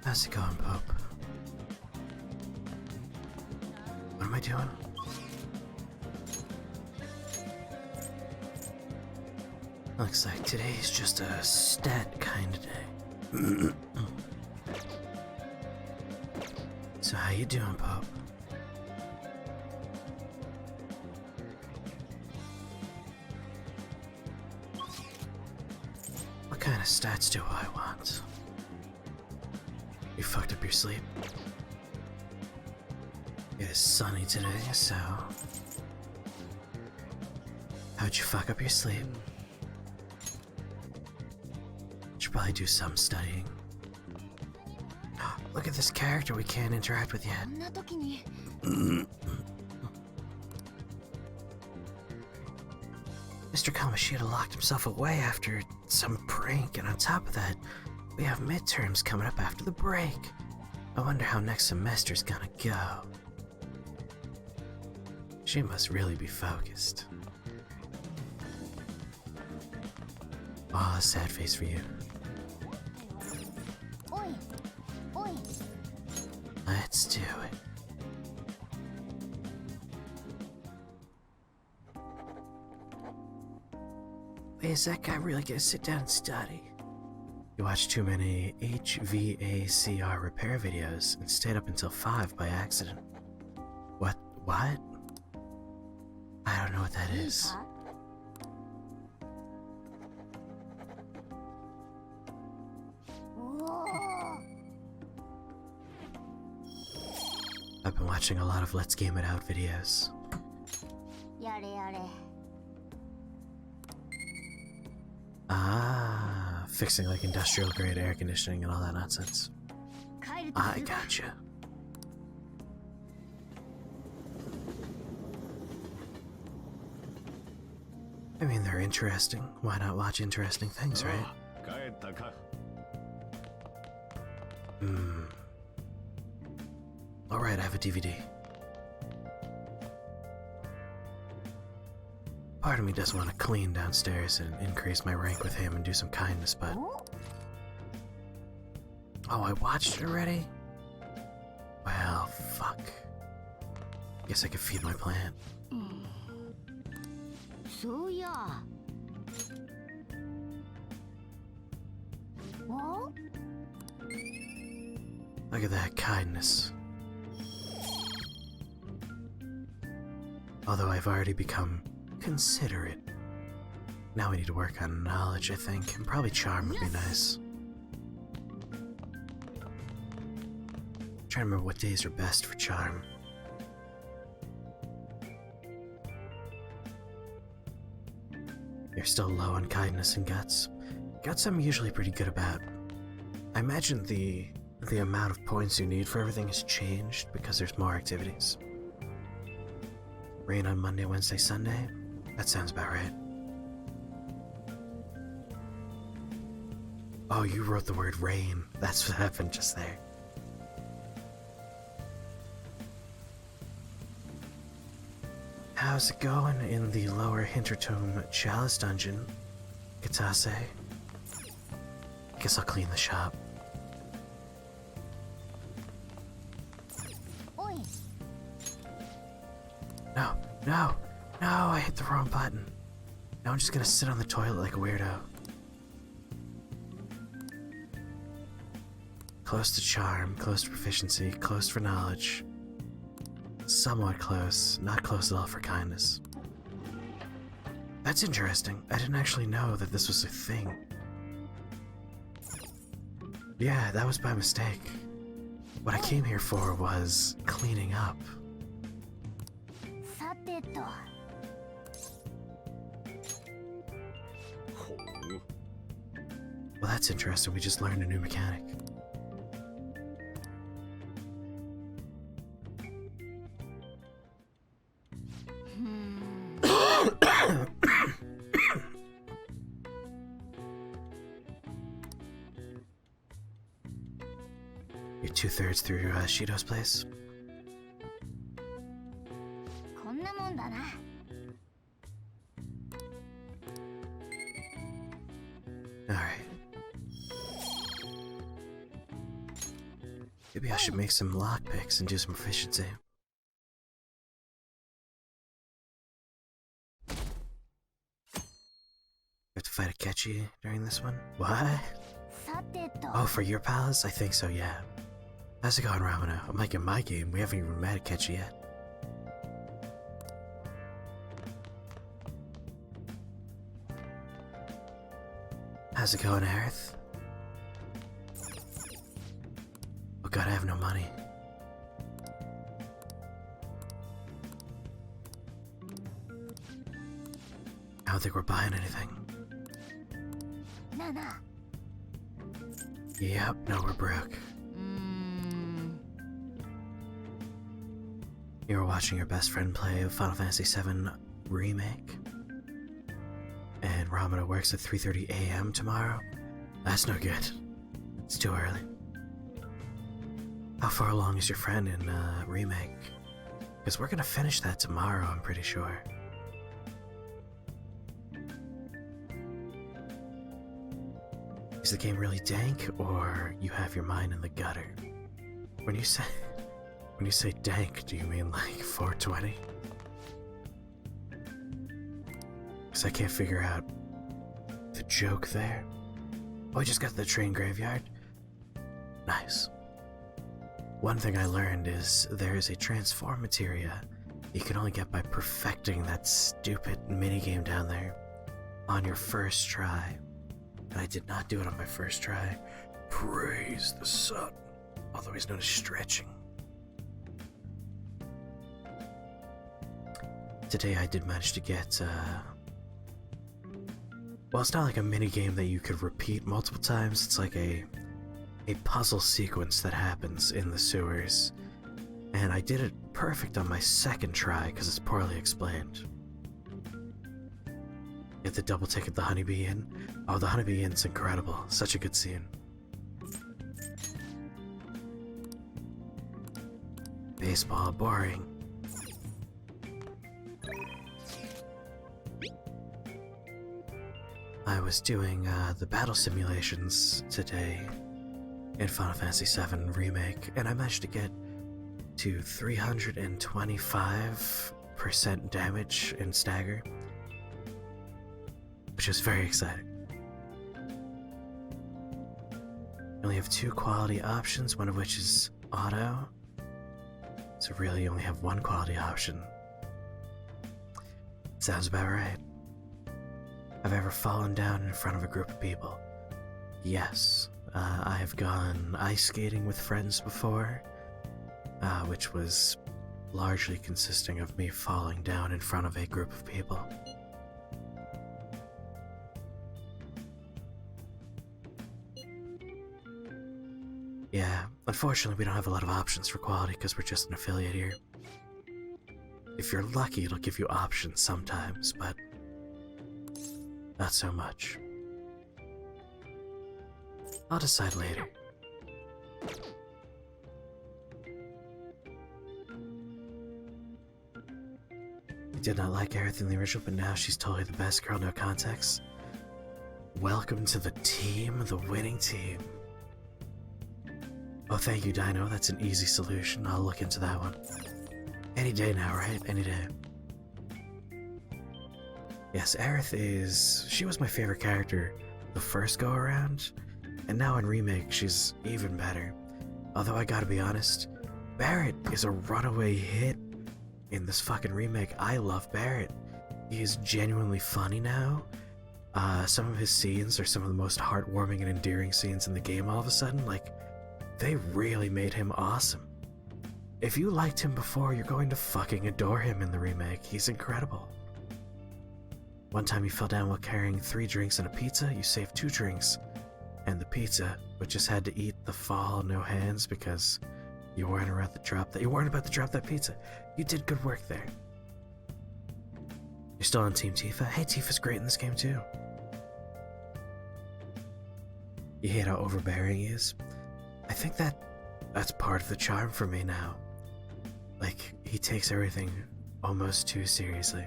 How's it going, Pope? What am I doing? Looks like today's just a stat kind of day. So how you doing, Pope? What kind of stats do I want? You fucked up your sleep? It is sunny today, so... How'd you fuck up your sleep? Should probably do some studying. Look at this character we can't interact with yet. Mr. Kamoshida locked himself away after some prank, and on top of that, we have midterms coming up after the break. I wonder how next semester's gonna go. She must really be focused. Aw, sad face for you. Let's do it. Wait, is that guy really gonna sit down and study? You watched too many HVACR repair videos and stayed up until 5 by accident. What? I don't know what that is. I've been watching a lot of Let's Game It Out videos. Ah, fixing like industrial grade air conditioning and all that nonsense. I gotcha. I mean, they're interesting. Why not watch interesting things, right? Alright, I have a DVD. Part of me doesn't want to clean downstairs and increase my rank with him and do some kindness, but... Oh, I watched it already? Well, fuck. Guess I could feed my plant. Look at that kindness. Although I've already become considerate. Now we need to work on knowledge, I think, and probably charm would be nice. Trying to remember what days are best for charm. You're still low on kindness and guts. Guts I'm usually pretty good about. I imagine the amount of points you need for everything has changed because there's more activities. Rain on Monday, Wednesday, Sunday? That sounds about right. Oh, you wrote the word rain. That's what happened just there. How's it going in the lower Hintertome Chalice Dungeon, Katase? Guess I'll clean the shop. No, I hit the wrong button. Now I'm just gonna sit on the toilet like a weirdo. Close to charm, close to proficiency, close for knowledge. Somewhat close, not close at all for kindness. That's interesting. I didn't actually know that this was a thing. Yeah, that was by mistake. What I came here for was cleaning up. Well, that's interesting. We just learned a new mechanic. You're 2/3 through Shido's place? Alright. Maybe I should make some lockpicks and do some efficiency. Have to fight a Ketchy during this one? What? Oh, for your palace? I think so, yeah. How's it going, Ramona? I'm like in my game, we haven't even met a Ketchy yet. How's it going, Aerith? Oh god, I have no money. I don't think we're buying anything. Yep, no, we're broke. You were watching your best friend play Final Fantasy VII Remake? And Ramona works at 3:30 a.m. tomorrow? That's no good. It's too early. How far along is your friend in Remake? Because we're gonna finish that tomorrow, I'm pretty sure. Is the game really dank, or you have your mind in the gutter? When you say dank, do you mean like 420? Because I can't figure out the joke there. Oh, I just got to the train graveyard? Nice. One thing I learned is there is a transform materia you can only get by perfecting that stupid minigame down there on your first try. And I did not do it on my first try. Praise the sun. Although he's known as stretching. Today I did manage to get, well, it's not like a minigame that you could repeat multiple times. It's like a puzzle sequence that happens in the sewers. And I did it perfect on my second try because it's poorly explained. Get the double ticket the Honeybee Inn. Oh, the Honeybee Inn's incredible. Such a good scene. Baseball, boring. I was doing the battle simulations today in Final Fantasy VII Remake, and I managed to get to 325% damage in stagger, which is very exciting. I only have 2 quality options, one of which is auto, so really you only have 1 quality option. Sounds about right. Have I ever fallen down in front of a group of people? Yes. I have gone ice skating with friends before, which was largely consisting of me falling down in front of a group of people. Yeah, unfortunately we don't have a lot of options for quality because we're just an affiliate here. If you're lucky, it'll give you options sometimes, but not so much. I'll decide later. I did not like Aerith in the original, but now she's totally the best girl, no context. Welcome to the team, the winning team. Oh, thank you, Dino. That's an easy solution. I'll look into that one. Any day now, right? Any day. Yes, Aerith she was my favorite character the first go around, and now in Remake she's even better. Although I gotta be honest, Barret is a runaway hit in this fucking remake. I love Barret. He is genuinely funny now. Some of his scenes are some of the most heartwarming and endearing scenes in the game all of a sudden. Like, they really made him awesome. If you liked him before, you're going to fucking adore him in the remake. He's incredible. One time you fell down while carrying 3 drinks and a pizza, you saved 2 drinks and the pizza, but just had to eat the fall, no hands, because you weren't about to drop that pizza. You did good work there. You're still on Team Tifa? Hey, Tifa's great in this game too. You hate how overbearing he is? I think that's part of the charm for me now. Like, he takes everything almost too seriously.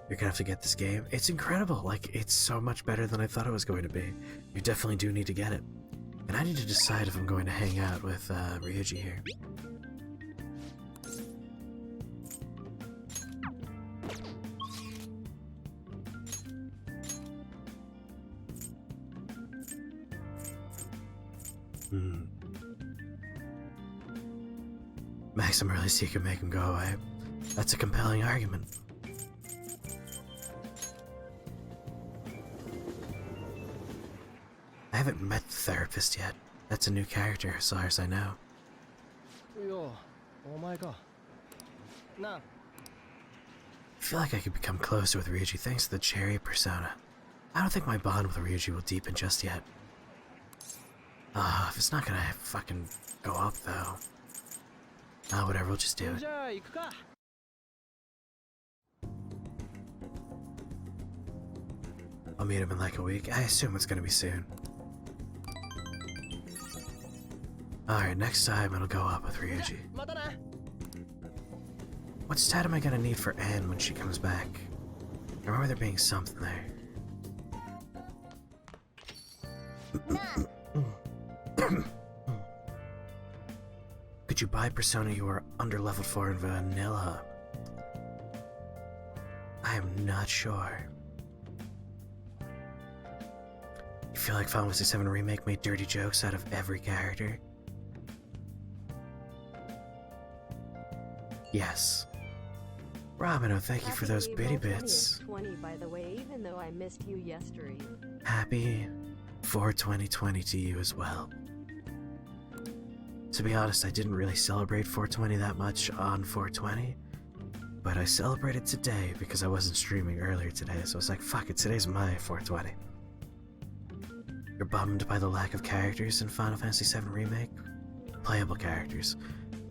You're gonna have to get this game. It's incredible. Like, it's so much better than I thought it was going to be. You definitely do need to get it. And I need to decide if I'm going to hang out with Ryuji here. Max him really so you can make him go away. That's a compelling argument. I haven't met the therapist yet. That's a new character, as far as I know. Yo, oh my god. Nah. I feel like I could become closer with Ryuji thanks to the cherry persona. I don't think my bond with Ryuji will deepen just yet. If it's not gonna fucking go up though. Whatever, we'll just do it. I'll meet him in like a week. I assume it's gonna be soon. Alright, next time it'll go up with Ryuji. What stat am I gonna need for Anne when she comes back? I remember there being something there. Could you buy Persona you are under-leveled for in vanilla? I am not sure. You feel like Final Fantasy VII Remake made dirty jokes out of every character? Yes. Ramino, thank you for those bitty bits. 20, by the way, even though I missed you yesterday. Happy 4/20/20 to you as well. To be honest, I didn't really celebrate 420 that much on 420, but I celebrated today because I wasn't streaming earlier today, so I was like, fuck it, today's my 420. You're bummed by the lack of characters in Final Fantasy VII Remake? Playable characters.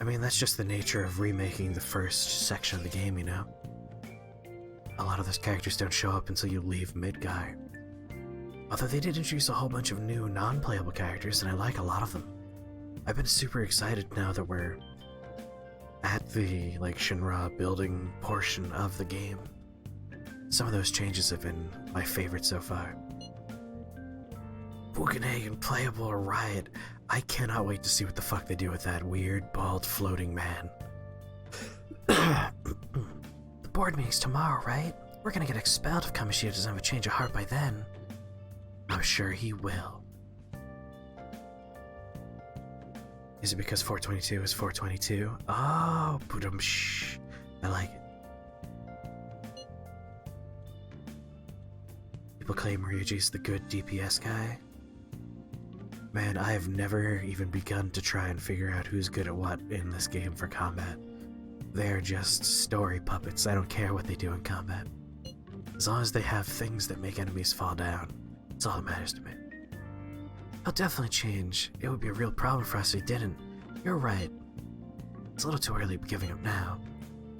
I mean, that's just the nature of remaking the first section of the game, you know? A lot of those characters don't show up until you leave Midgar. Although they did introduce a whole bunch of new non-playable characters, and I like a lot of them. I've been super excited now that we're at the, Shinra building portion of the game. Some of those changes have been my favorite so far. Bugenhagen playable or Riot. I cannot wait to see what the fuck they do with that weird, bald, floating man. The board meeting's tomorrow, right? We're gonna get expelled if Kamoshida doesn't have a change of heart by then. I'm sure he will. Is it because 422 is 422? Oh, shh. I like it. People claim Ryuji's the good DPS guy. Man, I have never even begun to try and figure out who's good at what in this game for combat. They're just story puppets. I don't care what they do in combat. As long as they have things that make enemies fall down, that's all that matters to me. He'll definitely change. It would be a real problem for us if he didn't. You're right. It's a little too early to be giving up now.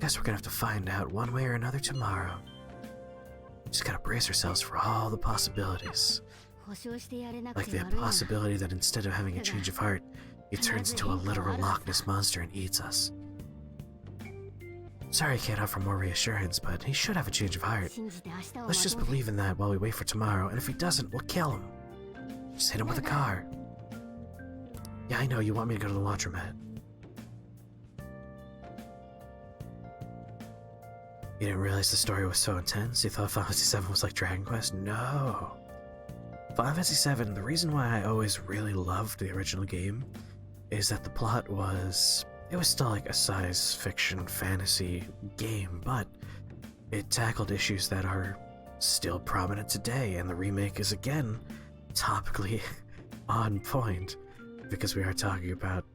Guess we're gonna have to find out one way or another tomorrow. Just gotta brace ourselves for all the possibilities. Like the possibility that instead of having a change of heart, he turns into a literal Loch Ness monster and eats us. Sorry I can't offer more reassurance, but he should have a change of heart. Let's just believe in that while we wait for tomorrow, and if he doesn't, we'll kill him. Just hit him with a car. Yeah, I know, you want me to go to the laundromat. You didn't realize the story was so intense? You thought Final Fantasy VII was like Dragon Quest? No! Final Fantasy VII, the reason why I always really loved the original game is that the plot was... It was still like a science fiction fantasy game, but it tackled issues that are still prominent today, and the remake is again topically on point, because we are talking about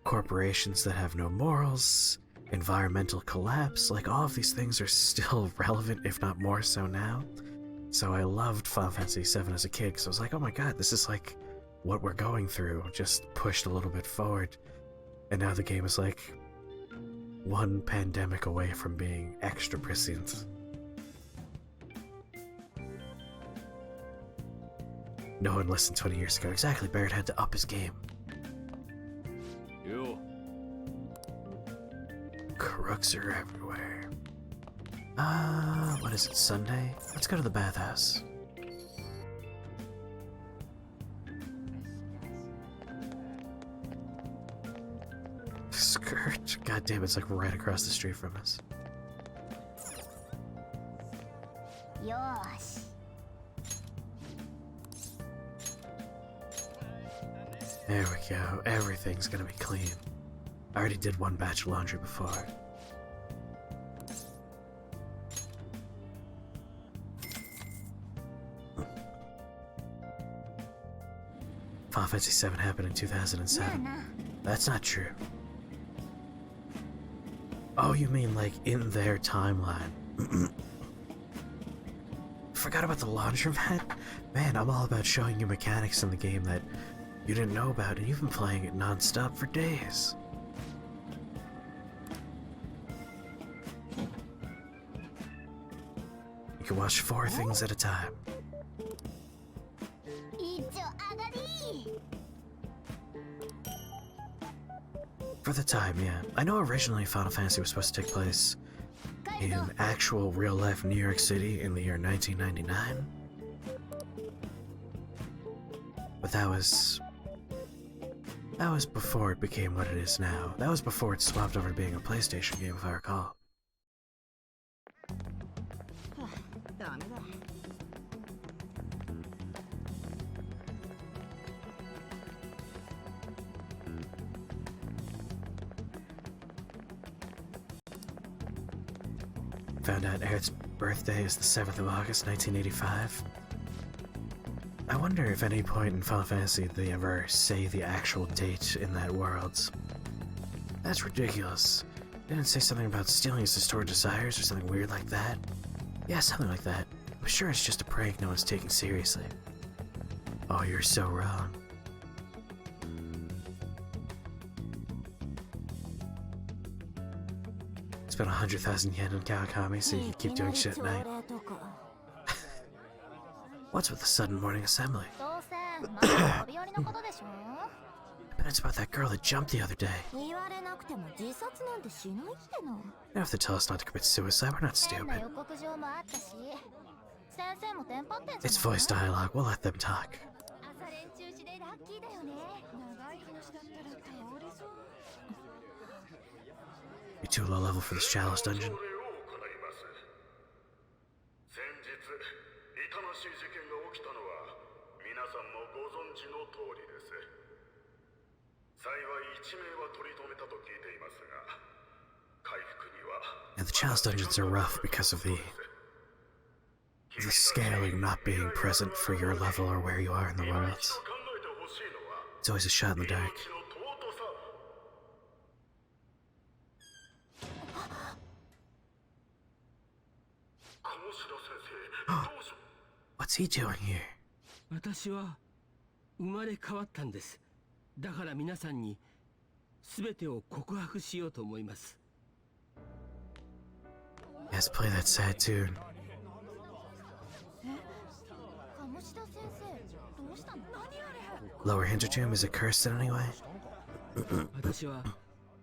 corporations that have no morals, environmental collapse, like all of these things are still relevant, if not more so now. So I loved Final Fantasy VII as a kid, because I was like, oh my god, this is like what we're going through, just pushed a little bit forward. And now the game is like one pandemic away from being extra prescient. No one listened 20 years ago. Exactly, Barrett had to up his game. Yo. Crooks are everywhere. What is it, Sunday? Let's go to the bathhouse. skirt. God damn, it's like right across the street from us. よーし There we go. Everything's gonna be clean. I already did one batch of laundry before. Final Fantasy VII happened in 2007. That's not true. Oh, you mean like in their timeline? Forgot about the laundromat? Man, I'm all about showing you mechanics in the game that you didn't know about, and you've been playing it non-stop for days. You can watch 4 things at a time. 一丁上がり For the time, yeah. I know originally Final Fantasy was supposed to take place in actual real-life New York City in the year 1999. But that was before it became what it is now. That was before it swapped over to being a PlayStation game, if I recall. ダメだ Found out Aerith's birthday is the 7th of August, 1985. I wonder if at any point in Final Fantasy they ever say the actual date in that world. That's ridiculous. They didn't say something about stealing his stored desires or something weird like that? Yeah, something like that. I'm sure it's just a prank no one's taking seriously. Oh, you're so wrong. Spent 100,000 yen on Kawakami so you can keep doing shit at night. What's with the sudden morning assembly? どうせまだ飛び降りのことでしょ I bet it's about that girl that jumped the other day. 言われなくても自殺なんてしないっての You don't have to tell us not to commit suicide, we're not 変な stupid. 予告状もあったし先生もテンパってんじゃ It's ない voice dialogue, we'll let them talk. 朝練中止でラッキーだよね長い話だったら倒れそう You're too low level for this chalice dungeon. 先日痛ましい事件が起きたのは皆さんもご存知の通りです。幸い1名は取り留めたと聞いていますが、回復には And the chalice dungeons are rough because of the scaling not being present for your level or where you are in the worlds. 考えてほしいのは It's always a shot in the dark. 命の尊さ。 What's he doing here? 私は生まれ変わったんです。だから皆さんに全てを告白しようと思います。 Yes, play that sad tune. 鴨志田先生どうしたの何あれ Lower Hinter Tomb, is it cursed in any way? 私は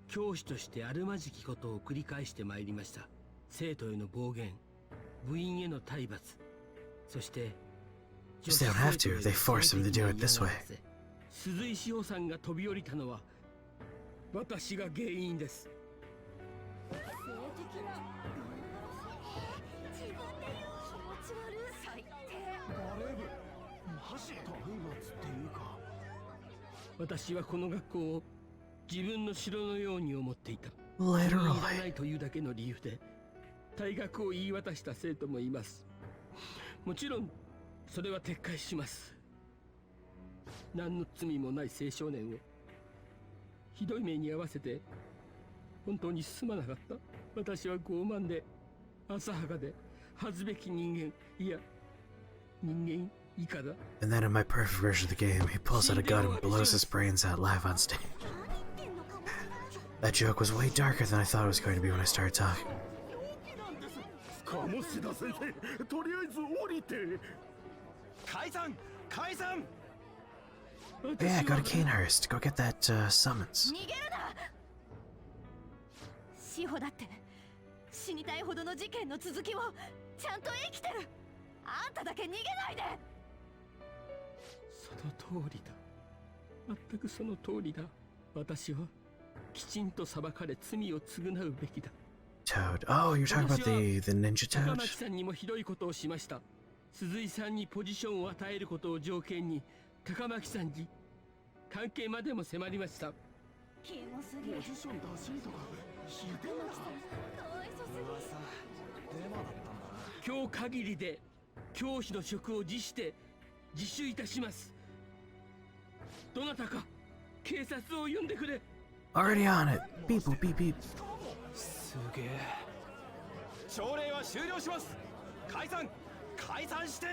教師としてあるまじきことを繰り返してまいりました。生徒への暴言、部員への体罰、そして They don't have to, they force him to do it this way. 鈴井志保さんが飛び降りたのは私が原因です。性的な自分で言う気持ち悪い最低バレー部マジ体罰っていうか私はこの学校を自分の城のように思っていた。 Literally. 気に入らないというだけの理由で退学を言い渡した生徒もいます。もちろんそれは撤回します。何の罪もない青少年をひどい目に遭わせて本当にすまなかった。私は傲慢で浅はかで恥ずべき人間、いや人間以下だ。 And then in my perfect version of the game, he pulls out a gun and blows his brains out live on stage. That joke was way darker than I thought it was going to be when I started talking. 鴨志田先生とりあえず降りて解散解散 Yeah, go to Canehurst. Go get that summons. 逃げるな志保だって死にたいほどの事件の続きをちゃんと生きてるあんただけ逃げないでその通りだ。全くその通りだ。私はきちんと裁かれ罪を償うべきだ。 Toad. Oh, you're talking about the ninja 高 toad? 巻さんにもひどいことをしました。鈴井さんにポジションを与えることを条件に高巻さんに関係までも迫りました。キモすぎる。ポジション出しとかひどいな。かわいそすぎる。噂デマだったんだな。今日限りで教師の職を辞して自首いたします。どなたか警察を呼んでくれ。 Already on it. Beep boop beep beep. すげえ。朝礼は終了します。解散して。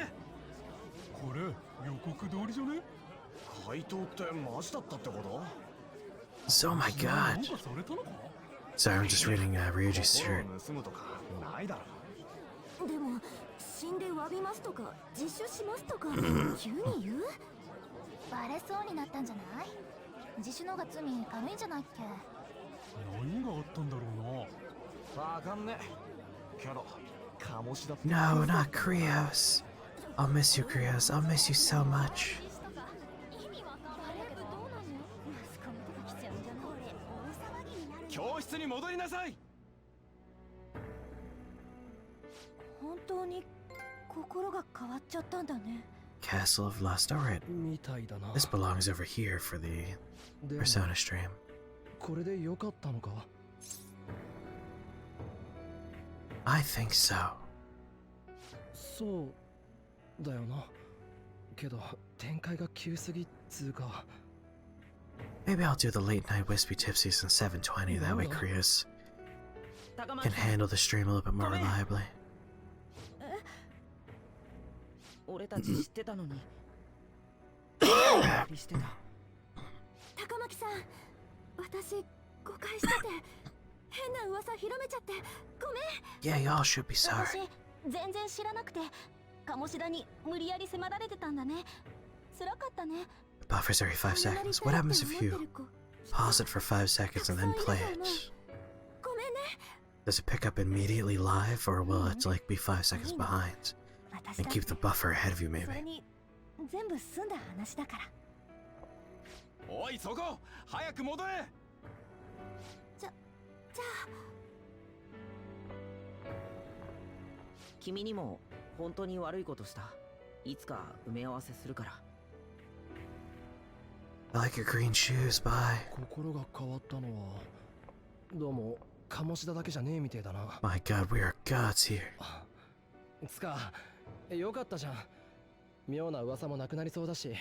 これ予告通りじゃね？怪盗ってマジだったってこと？ So, oh my な god. んかされたのか？ Sorry, I'm just reading Ryuji's shirt. 心を盗むとかないだろ。でも死んで詫びますとか自首しますとか急に言う？バレそうになったんじゃない？自首のが罪軽いんじゃないっけ？何があったんだろうな。わかんねえけど鴨志田って No, not Krios. I'll miss you, Krios. I'll miss you so much. 教室に戻りなさい。本当に心が変わっちゃったんだね。 Castle of Lust. Alright. みたいだな。 This belongs over here for the でも Persona stream. これで良かったのか？ I think so. そうだよな。けど展開が急すぎっつうか。 Maybe I'll do the late night wispy tipsies in 720. That way, Krios can handle the stream a little bit more reliably. 俺たち知ってたのにしてた。高巻さん、私誤解してて変な噂広めちゃってごめん。 Yeah, y'all should be sorry. 私全然知らなくて鴨志田に無理やり迫られてたんだね。辛かったね。 The buffer's every 5 seconds. What happens if you pause it for 5 seconds and then play it? ごめんね。 Does it pick up immediately live, or will it like be 5 seconds behind 私 and だ keep the buffer ahead of you それ maybe? に全部済んだ話だから。おいそこ早く戻れ。じゃあ君にも本当に悪いことした。いつか埋め合わせするから。 I like your green shoes, bye. 心が変わったのはどうも鴨志田だけじゃねえみてえだな。 My god, we are gods here. つかよかったじゃん。妙な噂もなくなりそうだし。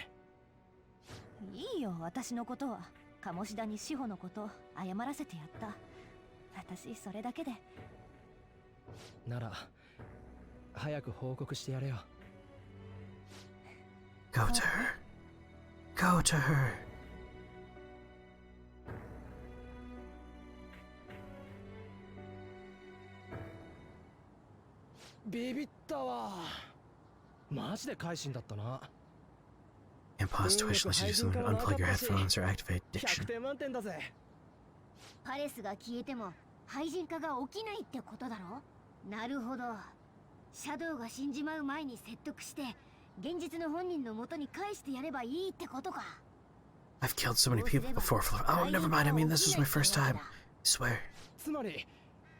いいよ、私のことは。鴨志田に志保のこと謝らせてやった。私それだけで。なら早く報告してやれよ。 Go to her. Go to her. ビビったわ。マジで改心だったな。 And pause Twitch unless you use them to unplug your headphones or activate 100 diction. 点満点だぜ。パレスが消えても廃人化が起きないってことだろ。なるほど。シャドウが死んじまう前に説得して現実の本人の元に返してやればいいってことか。 I've killed so many people before. Oh, never mind. I mean, this was my first time. I swear. つまり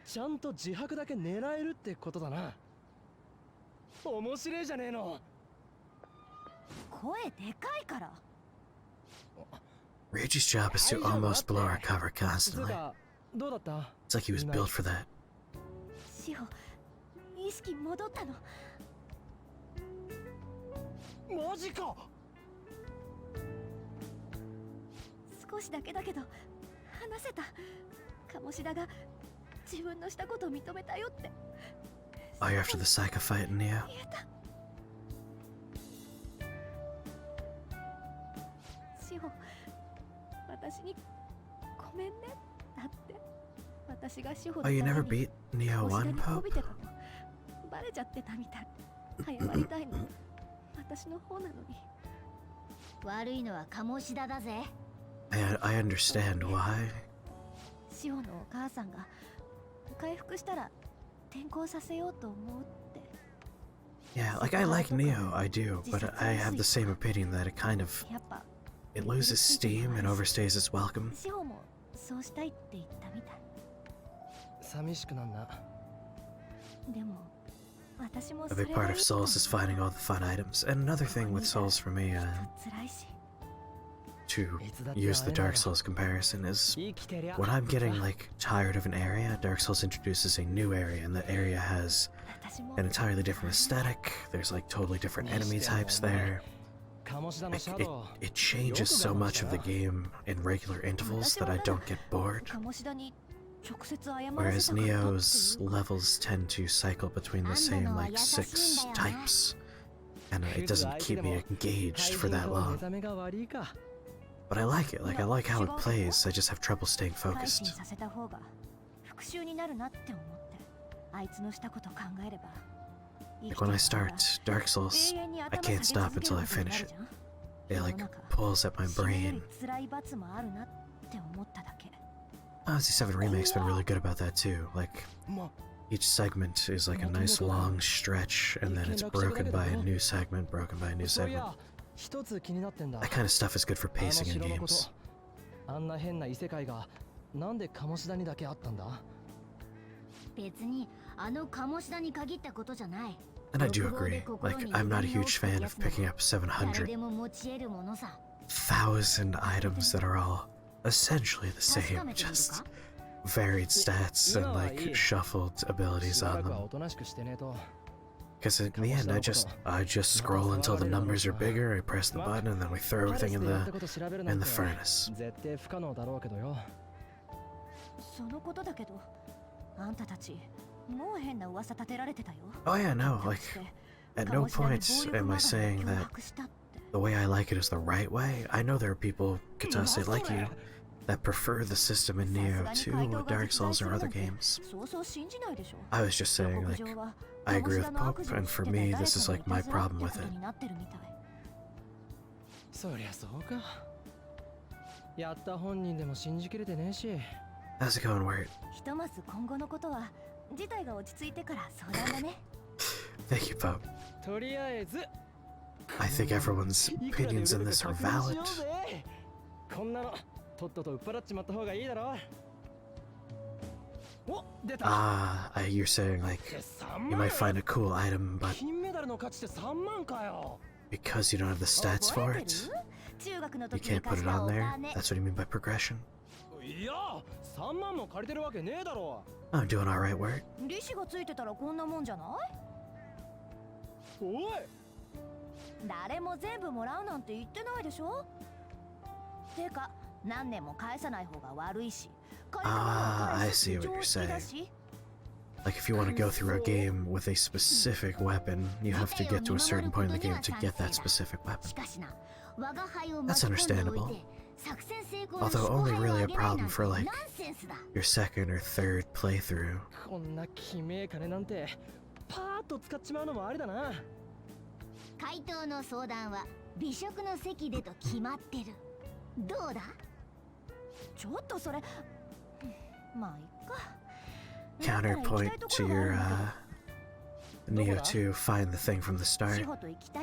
ちゃんと自白だけ狙えるってことだな。面白いじゃねえの。声でかいから。 Ryuji's job is to almost blow our cover つう constantly. かどうだった？ It's like he was built for that. 志保、意識戻ったの。マジか。少しだけだけど話せた。鴨志田が自分のしたことを認めたよって。 Oh, you're after the Psycho fight in Neo? 言えた。志保、私にごめんね。だって私が志保 Oh, you never beat Neo 1, 鴨志田に媚 Pope? びてたの。バレちゃってたみたい。謝りたいの私の方なのに。悪いのは鴨志田だぜ。I understand why. 志保のお母さんが回復したら転校させようと思うって。 Yeah, like I like Neo, I do, but I have the same opinion that it kind of やっぱ it loses steam and overstays its welcome. 志保もそうしたいって言ったみたい。寂しくなんな。でも私も A それ big が part い of いと思う。 Souls is finding all the fun items. And another thing with Souls for me, 辛いし。 to use the Dark Souls comparison is when I'm getting like tired of an area, Dark Souls introduces a new area, and that area has 私も an entirely different aesthetic. There's like totally different enemy types there. 鴨志田のシャ It, ドウ it changes so much of the game in regular intervals that I don't get bored. 鴨志田に直接謝らせたかったって Whereas いう Neo's levels tend to cycle between the same like 6 types, and it doesn't keep me engaged for that 目 long. 覚めが悪いか。 But I like it. Like I like how it plays. I just have trouble staying 改心 focused. させた方が復讐になるなって思ってあいつのしたこと考えれば Like when I start Dark Souls, I can't stop until I finish it. It like pulls at my brain. 辛い罰もあるなって思っただけ。 Z7 Remake's been really good about that too. Like each segment is like a nice long stretch, and then it's broken by a new segment, broken by a new そうい segment. や、一つ気になってんだ。 That kind of stuff is good for あの pacing in 城のこと games. あんな変な異世界がなんで鴨志田にだけあったんだ。別にあの鴨志田に限ったことじゃない。 And I do agree. Like I'm not a huge fan of picking up 誰でも持ち得るものさ。 700,000 items that are all essentially the same, just varied stats and like shuffled abilities しば on らくは them. おとなしくしてねえと。 Because in the end, I just scroll until the numbers are bigger. I press the button, and then we throw パレ everything ス in でやった the こと調べるなん in て the furnace. 絶対不可能だろうけどよ。そのことだけど、あんたたちもう変な噂立てられてたよ。 Oh yeah, no, like at no point am I saying that the way I like it is the right way. I know there are people, Katase, like you, that prefer the system in Neo to Dark Souls or other games. そうそう信じないでしょ。 I was just saying, like, I agree with Pope, and for me, this is like my problem with it. そりゃそうか。やった本人でも信じきれてねえし。 How's it going, Wirt? ひとまず今後のことは事態が落ち着いてから相談だね。 Thank you, Pope. とりあえず I think everyone's いくらで売 opinions れ in る this か are 確認し valid. ようぜ。こんなのとっとと売っ払っちまった方がいいだろ。お、出た。 You're saying like 3 you 万 might find a cool item, but 金メダルの価値って3万かよ。 because you don't have the stats for it, 中学の you 時に can't put 貸し it た on お there. 金。 That's what you mean by progression? いや、3万も借りてるわけねえだろ。 I'm doing alright, Wirt. 利子がついてたらこんなもんじゃない？おい。誰も全部もらうなんて言ってないでしょ。てか何年も返さない方が悪いし。 I see what you're saying. Like if you want to go through a game with a specific weapon, you have to get to a certain point in the game to get that specific weapon. That's understandable. Although only really a problem for like your second or third playthrough. こんなきめえ金なんてパーッと使っちまうのもありだな。回答の相談は美食の席でと決まってる。どうだ？ちょっとそれ、まあいっか。 Counterpoint to your Neo 2 find the thing from the start.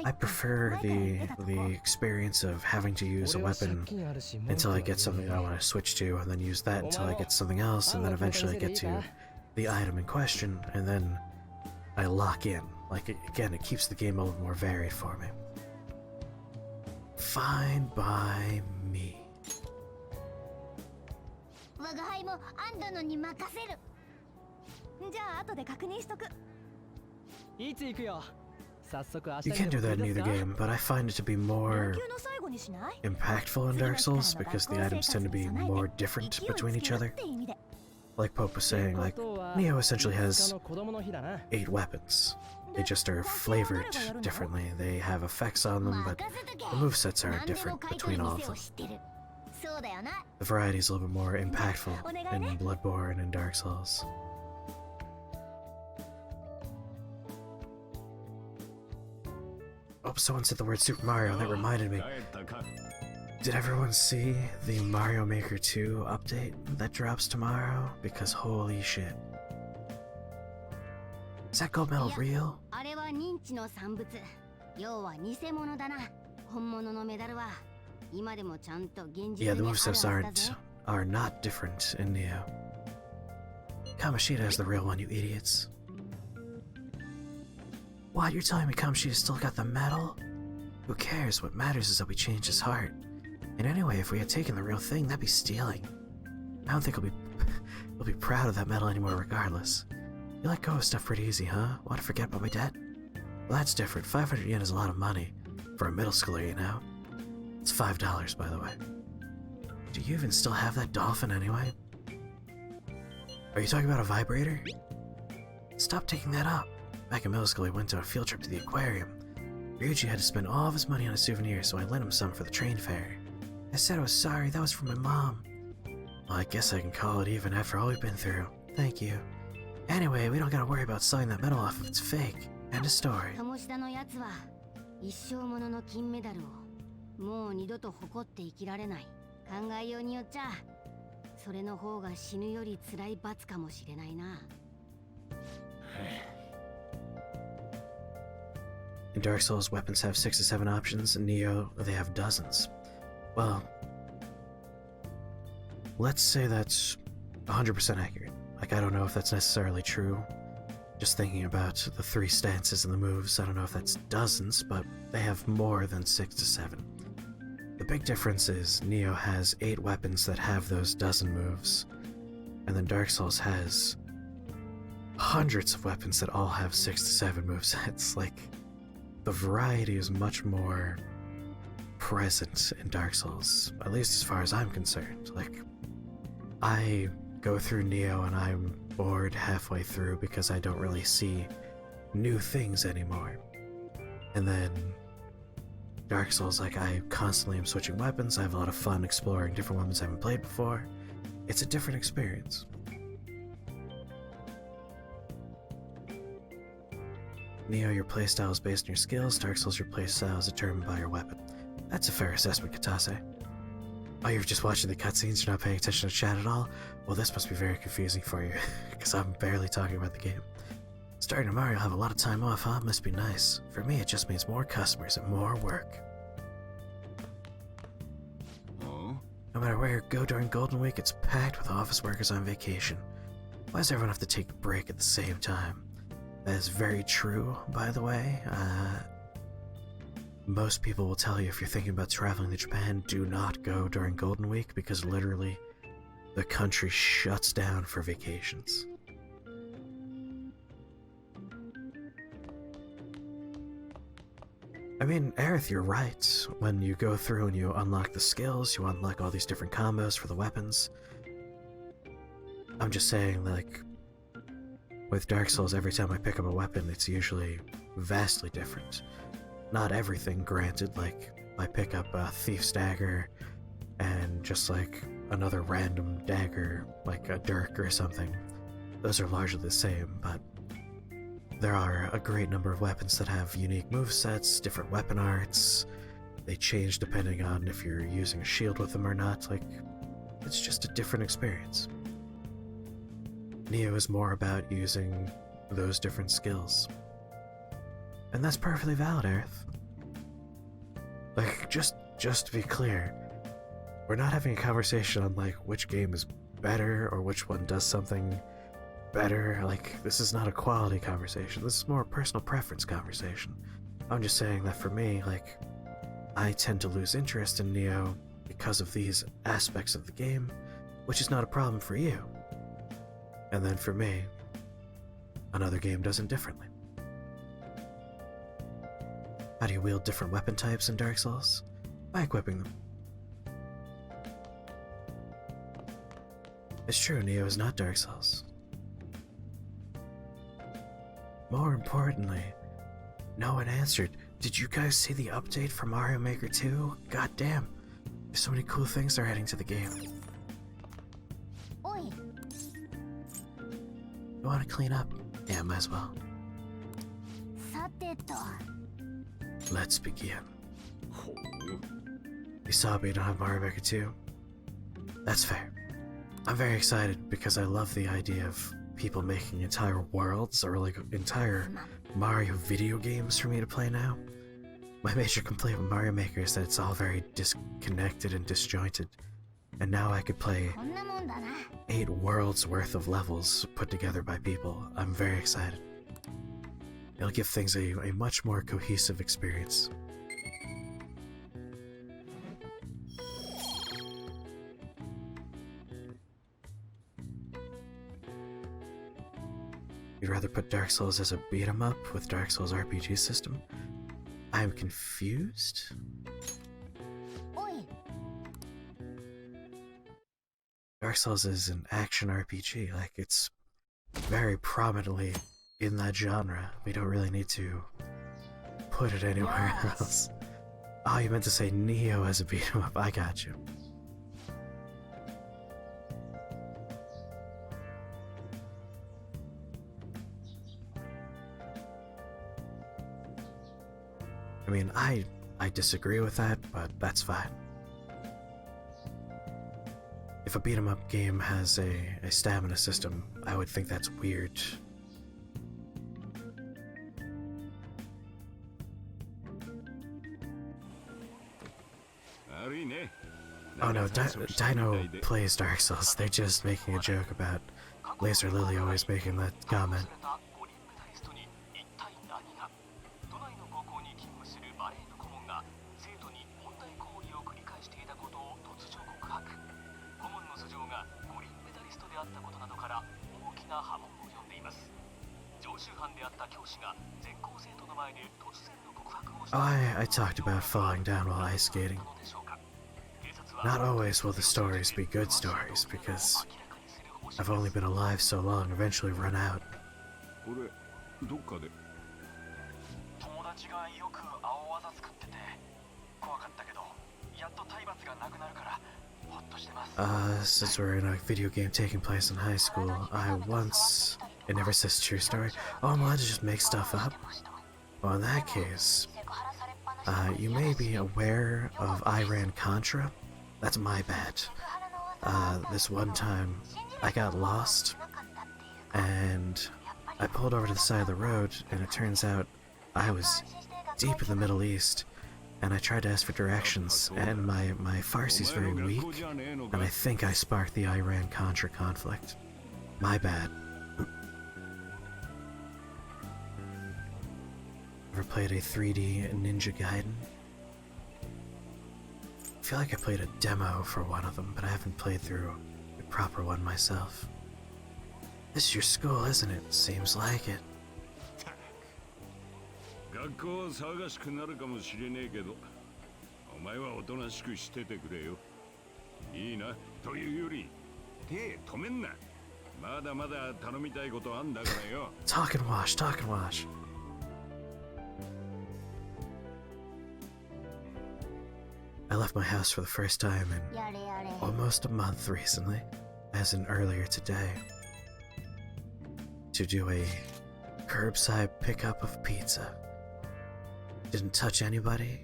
I prefer the experience of having to use a weapon until I get something I want to switch to, and then use that until I get something else, and then eventually get to the item in question, and then I lock in. Like again, it keeps the game a little more varied for me. Fine by me. 我が輩も安堵のに任せる。じゃあ後で確認しとく。いつ行くよ。早速明日 You に can で do も that 繰 in り出 either すか。 game, but I find it to be more 野球の最後にしない？ impactful in Dark Souls because the items tend to be more different between each other. Like Pope was saying, like Neo essentially has 子供の日だな。 8 weapons. They just are flavored differently. They have effects on them, but the movesets are different between all of them. そうだよな。 The variety is a little bit more impactful in Bloodborne and Dark Souls. Oh, someone said the word Super Mario, and that reminded me. Did everyone see the Mario Maker 2 update that drops tomorrow? Because holy shit. Is that gold medal real? あれは認知の産物。要は偽物だな。本物のメダルは今でもちゃんと現実に Yeah, あ the るは movesets ずだ aren't ぜ。are not different in Neo. Kamoshida is the real one, you idiots. What, you're telling me Kamoshida's still got the medal? Who cares? What matters is that we changed his heart. And anyway, if we had taken the real thing, that'd be stealing. I don't think he'll be proud of that medal anymore regardless. You let go of stuff pretty easy, huh? Want to forget about my debt? Well, that's different. 500 yen is a lot of money. For a middle schooler, you know? It's $5, by the way. Do you even still have that dolphin anyway? Are you talking about a vibrator? Stop taking that up. Back in middle school, we went on a field trip to the aquarium. Ryuji had to spend all of his money on a souvenir, so I lent him some for the train fare. I said I was sorry, that was from my mom. Well, I guess I can call it even after all we've been through. Thank you. Anyway, we don't gotta worry about selling that medal off if it's fake. End of story. 鴨志田のやつは一生ものの金メダルをもう二度と誇って生きられない。考えようによっちゃそれの方が死ぬより辛い罰かもしれないな。In Dark Souls, weapons have 6 to 7 options. In Neo, they have dozens. Well, let's say that's 100% accurate. Like, I don't know if that's necessarily true. Just thinking about the 3 stances and the moves, I don't know if that's dozens, but they have more than 6 to 7. The big difference is Neo has 8 weapons that have those dozen moves, and then Dark Souls has hundreds of weapons that all have 6 to 7 movesets. Like, the variety is much more present in Dark Souls, at least as far as I'm concerned. Like, I go through Neo and I'm bored halfway through because I don't really see new things anymore. And then Dark Souls, like, I constantly am switching weapons. I have a lot of fun exploring different weapons I haven't played before. It's a different experience. Neo, your playstyle is based on your skills. Dark Souls, your playstyle is determined by your weapon. That's a fair assessment, Katase. Oh, you're just watching the cutscenes, you're not paying attention to chat at all? Well, this must be very confusing for you, because I'm barely talking about the game. Starting tomorrow, you'll have a lot of time off, huh? Must be nice. For me, it just means more customers and more work. No matter where you go during Golden Week, it's packed with office workers on vacation. Why does everyone have to take a break at the same time? That is very true, by the way. Most people will tell you if you're thinking about traveling to Japan, do not go during Golden Week because literally the country shuts down for vacations. I mean, Aerith, you're right. When you go through and you unlock the skills, you unlock all these different combos for the weapons. I'm just saying, like, with Dark Souls, every time I pick up a weapon, it's usually vastly different. Not everything, granted, like, I pick up a Thief's Dagger and just like another random dagger, like a dirk or something. Those are largely the same, but there are a great number of weapons that have unique movesets, different weapon arts. They change depending on if you're using a shield with them or not. Like, it's just a different experience. Neo is more about using those different skills. And that's perfectly valid, Aerith. Like, just to be clear, we're not having a conversation on, like, which game is better or which one does something better. Like, this is not a quality conversation. This is more a personal preference conversation. I'm just saying that for me, like, I tend to lose interest in Neo because of these aspects of the game, which is not a problem for you. And then for me, another game does it differently. How do you wield different weapon types in Dark Souls? By equipping them. It's true, Neo is not Dark Souls. More importantly, no one answered. Did you guys see the update for Mario Maker 2? God damn, there's so many cool things they're adding to the game. Oi. You wanna clean up? Yeah, might as well. さてと Let's begin. You saw me don't have Mario Maker 2? That's fair. I'm very excited because I love the idea of people making entire worlds or like entire Mario video games for me to play now. My major complaint with Mario Maker is that it's all very disconnected and disjointed. And now I could play こんなもんだな。 8 worlds worth of levels put together by people. I'm very excited. It'll give things a much more cohesive experience. You'd rather put Dark Souls as a beat 'em up with Dark Souls RPG system? I'm confused? おい、 Dark Souls is an action RPG, like it's very prominently in that genre. We don't really need to put it anywhere else. Oh, you meant to say Neo as a beat 'em up. I got you. I mean, I disagree with that, but that's fine. If a beat 'em up game has a stamina system, I would think that's weird. Oh no, Dino plays Dark Souls. They're just making a joke about Laser Lily always making that comment. Oh, I talked about falling down while ice skating. Not always will the stories be good stories, because I've only been alive so long, eventually run out. Since we're in a video game taking place in high school, I once... It never says true story. Oh, I'm allowed to just make stuff up? Well, in that case, you may be aware of Iran-Contra. That's my bad. This one time, I got lost, and I pulled over to the side of the road, and it turns out I was deep in the Middle East, and I tried to ask for directions, and my Farsi's very weak, and I think I sparked the Iran-Contra conflict. My bad. Ever played a 3D Ninja Gaiden? I feel like I played a demo for one of them, but I haven't played through the proper one myself. This is your school, isn't it? Seems like it. 学校は騒がしくなるかもしれねえけど、お前はおとなしくしててくれよ。いいな、というより、手止めんな。まだまだ頼みたいことあんだからよ。Talk and wash, talk and wash. I left my house for the first time in やれやれ。 almost a month recently, as in earlier today, to do a curbside pickup of pizza. Didn't touch anybody.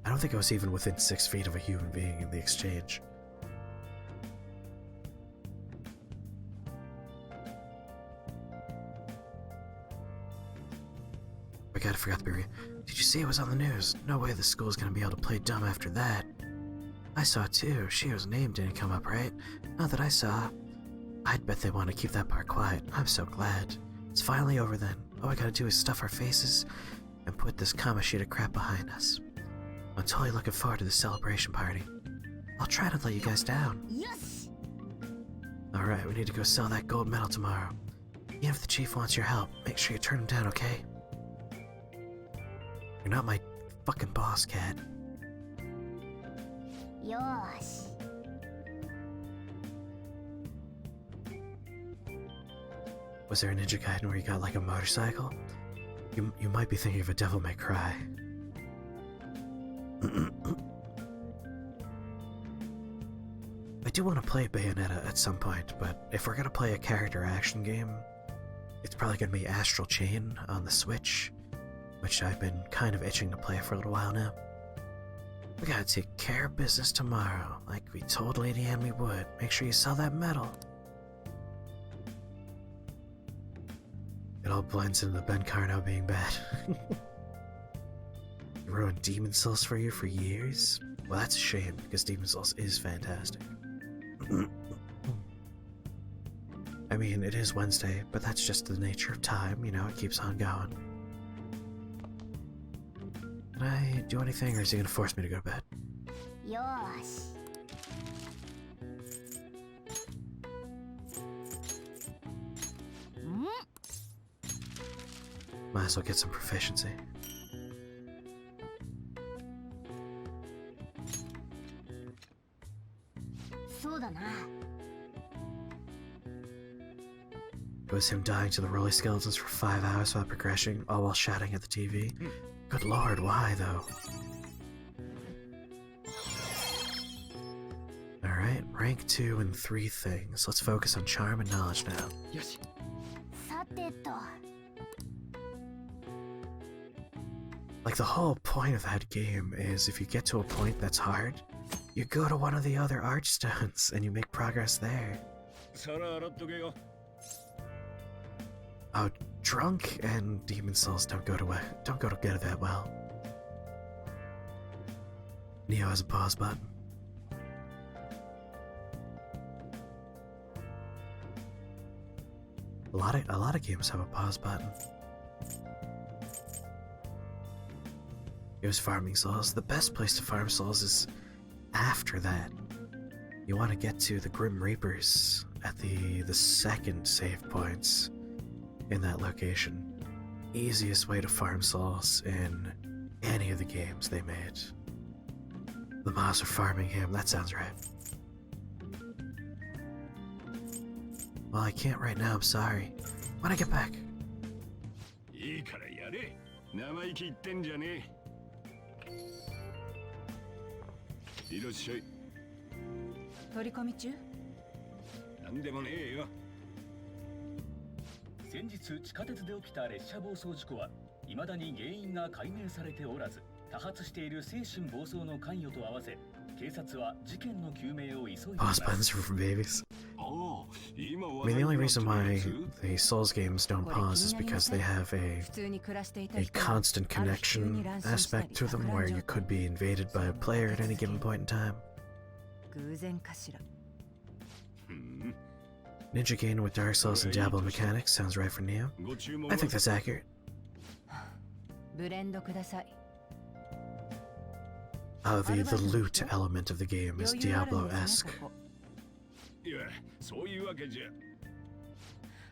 I don't think I was even within 6 feet of a human being in the exchange. Oh god, I forgot to be Did you see it was on the news? No way the school's gonna be able to play dumb after that. I saw it too. Shio's name didn't come up, right? Not that I saw. I'd bet they want to keep that part quiet. I'm so glad. It's finally over then. All we gotta do is stuff our faces and put this Kamoshida crap behind us. I'm totally looking forward to the celebration party. I'll try not to let you guys down. Yes! Alright, we need to go sell that gold medal tomorrow. Even if the chief wants your help, make sure you turn him down, okay? You're not my fucking boss, cat. よーし。 Was there a Ninja Gaiden where you got like a motorcycle? You might be thinking of a Devil May Cry. I do want to play Bayonetta at some point, but if we're gonna play a character action game, it's probably gonna be Astral Chain on the Switch, which I've been kind of itching to play for a little while now. We gotta take care of business tomorrow, like we told Lady Anne we would. Make sure you sell that medal. It all blends into the Ben Carno being bad. ruined Demon Souls for you for years? Well, that's a shame, because Demon Souls is fantastic. I mean, it is Wednesday, but that's just the nature of time, you know, it keeps on going. Can I do anything, or is he gonna force me to go to bed? よーし Might as well get some proficiency. そうだな It was him dying to the rolly skeletons for 5 hours without progressing, all while shouting at the TV. Good lord, why though? Alright, rank 2 and 3 things. Let's focus on charm and knowledge now. よし。さてと Like, the whole point of that game is if you get to a point that's hard, you go to one of the other archstones and you make progress there. 皿洗っとけよ。 Oh, drunk and demon souls don't go together that well. Neo has a pause button. A lot of games have a pause button. Here's farming souls. The best place to farm souls is after that. You want to get to the Grim Reapers at the second save points in that location. Easiest way to farm souls in any of the games they made. The mouse are farming him, that sounds right. Well, I can't right now, I'm sorry. When I get back. いいからやれ。生意気言ってんじゃねえ。いらっしゃい。取り込み中？なんでもねえよ。先日地下鉄で起きた列車暴走事故は未だに原因が解明されておらず、多発している精神暴走の関与と合わせ、警察は事件の究明を急いでいます。 Pause buttons are for babies. I mean, the only reason why the Souls games don't pause is because they have a constant connection aspect to them where you could be invaded by a player at any given point in time. 偶然かしら。 Ninja Gaiden with Dark Souls and Diablo mechanics sounds right for Neo. I think that's accurate. ブレンドください。 Oh, the loot element of the game is Diablo-esque. いや、そういうわけじゃ。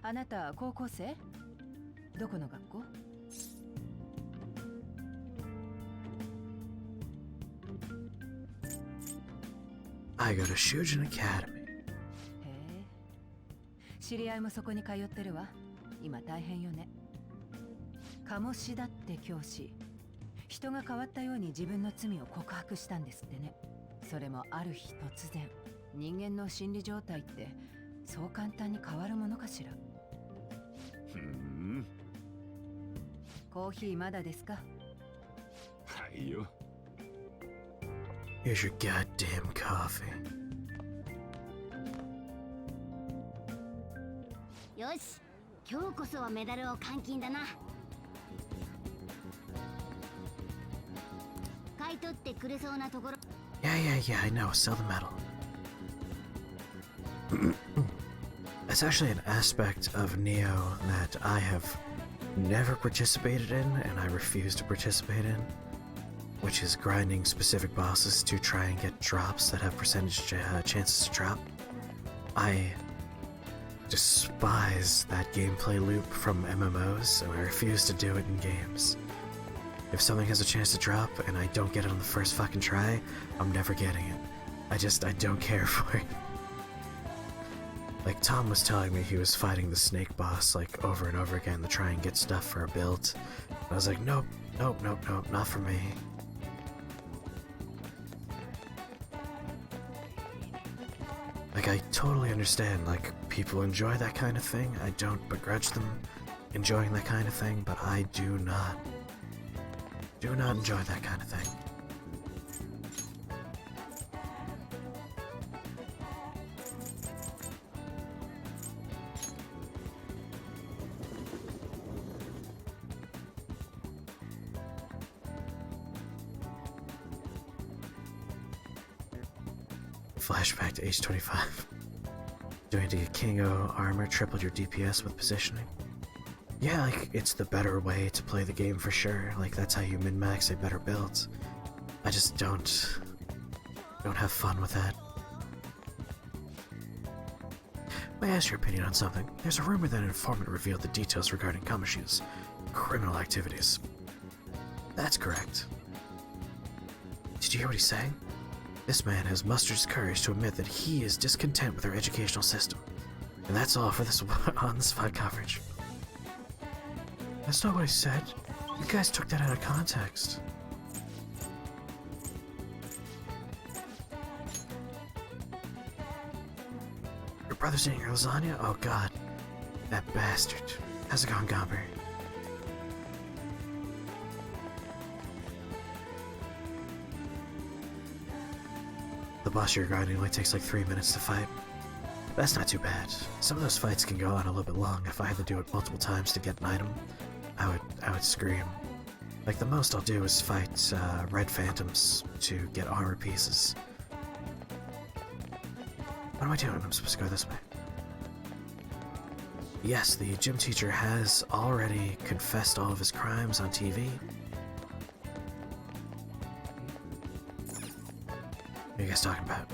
あなた高校生？どこの学校？ I go to Shujin Academy. へえ。知り合いもそこに通ってるわ。今大変よね。鴨志田って教師。人が変わったように自分の罪を告白したんですってね。それもある日突然。人間の心理状態ってそう簡単に変わるものかしら。コーヒーまだですか？はいよ。 Here's your goddamn coffee. よし今日こそはメダルを換金だな買い取ってくれそうなところ Yeah, I know. Sell the medal. It's actually an aspect of Neo that I have never participated in, and I refuse to participate in, which is grinding specific bosses to try and get drops that have percentage chances to drop. I despise that gameplay loop from MMOs, and I refuse to do it in games. If something has a chance to drop and I don't get it on the first fucking try, I'm never getting it. I don't care for it. Like, Tom was telling me he was fighting the snake boss, like, over and over again to try and get stuff for a build. I was like, nope, not for me. Like, I totally understand, like, people enjoy that kind of thing. I don't begrudge them enjoying that kind of thing, but I do not enjoy that kind of thing. Flashback to age 25. Doing the Kingo armor tripled your DPS with positioning. Yeah, like, it's the better way to play the game for sure. Like, that's how you min-max a better build. I just don't have fun with that. May I ask your opinion on something? There's a rumor that an informant revealed the details regarding Kamoshi's criminal activities. That's correct. Did you hear what he's saying? This man has mustered his courage to admit that he is discontent with our educational system. And that's all for this on this fight coverage. That's not what he said. You guys took that out of context. Your brother's eating your lasagna? Oh god. That bastard. How's it going, Gomber? The boss you're guarding only takes like 3 minutes to fight. That's not too bad. Some of those fights can go on a little bit long. If I had to do it multiple times to get an item, I would scream. Like, the most I'll do is fight red phantoms to get armor pieces. What am I doing? I'm supposed to go this way. Yes, the gym teacher has already confessed all of his crimes on TV. What are you guys talking about?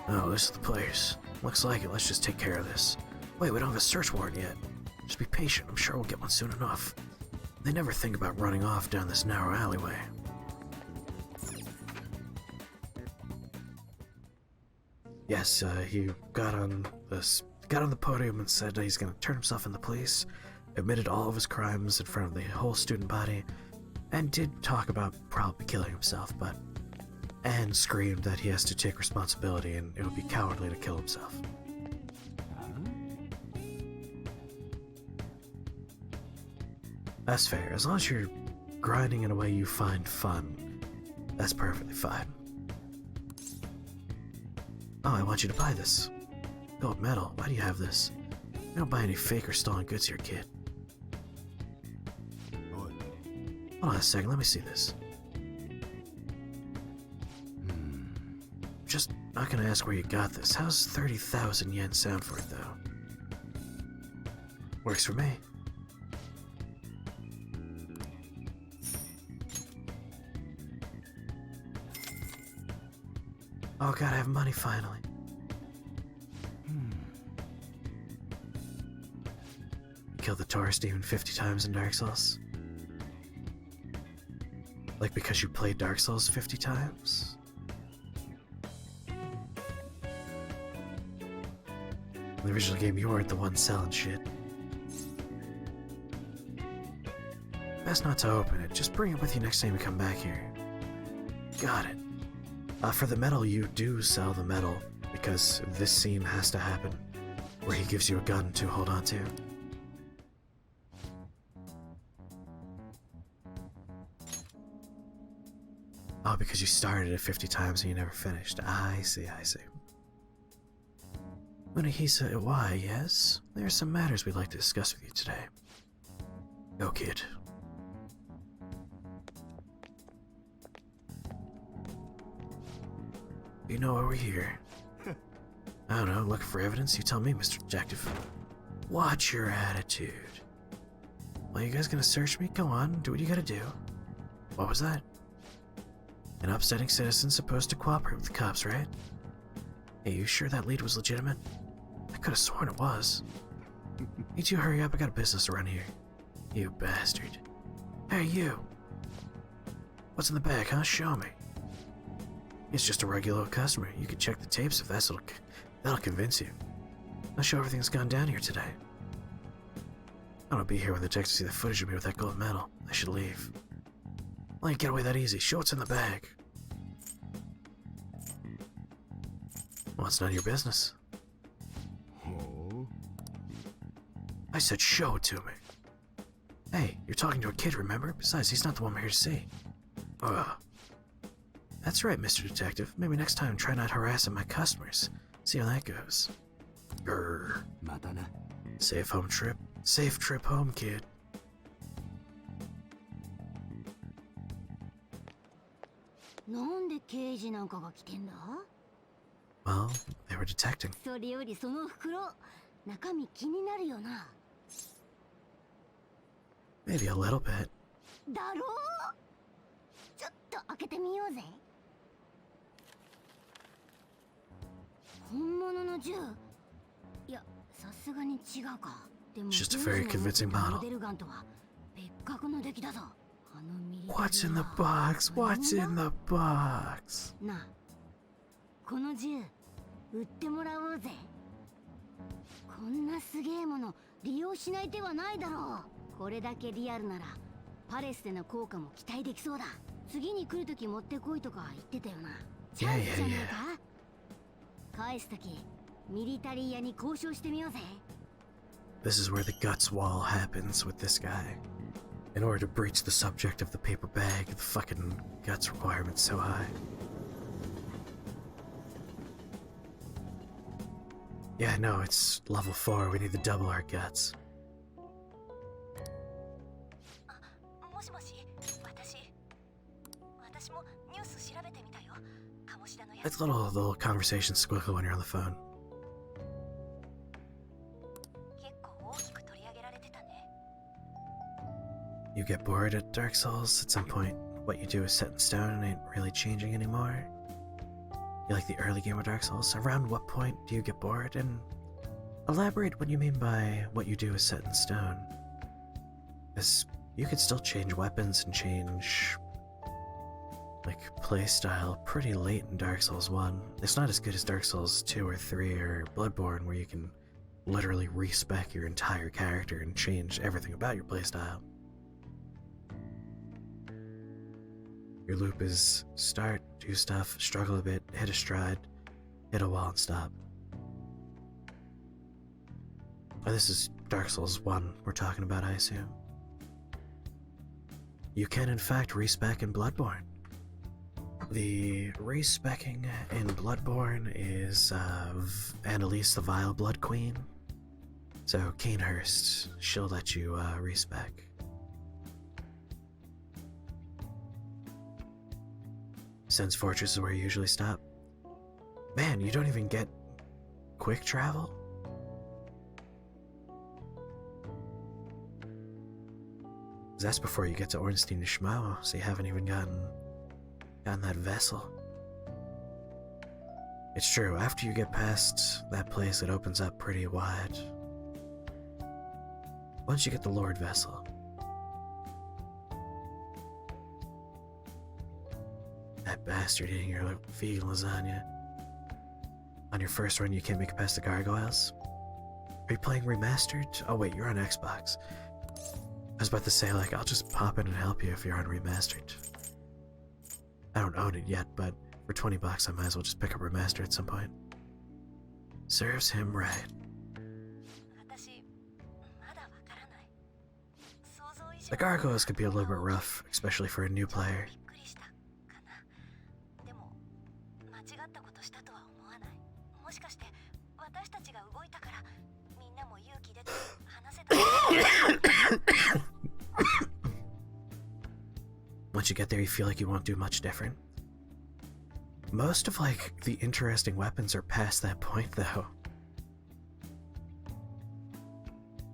Oh, this is the place. Looks like it. Let's just take care of this. Wait, we don't have a search warrant yet. Just be patient. I'm sure we'll get one soon enough. They never think about running off down this narrow alleyway. Yes, he got on the podium and said he's gonna turn himself in the police, admitted all of his crimes in front of the whole student body, and did talk about probably killing himself, and screamed that he has to take responsibility and it would be cowardly to kill himself. That's fair. As long as you're grinding in a way you find fun, that's perfectly fine. Oh, I want you to buy this. Gold medal. Why do you have this? You don't buy any fake or stolen goods here, kid. Hold on a second, let me see this. Just not gonna ask where you got this. How's 30,000 yen sound for it, though? Works for me. Oh god, I have money finally. Kill the Taurus demon 50 times in Dark Souls? Like, because you played Dark Souls 50 times? In the original game, you weren't the one selling shit. Best not to open it. Just bring it with you next time you come back here. Got it. For the medal, you do sell the medal, because this scene has to happen, where he gives you a gun to hold on to. Oh, because you started it 50 times and you never finished. I see, I see. Munahisa Iwai, yes? There are some matters we'd like to discuss with you today. Go, kid. You know why we're here. I don't know, looking for evidence? You tell me, Mr. Detective. Watch your attitude. Well, you guys gonna search me? Go on, do what you gotta do. What was that? An upsetting citizen supposed to cooperate with the cops, right? Hey, you sure that lead was legitimate? I could've sworn it was. You two hurry up, I got a business to run here. You bastard. Hey, you! What's in the bag, huh? Show me. It's just a regular old customer. You can check the tapes if that'll convince you. I'll show everything that's gone down here today. I don't be here when the detectives see the footage of me with that gold medal. I should leave. I ain't get away that easy. Show what's in the bag. Well, it's none of your business. I said show it to me. Hey, you're talking to a kid, remember? Besides, he's not the one we're here to see. Ugh. That's right, Mr. Detective. Maybe next time try not harassing my customers. See how that goes. Grrr. Safe home trip. Safe trip home, kid. Well, they were detecting. それよりその袋、中身気になるよな。Maybe a little bit. だろう？ちょっと開けてみようぜ。本物の銃？いや、さすがに違うか。でも、 Just a very convincing モ model. デルガンとは別格の出来だぞ。あのミリタリー What's in the box? What's in the box? なあ、この銃売ってもらおうぜ。こんなすげえもの利用しない手はないだろう。これだけリアルならパレスでの効果も期待できそうだ。次に来るとき持ってこいとか言ってたよな。チャンスじゃねえか。返すときミリタリー屋に交渉してみようぜ。 This is where the guts wall happens with this guy. In order to breach the subject of the paper bag, the fucking guts requirement's so high. Yeah, no, it's level 4. We need to double our guts. もしもし、私もニュース調べてみたよ。鴨志田のやつ。 It's little conversation squiggly when you're on the phone. 結構大きく取り上げられてたね。 You get bored at Dark Souls at some point. What you do is set in stone and ain't really changing anymore. You like the early game of Dark Souls? Around what point do you get bored? And elaborate what you mean by what you do is set in stone. As you could still change weapons and change like playstyle pretty late in Dark Souls 1. It's not as good as Dark Souls 2 or 3 or Bloodborne where you can literally respec your entire character and change everything about your playstyle. Your loop is start, do stuff, struggle a bit, hit a stride, hit a wall and stop. Oh, this is Dark Souls 1 we're talking about, I assume. You can in fact respec in Bloodborne. The respecking in Bloodborne is Annalise the Vile Blood Queen. So Kanehurst, she'll let you respec. Sense Fortress is where you usually stop. Man, you don't even get quick travel? That's before you get to Ornstein to Schmo, so you haven't even gotten that vessel. It's true, after you get past that place, it opens up pretty wide. Once you get the Lord Vessel. That bastard eating your vegan lasagna. On your first run, you can't make it past the gargoyles? Are you playing remastered? Oh wait, you're on Xbox. I was about to say, like, I'll just pop in and help you if you're on remastered. I don't own it yet, but for 20 bucks I might as well just pick up remastered at some point. Serves him right. The gargoyles could be a little bit rough, especially for a new player. Once you get there, you feel like you won't do much different. Most of, like, the interesting weapons are past that point, though.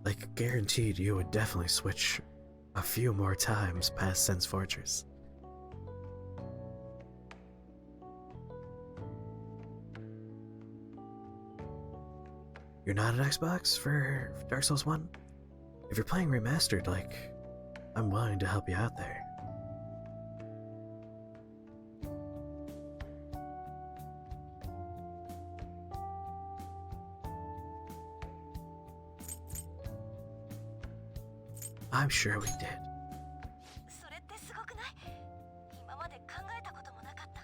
Like, guaranteed you would definitely switch a few more times past Sense Fortress. You're not an Xbox for Dark Souls 1? If you're playing remastered, like, I'm willing to help you out there. I'm sure we did. それってすごくない？今まで考えたこともなかった。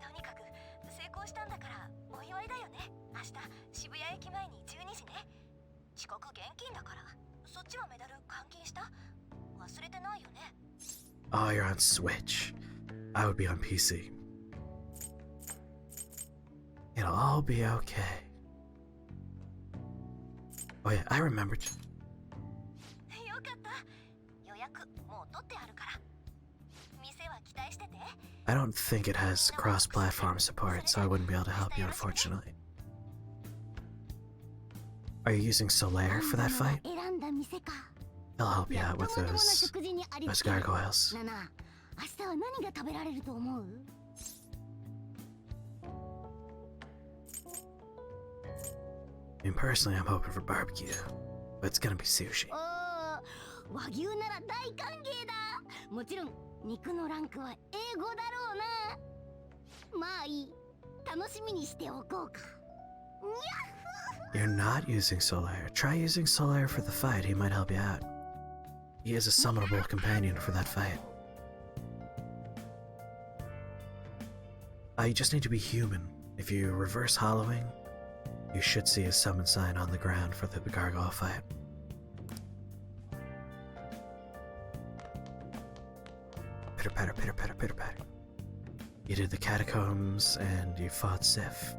とにかく成功したんだからお祝いだよね。明日渋谷駅前に12時ね。遅刻現金だから。そっちはメダル換金した？忘れてないよね。Oh, you're on Switch. I would be on PC. It'll all be okay. Oh yeah, I remembered. よかった。予約もう取ってあるから。店は北待してて。 I don't think it has cross-platform support, so I wouldn't be able to help you, unfortunately. Are you using Solaire for that fight? 選んだ店か。 He'll help you や out っと with まともな those 食事にあり those つける。 gargoyles. なな、明日は何が食べられると思う？ I mean, personally, I'm hoping for barbecue, but it's gonna be sushi. おー、和牛なら大歓迎だ。もちろん肉のランクは英語だろうな。まあいい。楽しみにしておこうか。 You're not using Solaire. Try using Solaire for the fight. He might help you out. He is a summonable companion for that fight. You just need to be human. If you reverse hollowing, you should see a summon sign on the ground for the gargoyle fight. Pitter patter, pitter patter, pitter patter. You did the catacombs and you fought Sif.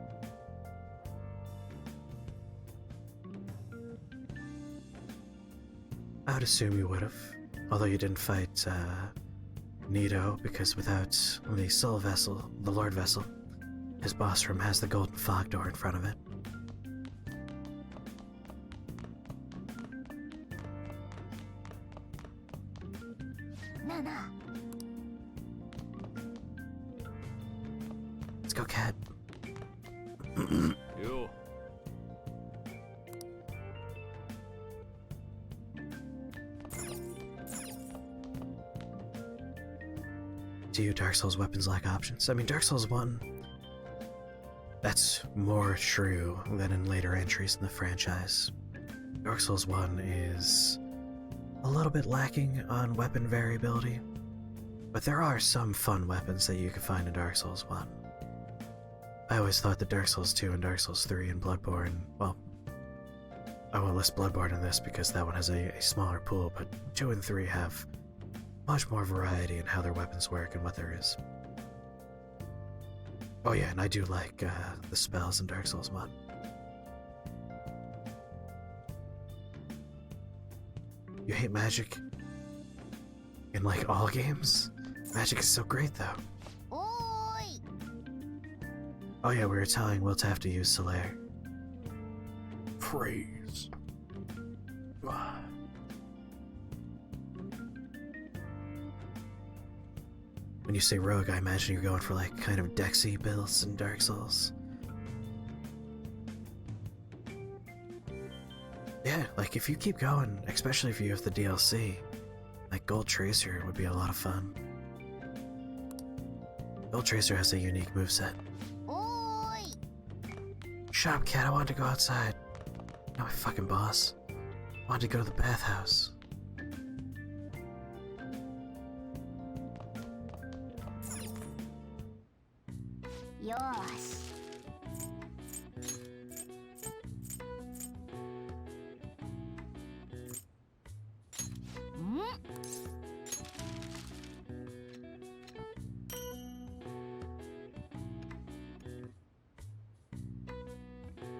I would assume you would have, although you didn't fight Nito, because without the Soul Vessel, the Lord Vessel, his boss room has the golden fog door in front of it. Nana. Let's go, cat. Yo. Do you Dark Souls weapons lack options? I mean, Dark Souls 1, that's more true than in later entries in the franchise. Dark Souls 1 is a little bit lacking on weapon variability, but there are some fun weapons that you can find in Dark Souls 1. I always thought that Dark Souls 2 and Dark Souls 3 and Bloodborne, well, I won't list Bloodborne in this because that one has a smaller pool, but 2 and 3 have much more variety in how their weapons work and what there is. Oh yeah, and I do like the spells in Dark Souls 1. You hate magic? In like all games? Magic is so great though. Oi! Oh yeah, we were telling Will to have to use Solaire. Praise. When you say rogue, I imagine you're going for like kind of Dexy builds in Dark Souls. Yeah, like if you keep going, especially if you have the DLC, like Gold Tracer would be a lot of fun. Gold Tracer has a unique moveset. Oi! Shut up, cat, I wanted to go outside. Not my fucking boss. I wanted to go to the bathhouse. Yosh.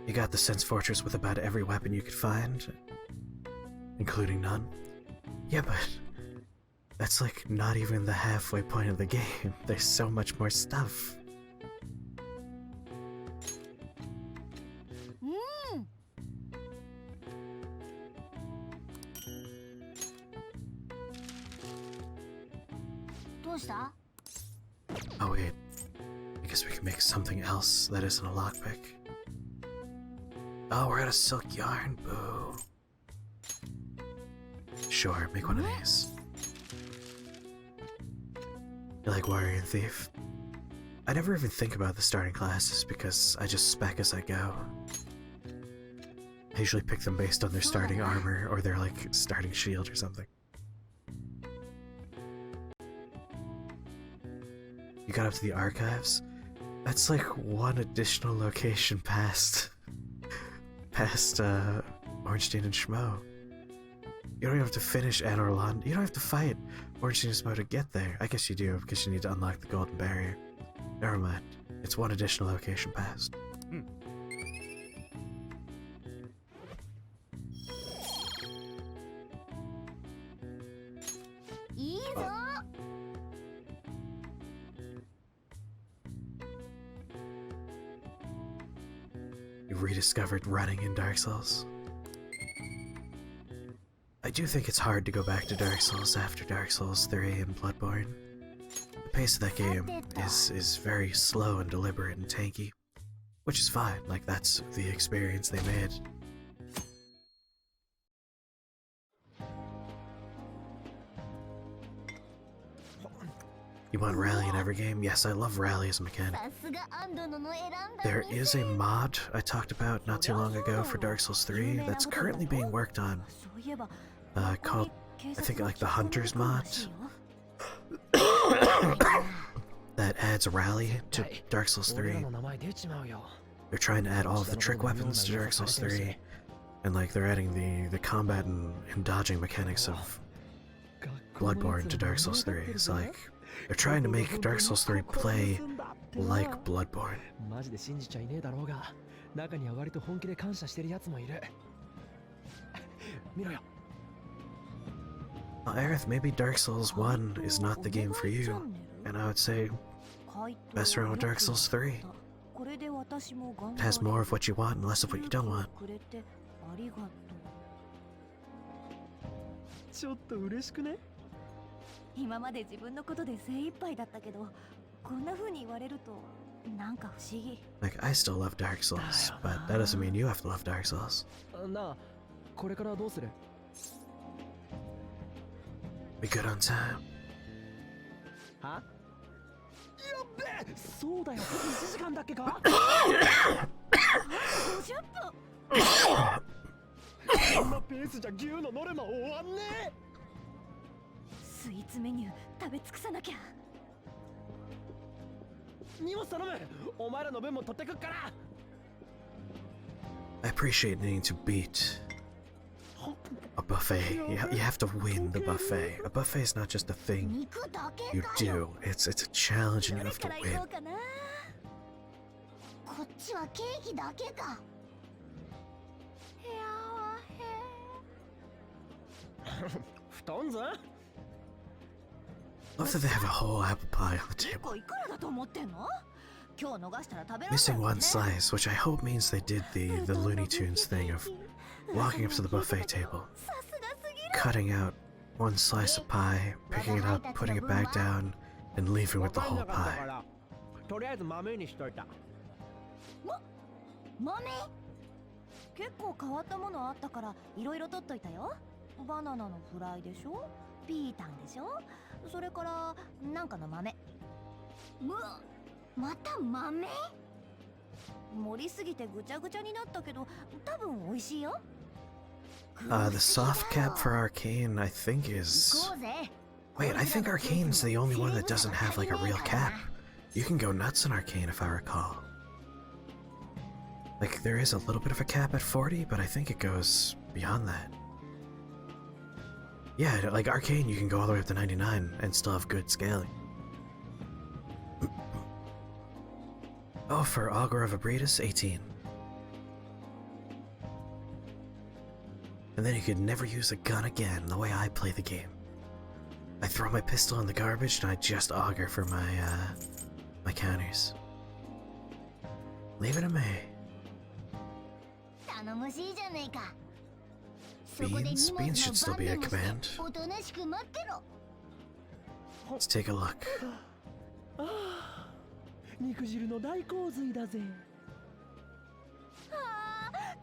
You got the Sense Fortress with about every weapon you could find, including none. Yeah, but that's like not even the halfway point of the game. There's so much more stuff. Oh wait, I guess we can make something else that isn't a lockpick. Oh, we're out of silk yarn, boo. Sure, make one of these. You like Warrior and Thief? I never even think about the starting classes because I just spec as I go. I usually pick them based on their starting armor or their like starting shield or something. You got up to the archives? That's like one additional location past Ornstein and Schmo. You don't even have to finish Anor Londo. You don't have to fight Ornstein and Schmo to get there. I guess you do, because you need to unlock the Golden Barrier. Never mind. It's one additional location past. You rediscovered running in Dark Souls. I do think it's hard to go back to Dark Souls after Dark Souls 3 and Bloodborne. The pace of that game is very slow and deliberate and tanky, which is fine, like that's the experience they made. You want rally in every game? Yes, I love rally as a mechanic. There is a mod I talked about not too long ago for Dark Souls 3 that's currently being worked on, called, I think, like the Hunter's mod, that adds rally to Dark Souls 3. They're trying to add all of the trick weapons to Dark Souls 3, and like they're adding the combat and dodging mechanics of Bloodborne to Dark Souls 3. It's like they're trying to make Dark Souls 3 play like Bloodborne. Well, Aerith, maybe Dark Souls 1 is not the game for you, and I would say mess around with Dark Souls 3. It has more of what you want and less of what you don't want. ちょっと嬉しくね？今まで自分のことで精一杯だったけど、こんな風に言われるとなんか不思議。 Like, I still love Dark Souls, but that doesn't mean you have to love Dark Souls. なあ、これからどうする？ Be good on time. は？やっべえ！そうだよ、1時間だっけか50分。こんなペースじゃ牛のノルマ終わんねえ。スイーツメニュー食べ尽くさなきゃ。荷物頼む。お前らの分も取ってくっから。 I appreciate needing to beat a buffet. You have to win the buffet. A buffet is not just a thing you do. It's a challenge and you have to win. こっちはケーキだけか。 布団ず？ Love that they have a whole apple pie on the table. いくらだと思ってんの？今日逃したら食べられない。 Missing one slice, which I hope means they did the Looney Tunes thing of walking up to the buffet table, cutting out one slice of pie, picking it up, putting it back down, and leaving with the whole pie. とりあえず豆にしといた。豆？結構変わったものあったからいろいろ取っといたよ。バナナのフライでしょ、ピータンでしょ、それからなんかの豆。また豆？盛りすぎてぐちゃぐちゃになったけど多分美味しいよ。The soft cap for Arcane, I think is... Wait, I think Arcane's the only one that doesn't have like a real cap. You can go nuts in Arcane if I recall. Like, there is a little bit of a cap at 40, but I think it goes beyond that. Yeah, like Arcane, you can go all the way up to 99 and still have good scaling. Oh, for Augur of Abretus, 18. And then you could never use a gun again, the way I play the game. I throw my pistol in the garbage and I just augur for my, my counters. Leave it to me. Beans? Beans should still be a command. Let's take a look. 肉汁の大洪水だぜ。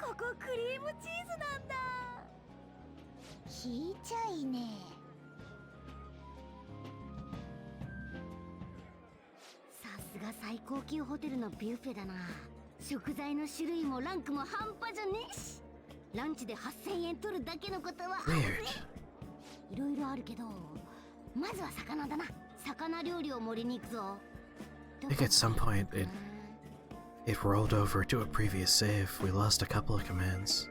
ここクリームチーズなんだ。聞いちゃいね。さすが最高級ホテルのビュッフェだな。食材の種類もランクも半端じゃねえし。ランチで8000円取るだけのことはあるぜ。いろいろあるけど、まずは魚だな。魚料理を盛りに行くぞ。 I think at some point it rolled over to a previous save. We lost a couple of commands.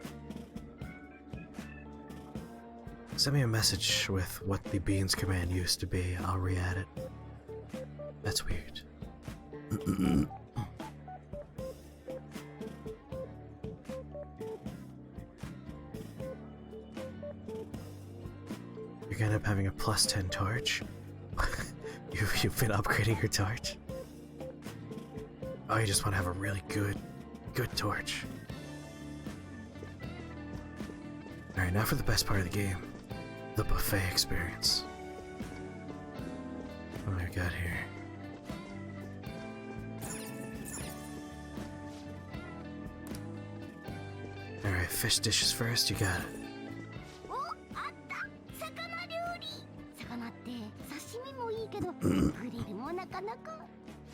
Send me a message with what the beans command used to be. I'll re-add it. That's weird. You're gonna end up having a plus 10 torch. You've been upgrading your torch. Oh, you just want to have a really good torch. Alright, now for the best part of the game. The buffet experience. What do we got here? Alright, fish dishes first, you got it. お、あった。魚料理。魚って刺身もいいけど、グリルもなかなか。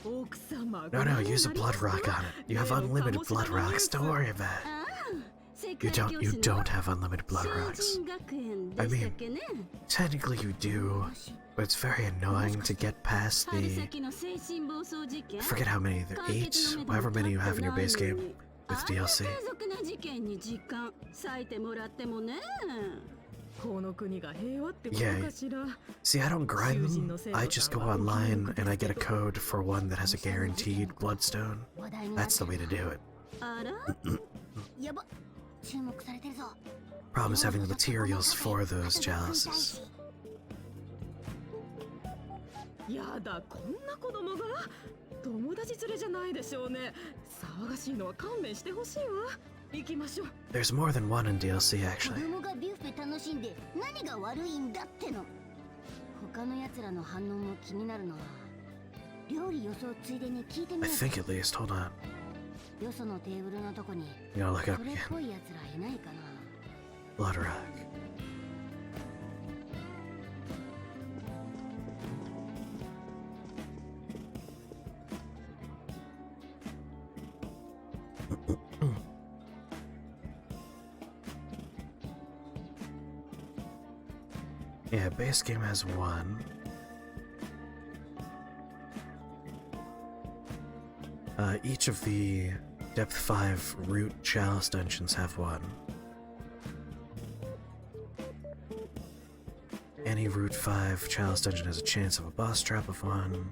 No, no, use a blood rock on it. You have unlimited blood rocks, don't worry about it. You don't have unlimited blood rocks. I mean, technically you do, but it's very annoying to get past the... I forget how many, there 8, however many you have in your base game with DLC. Yeah, see, I don't grind them. I just go online and I get a code for one that has a guaranteed bloodstone. That's the way to do it. Problem is having the materials for those chalices. やだ、こんな子供が友達連れじゃないでしょうね。騒がしいのは勘弁してほしいわ。行きましょう。 There's more than one in DLC actually. 子供がビュッフェ楽しんで何が悪いんだっての。他の奴らの反応も気になるのは、料理予想ついでに聞いてみ I よう。 think at least, hold on. よそのテーブルのとこに You gotta look そ up れっ again. ぽい奴らいないかな。 Blood rock. Yeah, base game has one. Each of the depth 5 root chalice dungeons have one. Any root 5 chalice dungeon has a chance of a boss trap of one.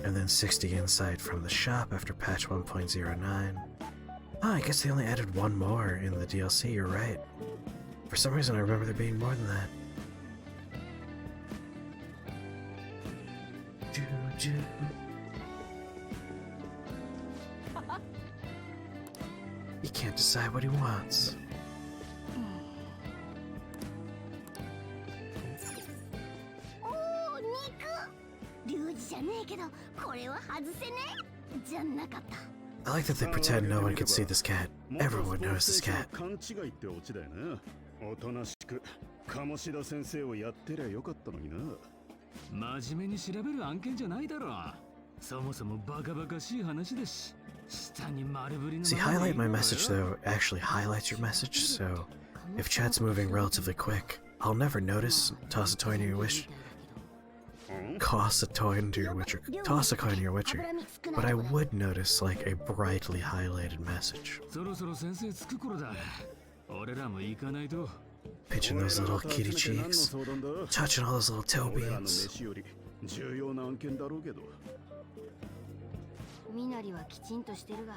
And then 60 insight from the shop after patch 1.09. Oh, I guess they only added one more in the DLC, you're right. For some reason I remember there being more than that. He can't decide what he wants. おお、肉。リュウジじゃねえけど、これは外せねえ。じゃなかった。 I like that they pretend no one can see this cat. Everyone knows this cat. 勘違いってオチだよな。おとなしく鴨志田先生をやってりゃよかったのにな。真面目に調べる案件じゃないだろう。そもそもバカバカしい話だし。下に丸ぶりの See, highlight my message though actually highlights your message, so if chat's moving relatively quick, I'll never notice. Toss a toy into your wish. Toss a toy into your witcher. Toss a coin to your witcher. But I would notice like a brightly highlighted message. そろそろ先生着く頃だ。俺らも行かないと。 Pitching those little kitty cheeks, touching all those little toe beans. 重要な案件だろうけど。みなりはきちんとしてるが、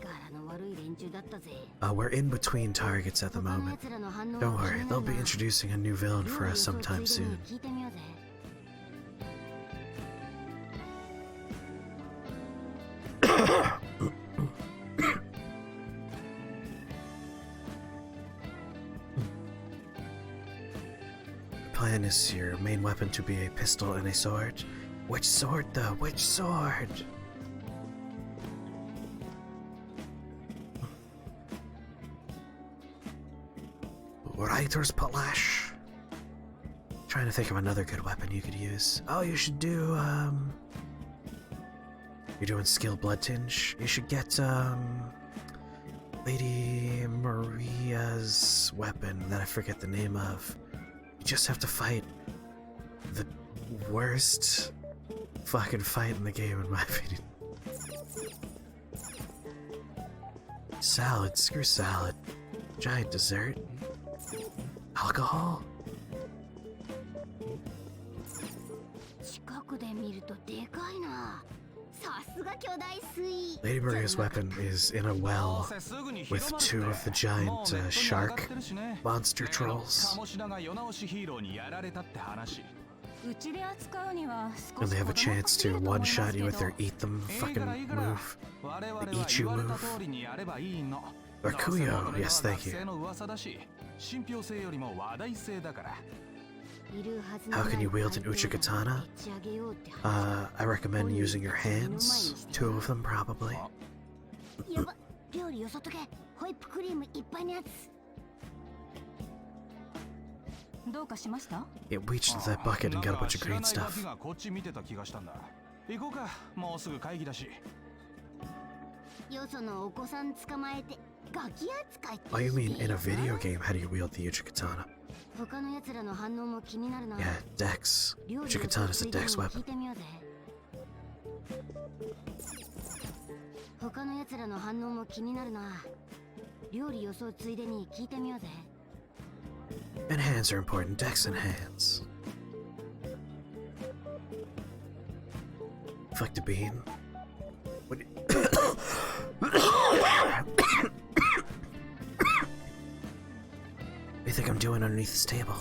柄の悪い連中だったぜ。We're in between targets at the moment. Don't worry, they'll be introducing a new villain for us sometime soon. 聞いてみようぜ。 Plan is your main weapon to be a pistol and a sword. Which sword though? Which sword? Writer's Palash. Trying to think of another good weapon you could use. Oh, you should do you're doing skill blood tinge. You should get Lady Maria's weapon that I forget the name of. You just have to fight the worst fucking fight in the game, in my opinion. Salad, screw salad. Giant dessert. Alcohol. 近くで見るとでかいな。さすが巨大水。 Lady Maria's weapon is in a well with 2 of the giant shark monster trolls. And they have a chance to one-shot you with their eat them fucking move. The eat you move. Or Kuyo, yes, thank you. How can you wield an Uchikatana? I recommend using your hands. 2 of them, probably. It reached into that bucket and got a bunch of green stuff. Oh, you mean in a video game, how do you wield the Uchikatana? Yeah, Dex. Uchikatana is a Dex weapon. And hands are important. Dex and hands. Flick the bean. What do you think I'm doing underneath this table?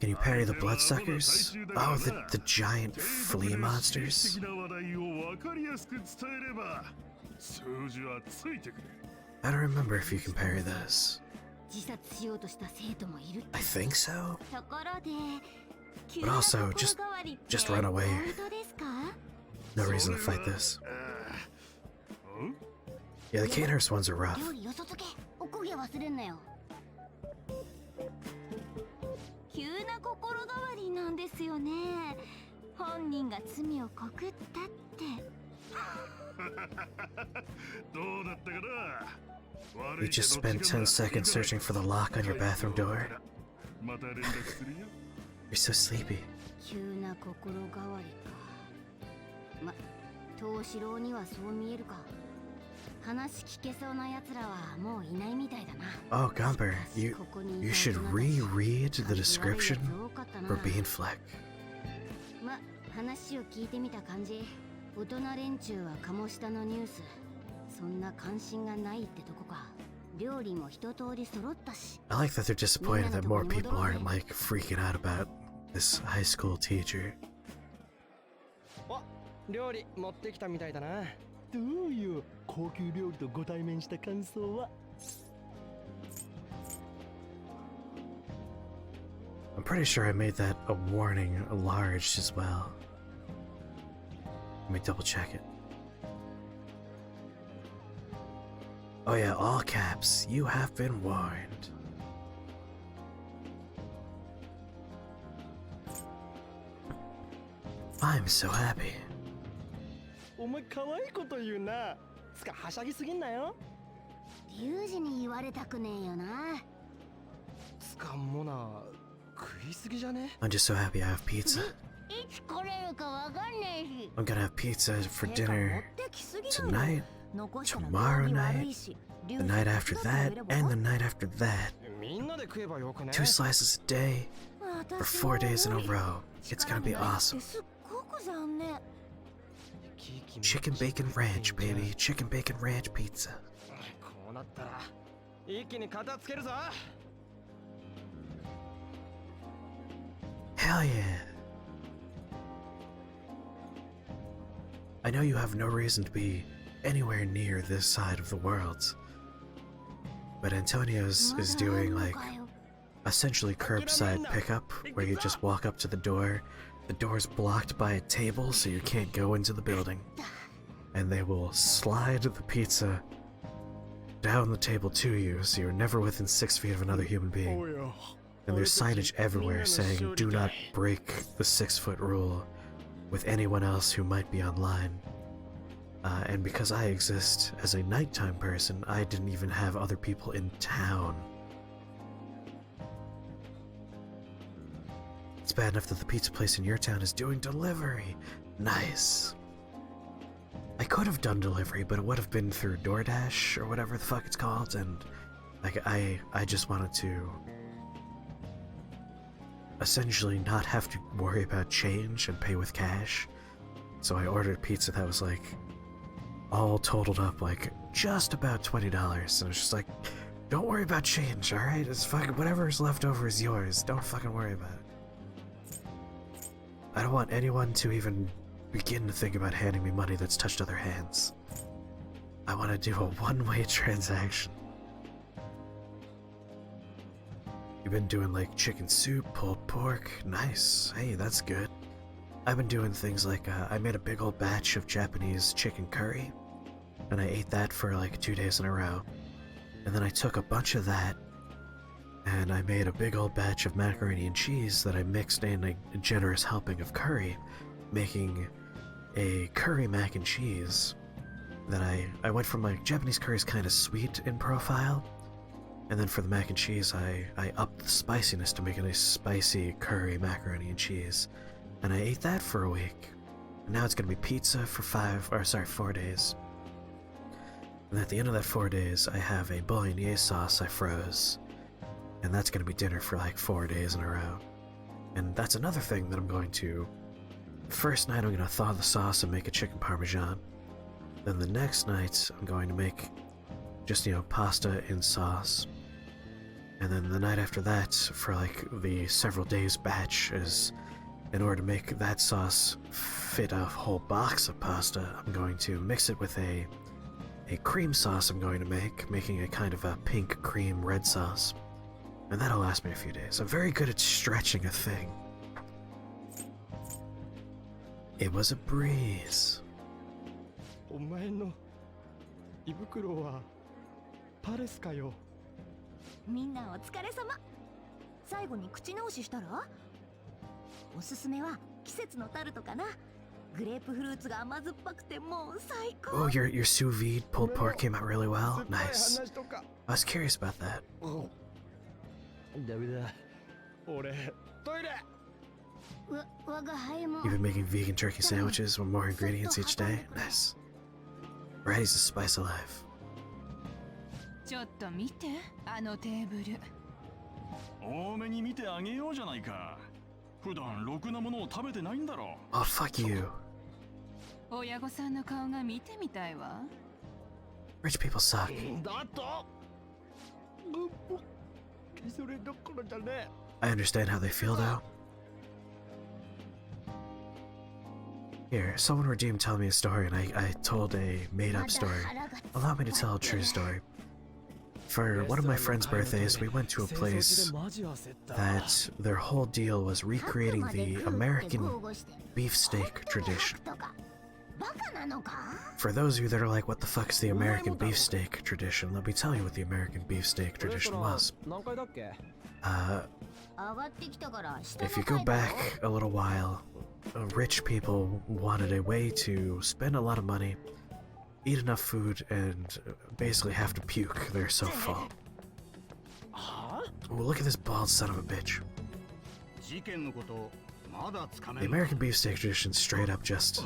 Can you parry the bloodsuckers? Oh, the giant flea monsters? I don't remember if you can parry those. I think so. But also, just run away. No reason to fight this. Yeah, the Canehurst ones are rough. You just spent 10 seconds searching for the lock on your bathroom door. You're so sleepy. Oh, Gumper, you should reread the description for Beanfleck. I like that they're disappointed that more people aren't like freaking out about this high school teacher. I'm pretty sure I made that a warning enlarged as well. Let me double check it. Oh yeah, all caps. You have been warned. I'm so happy. I'm just so happy I have pizza. I'm gonna have pizza for dinner tonight, tomorrow night, the night after that, and the night after that. 2 slices a day for 4 days in a row. It's gonna be awesome. Chicken bacon ranch, baby. Chicken bacon ranch pizza. Hell yeah. I know you have no reason to be anywhere near this side of the world, but Antonio's is doing like essentially curbside pickup, where you just walk up to the door's blocked by a table so you can't go into the building, and they will slide the pizza down the table to you so you're never within 6 feet of another human being. And there's signage everywhere saying do not break the 6-foot rule with anyone else who might be online. And because I exist as a nighttime person, I didn't even have other people in town. It's bad enough that the pizza place in your town is doing delivery. Nice. I could have done delivery, but it would have been through DoorDash or whatever the fuck it's called, and like I just wanted to essentially not have to worry about change and pay with cash. So I ordered pizza that was like all totaled up like just about $20, and I was just like, don't worry about change, alright? It's fucking whatever's left over is yours. Don't fucking worry about it. I don't want anyone to even begin to think about handing me money that's touched other hands. I want to do a one-way transaction. You've been doing like chicken soup, pulled pork. Nice. Hey, that's good. I've been doing things like I made a big old batch of Japanese chicken curry, and I ate that for like 2 days in a row. And then I took a bunch of that and I made a big old batch of macaroni and cheese that I mixed in a generous helping of curry, making a curry mac and cheese that I went from like Japanese curry is kind of sweet in profile, and then for the mac and cheese I upped the spiciness to make it a spicy curry macaroni and cheese, and I ate that for a week. And now it's gonna be pizza for 4 days. And at the end of that 4 days, I have a bolognese sauce I froze, and that's gonna be dinner for like 4 days in a row. And that's another thing that I'm going to. First night I'm gonna thaw the sauce and make a chicken parmesan. Then the next night I'm going to make just, pasta in sauce. And then the night after that, for like the several days batch, is in order to make that sauce fit a whole box of pasta, I'm going to mix it with a cream sauce I'm going to making a kind of a pink cream red sauce. And that'll last me a few days. I'm very good at stretching a thing. It was a breeze. お前の胃袋はパレスかよ。みんなお疲れ様。最後に口直ししたら？おすすめは季節のタルトかな。グレープフルーツが甘酸っぱくてもう最高。 Oh, your sous vide pulled pork came out really well. Nice. I was curious about that. ダメだ。俺トイレ。 You've been making vegan turkey sandwiches with more ingredients each day? Nice. Ready's the spice of life. ちょっと見て、あのテーブル。多めに見てあげようじゃないか。普段ろくなものを食べてないんだろ。Oh, fuck you. 親御さんの顔が見てみたいわ。Rich people suck. だと。それどころじゃね。 I understand how they feel though. Here, someone redeemed telling me a story, and I told a made-up story. Allow me to tell a true story. For one of my friend's birthdays, we went to a place that their whole deal was recreating the American beefsteak tradition. For those of you that are like, what the fuck is the American beefsteak tradition? Let me tell you what the American beefsteak tradition was. If you go back a little while, rich people wanted a way to spend a lot of money, eat enough food, and basically have to puke. They're so full. Oh, look at this bald son of a bitch. The American beefsteak tradition straight up just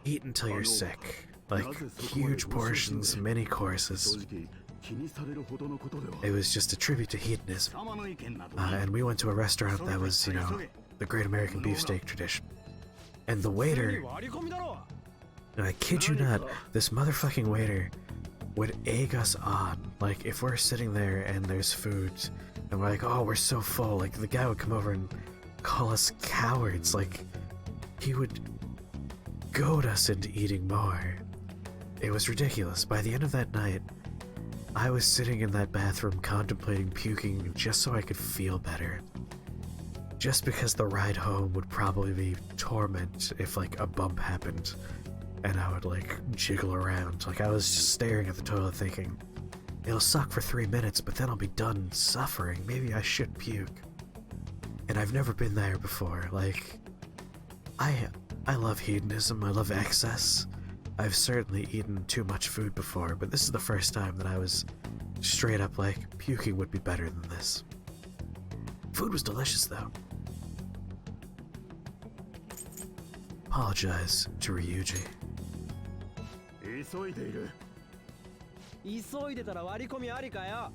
eat until you're sick. Like, huge portions, many courses. It was just a tribute to hedonism. And we went to a restaurant that was, the Great American Beefsteak tradition. And the waiter, and I kid you not, this motherfucking waiter would egg us on. Like, if we're sitting there and there's food, and we're like, oh, we're so full, like, the guy would come over and call us cowards. Like, he would goad us into eating more. It was ridiculous. By the end of that night, I was sitting in that bathroom contemplating puking just so I could feel better. Just because the ride home would probably be torment if, like, a bump happened and I would, like, jiggle around. Like, I was just staring at the toilet thinking, it'll suck for 3 minutes, but then I'll be done suffering. Maybe I should puke. And I've never been there before. Like, I love hedonism. I love excess. I've certainly eaten too much food before, but this is the first time that I was straight up like, puking would be better than this. Food was delicious, though. Apologize to Ryuji. 急いでいる。急いでたら割り込みありかよ。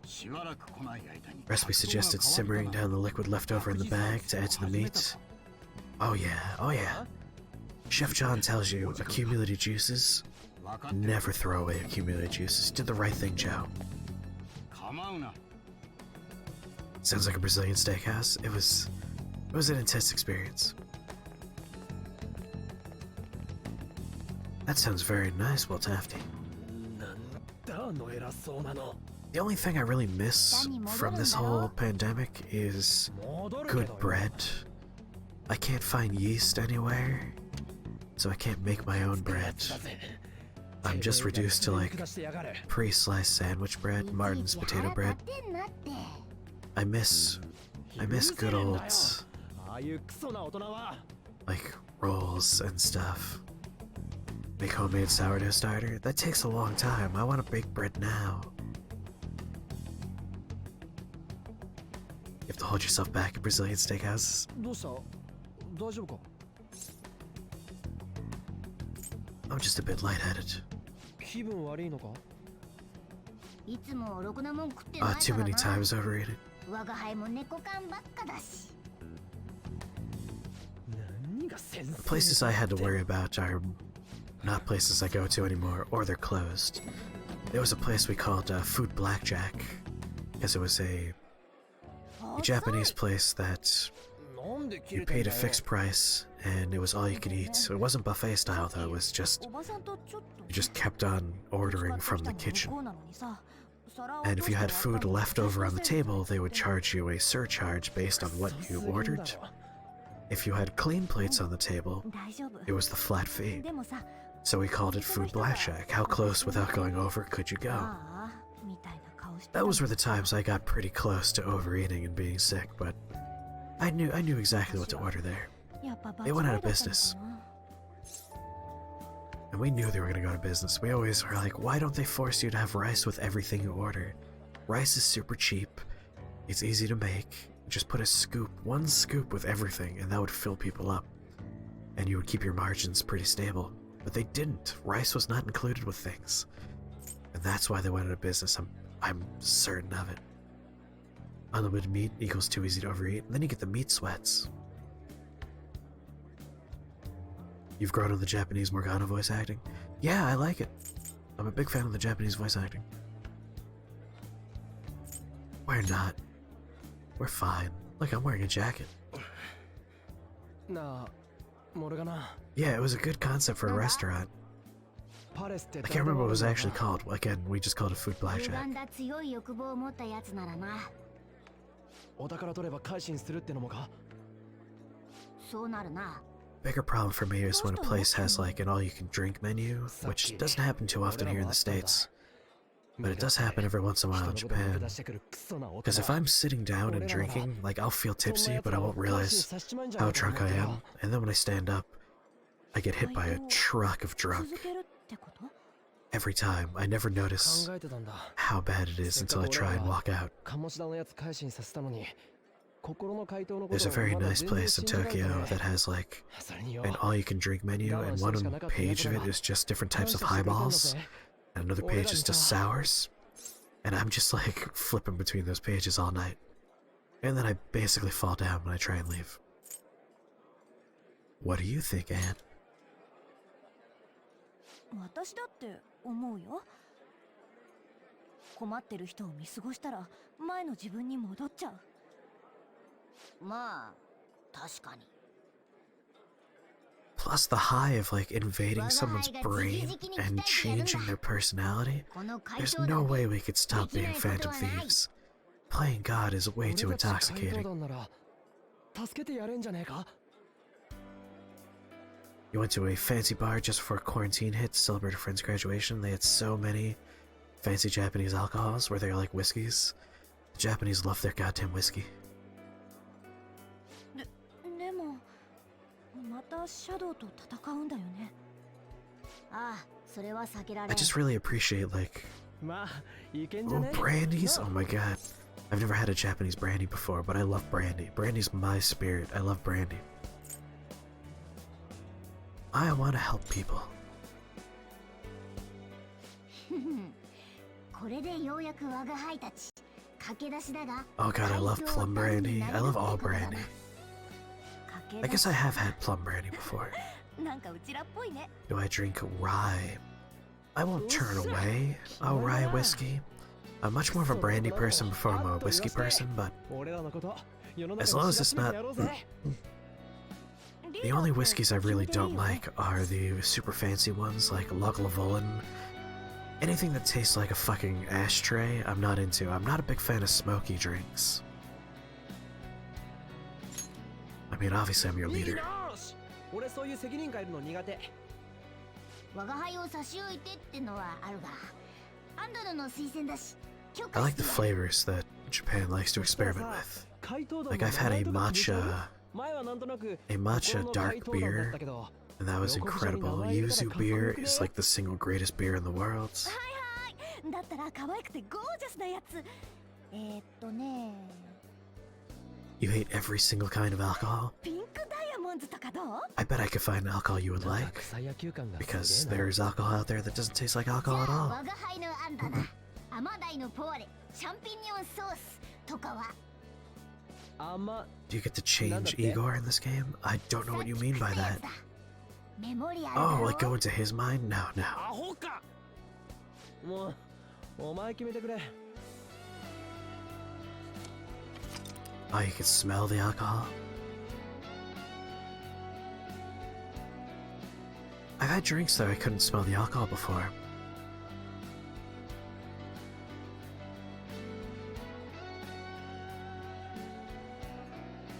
しばらく来ない間に Recipe suggested simmering down the liquid left over in the bag to add to the meat. Oh yeah. Chef John tells you accumulated juices. Never throw away accumulated juices. Did the right thing, Joe. 構うな。 Sounds like a Brazilian steakhouse. It was an intense experience. That sounds very nice, Will Tafty. なんだあの偉そうなの。 The only thing I really miss from this whole pandemic is good bread. I can't find yeast anywhere, so I can't make my own bread. I'm just reduced to like pre-sliced sandwich bread, Martin's potato bread. I miss good old like rolls and stuff. Make homemade sourdough starter. That takes a long time. I want to bake bread now. You have to hold yourself back at Brazilian steakhouses. どうした？大丈夫か？ I'm just a bit lightheaded. 気分悪いのか？いつもろくなもん食ってない Too から many な。 times overeating. 我が輩も猫缶ばっかだし。 何が先生 The places I had to worry about are not places I go to anymore, or they're closed. There was a place we called Food Blackjack, because it was a Japanese place that you paid a fixed price and it was all you could eat. So it wasn't buffet style though, it was just, you just kept on ordering from the kitchen. And if you had food left over on the table, they would charge you a surcharge based on what you ordered. If you had clean plates on the table, it was the flat fee. So we called it Food Blackjack. How close without going over could you go? Those were the times I got pretty close to overeating and being sick, but I knew exactly what to order there. They went out of business. And we knew they were going to go out of business. We always were like, why don't they force you to have rice with everything you order? Rice is super cheap. It's easy to make. Just put a scoop, one scoop with everything, and that would fill people up. And you would keep your margins pretty stable. But they didn't. Rice was not included with things. And that's why they went out of business. I'm certain of it. Unlimited meat equals too easy to overeat. And then you get the meat sweats. You've grown on the Japanese Morgana voice acting? Yeah, I like it. I'm a big fan of the Japanese voice acting. We're not. We're fine. Look, I'm wearing a jacket.なあ、モルガナ。 Yeah, it was a good concept for a restaurant. パレスって I can't remember what it was actually called. Again, we just called it Food 歪 Blackjack. んだ強い欲望を持ったやつならな。お宝取れば改心するってのもか？そうなるな。 Bigger problem for me is when a place has like an all-you-can-drink menu, which doesn't happen too often here in the States. But it does happen every once in a while in Japan. Because if I'm sitting down and drinking, like I'll feel tipsy, but I won't realize how drunk I am. And then when I stand up, I get hit by a truck of drunk. Every time. I never notice how bad it is until I try and walk out. There's a very nice place in Tokyo that has like an all-you-can-drink menu, and one page of it is just different types of highballs, and another page is just sours. And I'm just like flipping between those pages all night. And then I basically fall down when I try and leave. What do you think, Anne? 私だって思うよ。困ってる人を見過ごしたら前の自分に戻っちゃう。まあ、確かに。 Plus the high of like invading someone's brain and changing their personality. There's no way we could stop being phantom thieves. Playing God is way too intoxicating. You went to a fancy bar just before quarantine hit to celebrate a friend's graduation. They had so many fancy Japanese alcohols where they're like whiskeys. The Japanese love their goddamn whiskey. でもまたシャドウと戦うんだよね。ああ、それは避けられ I ん。 just really appreciate like, まあ、いけんじゃ oh, ね？ brandies? Oh my god. I've never had a Japanese brandy before, but I love brandy. Brandy's my spirit. I love brandy. I want to help people. これでようやく我が輩たち駆け出しだが。 Oh god, I love plum brandy. I love all brandy. I guess I have had plum brandy before. なんかうちらっぽいね。 Do I drink rye? I won't turn away. Oh, rye whiskey. I'm much more of a brandy person before I'm a whiskey person, but as long as it's not... The only whiskeys I really don't like are the super fancy ones like Lagavulin. Anything that tastes like a fucking ashtray, I'm not into. I'm not a big fan of smoky drinks. I mean, obviously I'm your leader. 俺そういう責任感いるの苦手。我が輩を差し置いてってのはあるが、アンドロの推薦だし。 I like the flavors that Japan likes to experiment with. Like I've had a matcha dark beer, and that was incredible. Yuzu beer is like the single greatest beer in the world. だったら可愛くてゴージャスなやつ。ね。 You hate every single kind of alcohol? ピンクダイヤモンドとかどう？ I bet I could find alcohol you would like, because there's alcohol out there that doesn't taste like alcohol at all. 我が輩のアンダだ。甘鯛のポワレ、シャンピニオンソースとかは。 Do you get to change Igor in this game? I don't know what you mean by that. Oh, like go into his mind? No, no. もうお前決めてくれ。 Oh, you can smell the alcohol? I've had drinks that I couldn't smell the alcohol before.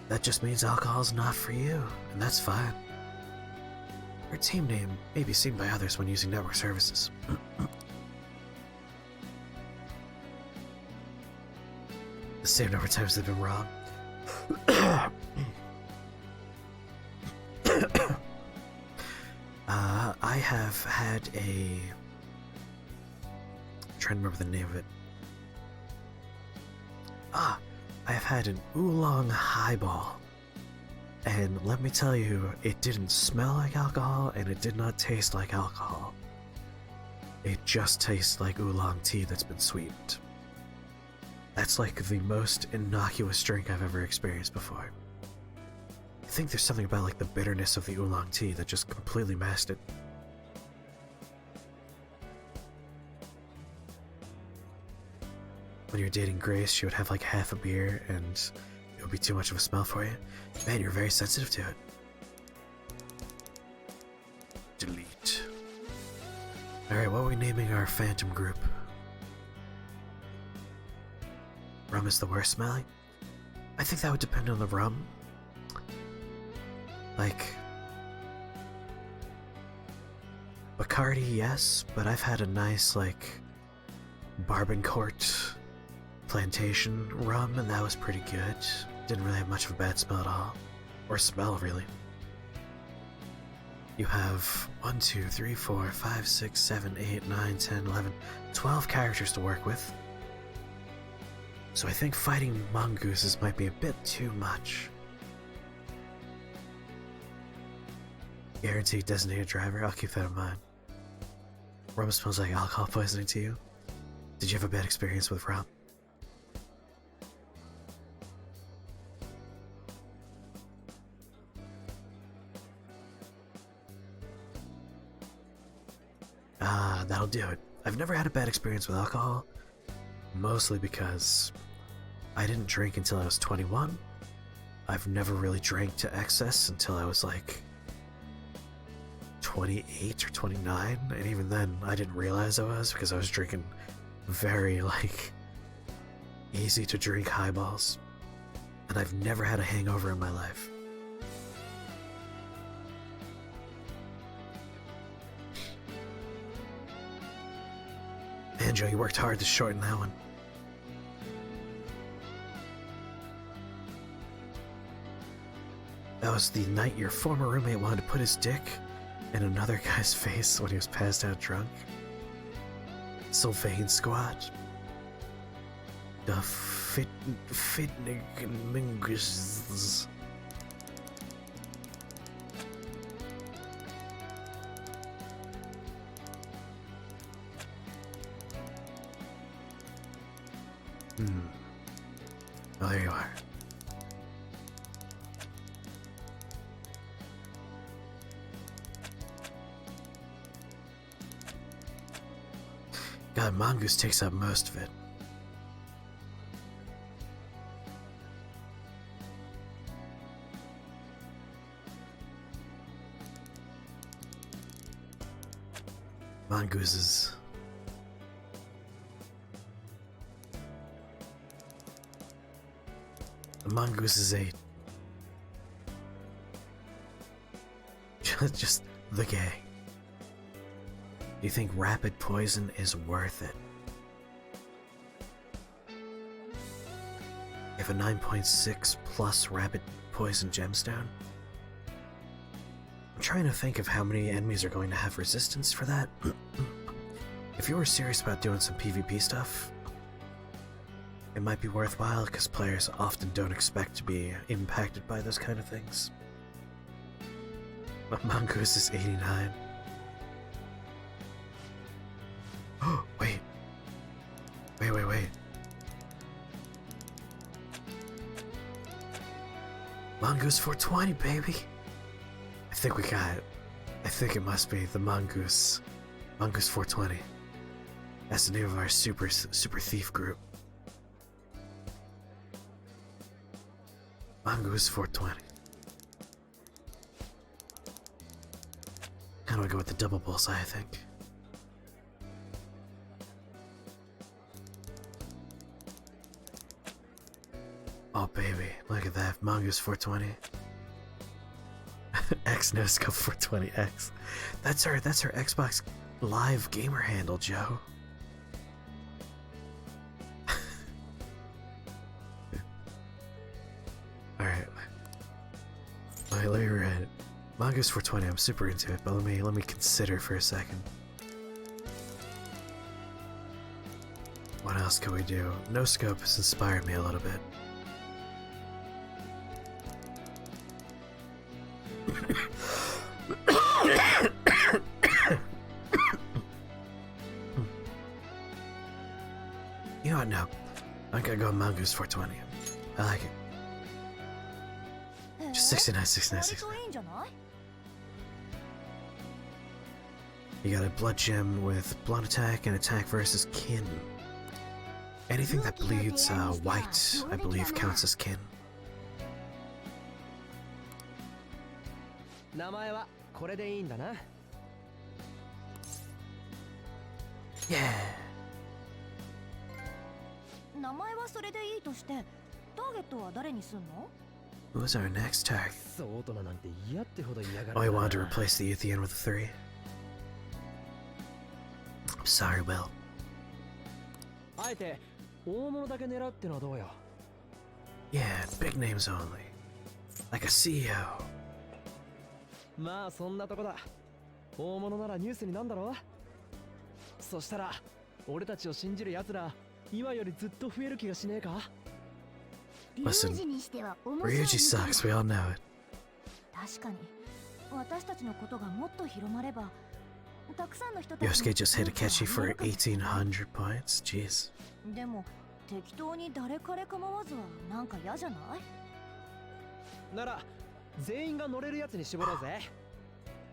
That just means alcohol's not for you, and that's fine. Your team name may be seen by others when using network services. The same number of times they've been wrong. I have had a... I'm trying to remember the name of it. I have had an oolong highball. And let me tell you, it didn't smell like alcohol and it did not taste like alcohol. It just tastes like oolong tea that's been sweetened. That's like the most innocuous drink I've ever experienced before. I think there's something about like the bitterness of the oolong tea that just completely masked it. When you're dating Grace, she would have like half a beer and it would be too much of a smell for you. Man, you're very sensitive to it. Delete. Alright, what are we naming our phantom group? Rum is the worst smelling? I think that would depend on the rum. Like... Bacardi, yes, but I've had a nice, like... Barbancourt plantation rum, and that was pretty good. Didn't really have much of a bad smell at all. Or smell, really. You have 1, 2, 3, 4, 5, 6, 7, 8, 9, 10, 11, 12 characters to work with. So I think fighting mongooses might be a bit too much. Guaranteed designated driver, I'll keep that in mind. Rum smells like alcohol poisoning to you? Did you have a bad experience with rum? That'll do it. I've never had a bad experience with alcohol, mostly because I didn't drink until I was 21. I've never really drank to excess until I was like 28 or 29, and even then I didn't realize I was because I was drinking very like easy to drink highballs, and I've never had a hangover in my life. Man, Joe, you worked hard to shorten that one. That was the night your former roommate wanted to put his dick in another guy's face when he was passed out drunk. Sylvain Squad. The Fitnigmingus. Oh, there you are. God, Mongoose takes up most of it. Mongooses. The mongoose is a just the gang. Do you think rapid poison is worth it? If a 9.6 plus rapid poison gemstone? I'm trying to think of how many enemies are going to have resistance for that. If you were serious about doing some PvP stuff, it might be worthwhile because players often don't expect to be impacted by those kind of things. But Mongoose is 89. Oh, wait. Wait. Mongoose 420, baby. I think we got it. I think it must be the Mongoose. Mongoose 420. That's the name of our super thief group. Mongoose 420. How do I go with the double bullseye, I think? Oh baby, look at that. Mongoose 420. X no scope 420X. That's our Xbox Live gamer handle, Joe. Alright. Let me read it. Mongoose 420, I'm super into it, but let me consider for a second. What else could we do? No scope has inspired me a little bit. You know what? No. I'm gonna go Mongoose 420. I like it. Just 69. You got a blood gem with blunt attack and attack versus kin. Anything that bleeds white, I believe, counts as kin. Yeah. Who's our next target? Oh, I wanted to replace the Uthien with a 3. I'm sorry, Will. Yeah, big names only. Like a CEO. Listen, Ryuji sucks, we all know it. Yosuke just hit Akechi for 1800 points, jeez.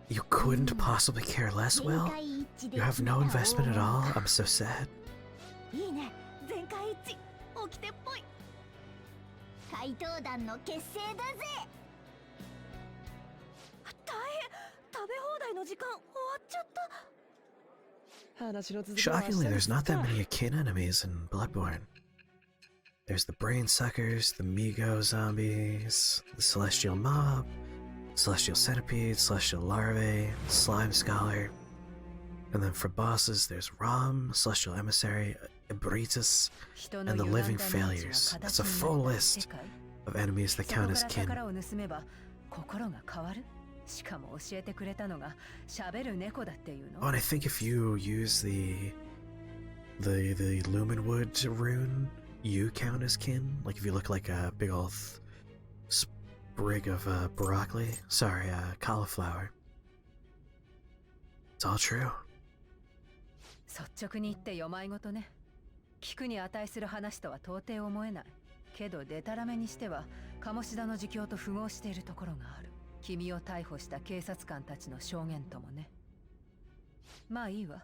You couldn't possibly care less, Will? You have no investment at all? I'm so sad. Shockingly, there's not that many akin enemies in Bloodborne. There's the brain suckers, the Migo zombies, the celestial mob, celestial centipede, celestial larvae, slime scholar, and then for bosses there's Rom, celestial emissary, Ebritus, and the living failures. That's a full list of enemies that count as kin. Oh, and I think if you use the Lumenwood rune, you count as kin. Like if you look like a big old sprig of broccoli. Sorry, cauliflower. It's all true. 聞くに値する話とは到底思えない。けどデタラメにしては鴨志田の自供と符合しているところがある。君を逮捕した警察官たちの証言ともね。まあいいわ。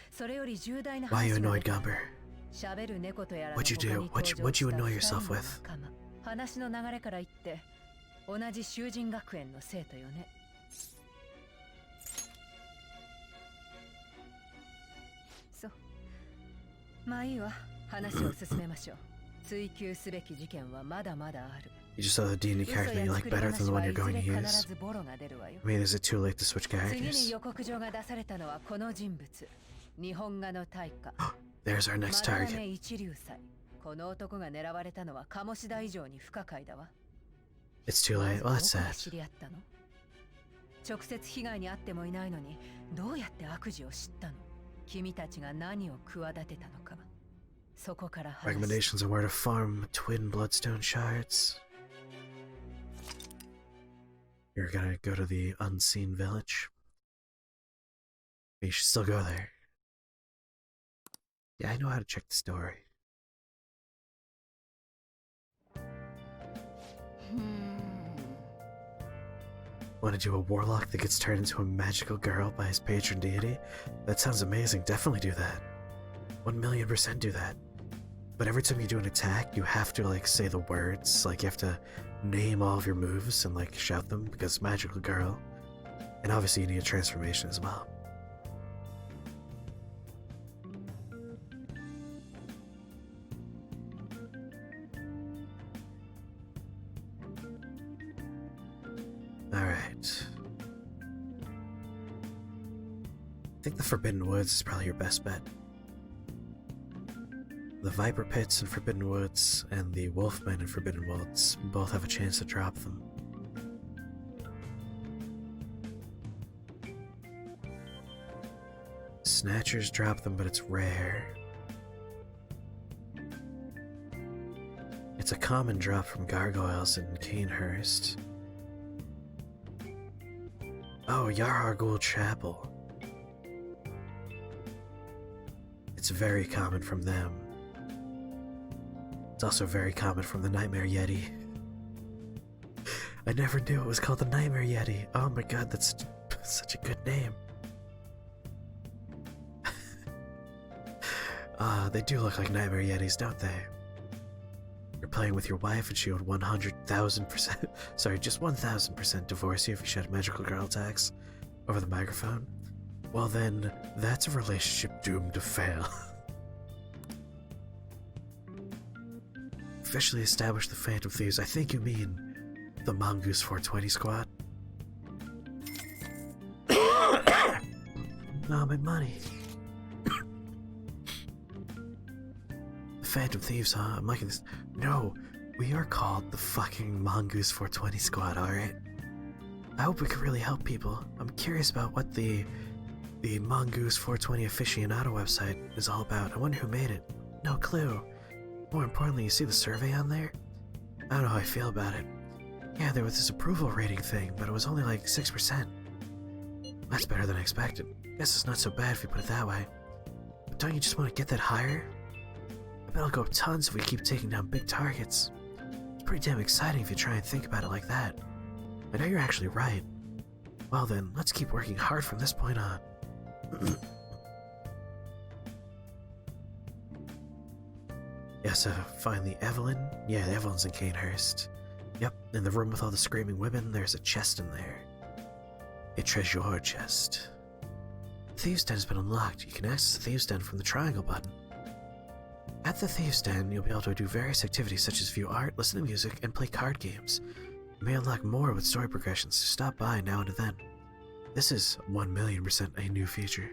それより重大な Why 話 you が annoyed, Gumber? 喋る猫とやらの What'd you do? 他に登 What'd you 場 annoy した yourself 二人の with? 仲間。話の流れから言って同じ囚人学園の生徒よね。そう。まあいいわ。話を進めましょう。追求すべき事件はまだまだある。 You just saw the D&D character that you like better than the one you're going to use? 必ずボロが出るわよ。I mean, is it too late to switch 次に characters? 予告状が出されたのはこの人物。日本画の大家。 There's our next マダ target. メ一流祭。この男が狙われたのは鴨志田以上に不可解だわ。 It's too late. Well, that's どこで sad. 知り合ったの？直接被害に遭ってもいないのにどうやって悪事を知ったの？君たちが何を企てたのか。そこから話す。 Recommendations on where to farm twin bloodstone shards. You're gonna go to the unseen village. But you should still go there. Yeah, I know how to check the story. Want to do a warlock that gets turned into a magical girl by his patron deity? That sounds amazing. Definitely do that. 1,000,000% do that. But every time you do an attack, you have to like say the words. Like you have to name all of your moves and like shout them because magical girl. And obviously you need a transformation as well. Alright. I think the Forbidden Woods is probably your best bet. The Viper Pits in Forbidden Woods and the Wolfmen in Forbidden Woods both have a chance to drop them. Snatchers drop them, but it's rare. It's a common drop from Gargoyles in Canehurst. Oh, Yarhargul Chapel. It's very common from them. It's also very common from the Nightmare Yeti. I never knew it was called the Nightmare Yeti. Oh my god, that's such a good name. They do look like Nightmare Yetis, don't they? You're playing with your wife and she would 100,000%, sorry, just 1,000% divorce you if you shed magical girl attacks over the microphone. Well then, that's a relationship doomed to fail. Officially established the Phantom Thieves. I think you mean the Mongoose 420 squad. Nah, my money. The Phantom Thieves, huh? I'm liking this. No, we are called the fucking Mongoose 420 squad, alright? I hope we could really help people. I'm curious about what the Mongoose 420 aficionado website is all about. I wonder who made it. No clue. More importantly, you see the survey on there? I don't know how I feel about it. Yeah, there was this approval rating thing, but it was only like 6%. That's better than I expected. Guess it's not so bad if you put it that way. But don't you just want to get that higher? I bet I'll go up tons if we keep taking down big targets. It's pretty damn exciting if you try and think about it like that. I know you're actually right. Well then, let's keep working hard from this point on. Yeah, so finally Evelyn. Yeah, Evelyn's in Canehurst. Yep, in the room with all the screaming women, there's a chest in there. A treasure chest. The Thieves' Den has been unlocked. You can access the Thieves' Den from the triangle button. At the Thieves' Den, you'll be able to do various activities such as view art, listen to music, and play card games. You may unlock more with story progressions, so stop by now and then. This is 1,000,000% a new feature.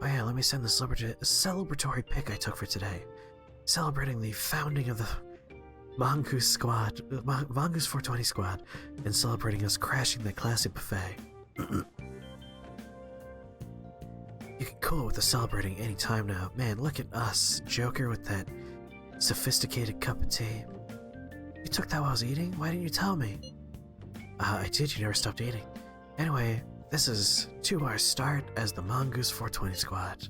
Oh yeah, let me send the celebratory pic I took for today. Celebrating the founding of the Mongoose squad, Mongoose 420 squad, and celebrating us crashing that classy buffet. You can cool with the celebrating any time now. Man, look at us, Joker with that sophisticated cup of tea. You took that while I was eating? Why didn't you tell me? I did, you never stopped eating. Anyway, this is to our start as the Mongoose 420 Squad.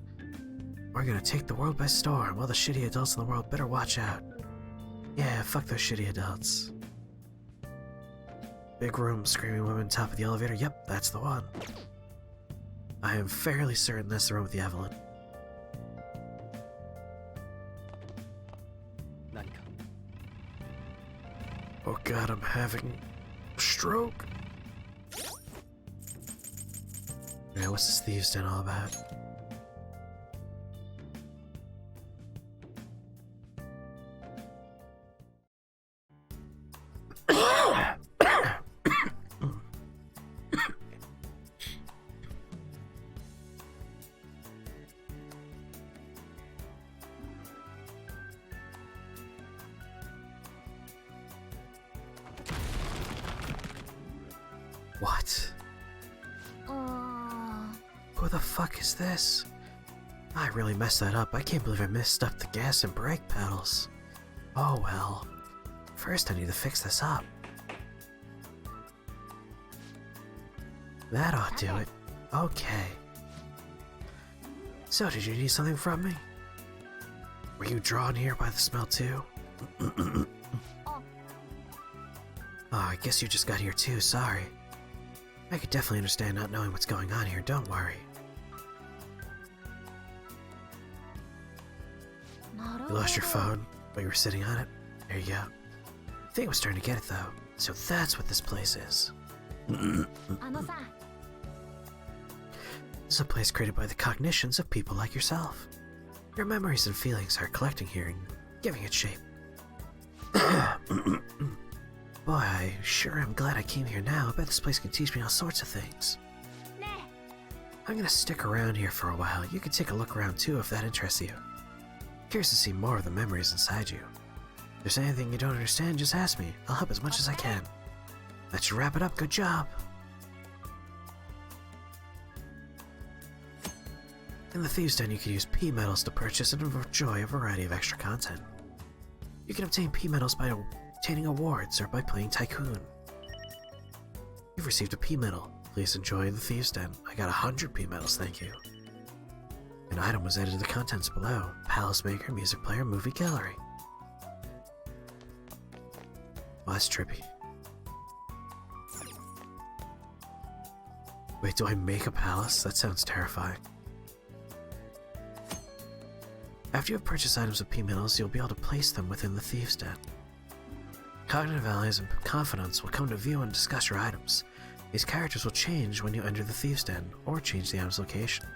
We're gonna take the world by storm. All the shitty adults in the world better watch out. Yeah, fuck those shitty adults. Big room, screaming women, top of the elevator. Yep, that's the one. I am fairly certain that's the room with the Evelyn. Oh god, I'm having a stroke. Yeah, what's this thieves' den all about? What? Who the fuck is this? I really messed that up. I can't believe I messed up the gas and brake pedals. Oh well. First I need to fix this up. That ought to do it. Okay. So, did you need something from me? Were you drawn here by the smell too? Oh, I guess you just got here too, sorry. I could definitely understand not knowing what's going on here, don't worry. You lost your phone while you were sitting on it? There you go. I think I was starting to get it though. So that's what this place is. This is a place created by the cognitions of people like yourself. Your memories and feelings are collecting here and giving it shape. Boy, I sure am glad I came here now. I bet this place can teach me all sorts of things. I'm gonna stick around here for a while. You can take a look around too if that interests you. Curious to see more of the memories inside you. If there's anything you don't understand, just ask me. I'll help as much as I can. That should wrap it up. Good job. In the Thieves' Den, you can use P-Medals to purchase and enjoy a variety of extra content. You can obtain P-Medals by obtaining awards or by playing Tycoon. You've received a P-Medal. Please enjoy the Thieves' Den. I got 100 P-Medals, thank you. An item was added to the contents below. Palace Maker, Music Player, Movie Gallery. Oh, that's trippy. Wait, do I make a palace? That sounds terrifying. After you have purchased items with P-Medals, you'll be able to place them within the Thieves' Den. Cognitive allies and confidants will come to view and discuss your items. These characters will change when you enter the Thieves' Den, or change the item's location.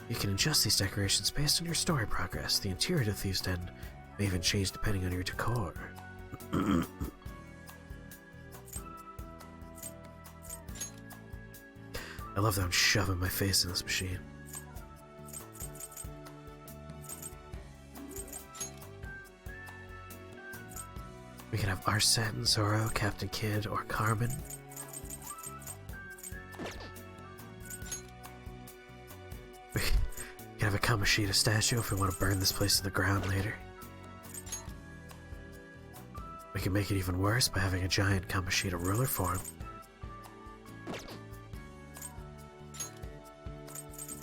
You can adjust these decorations based on your story progress. The interior of the Thieves' Den may even change depending on your decor. I love that I'm shoving my face in this machine. We can have Arsene, Zoro, Captain Kidd, or Carmen. We can have a Kamoshida statue if we want to burn this place to the ground later. We can make it even worse by having a giant Kamoshida ruler form.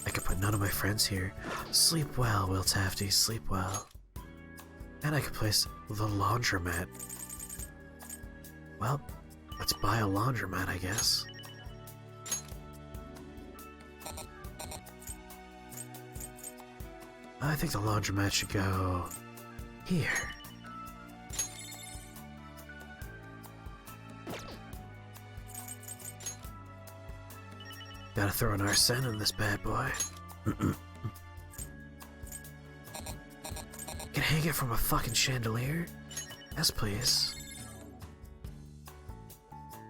I could put none of my friends here. Sleep well, Will Tafty, sleep well. And I could place the laundromat. Well, let's buy a laundromat, I guess. I think the laundromat should go here. Gotta throw an Arsene in this bad boy. Can hang it from a fucking chandelier? Yes, please.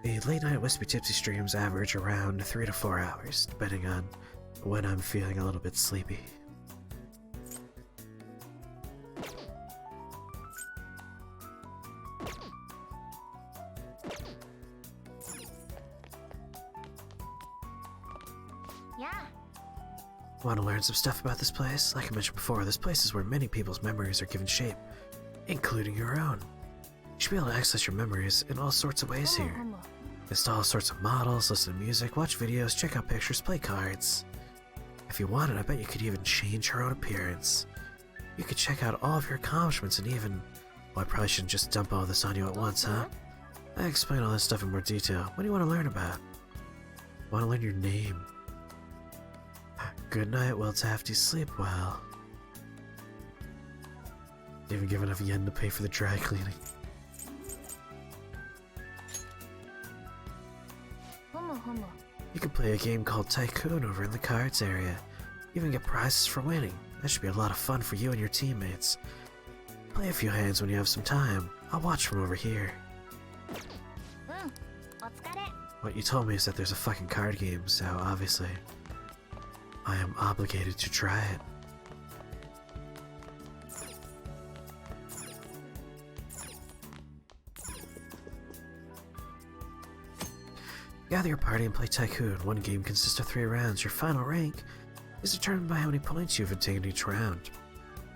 The late night Wispy Tipsy streams average around 3 to 4 hours, depending on when I'm feeling a little bit sleepy. Want to learn some stuff about this place? Like I mentioned before, this place is where many people's memories are given shape, including your own. You should be able to access your memories in all sorts of ways here. Install all sorts of models, listen to music, watch videos, check out pictures, play cards. If you wanted, I bet you could even change her own appearance. You could check out all of your accomplishments and even... Well, I probably shouldn't just dump all this on you at once, huh? I explain all this stuff in more detail. What do you want to learn about? Want to learn your name? Good night, well, Tafty, sleep well. Even give enough yen to pay for the dry cleaning. You can play a game called Tycoon over in the cards area. You even get prizes for winning. That should be a lot of fun for you and your teammates. Play a few hands when you have some time. I'll watch from over here. What you told me is that there's a fucking card game, so obviously I am obligated to try it. Gather your party and play Tycoon. One game consists of 3 rounds. Your final rank is determined by how many points you've obtained each round.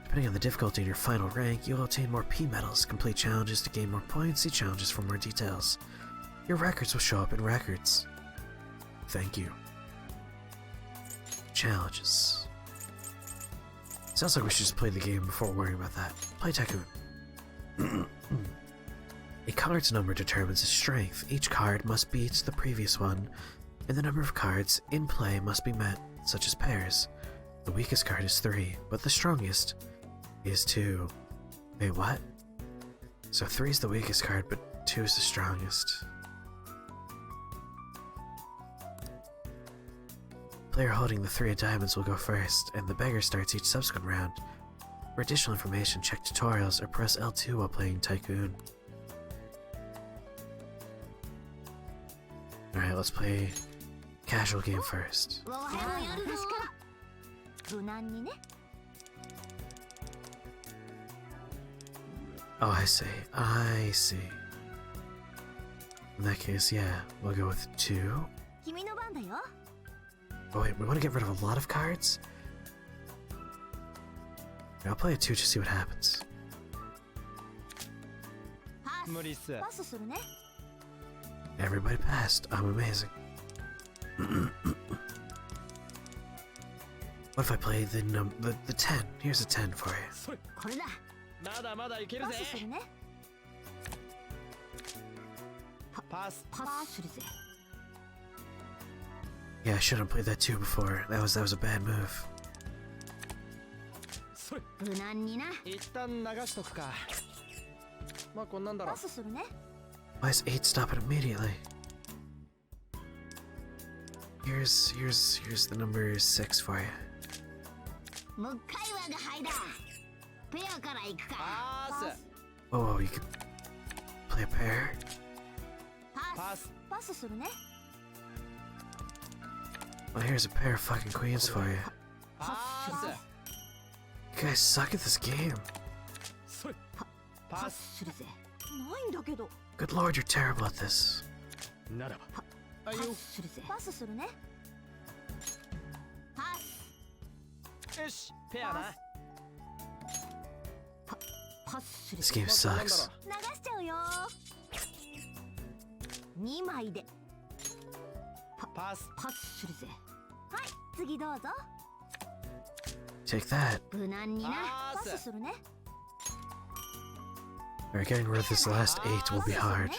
Depending on the difficulty in your final rank, you'll obtain more P medals, complete challenges to gain more points, see challenges for more details. Your records will show up in records. Thank you. Challenges. Sounds like we should just play the game before worrying about that. Play Tycoon. A card's number determines its strength. Each card must beat the previous one, and the number of cards in play must be met, such as pairs. The weakest card is 3, but the strongest is 2. Wait, what? So 3 is the weakest card, but 2 is the strongest. Player holding the 3 of diamonds will go first, and the beggar starts each subsequent round. For additional information, check tutorials or press L2 while playing Tycoon. Alright, let's play casual game first. Oh, I see. I see. In that case, yeah, we'll go with 2. Oh wait, we want to get rid of a lot of cards? I'll play a 2 to see what happens. Everybody passed. I'm amazing. What if I play the 10? Here's a 10 for you. Yeah, I shouldn't have played that 2 before. That was a bad move. Why is 8 stopping immediately? Here's the number 6 for you. Oh, you can play a pair? Well, here's a pair of fucking queens for you. You guys suck at this game. Good lord, you're terrible at this. This game sucks. Take that. Alright, getting rid of this last 8 will be hard.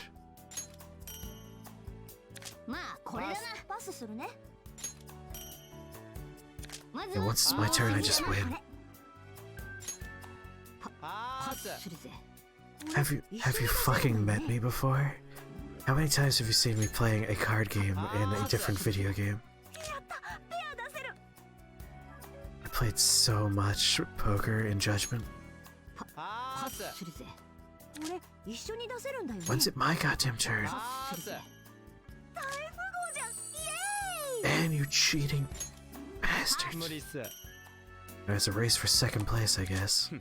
And once it's my turn, I just win. Have you fucking met me before? How many times have you seen me playing a card game in a different video game? I played so much poker in Judgment. When's it my goddamn turn? And you cheating bastard. It's a race for second place, I guess.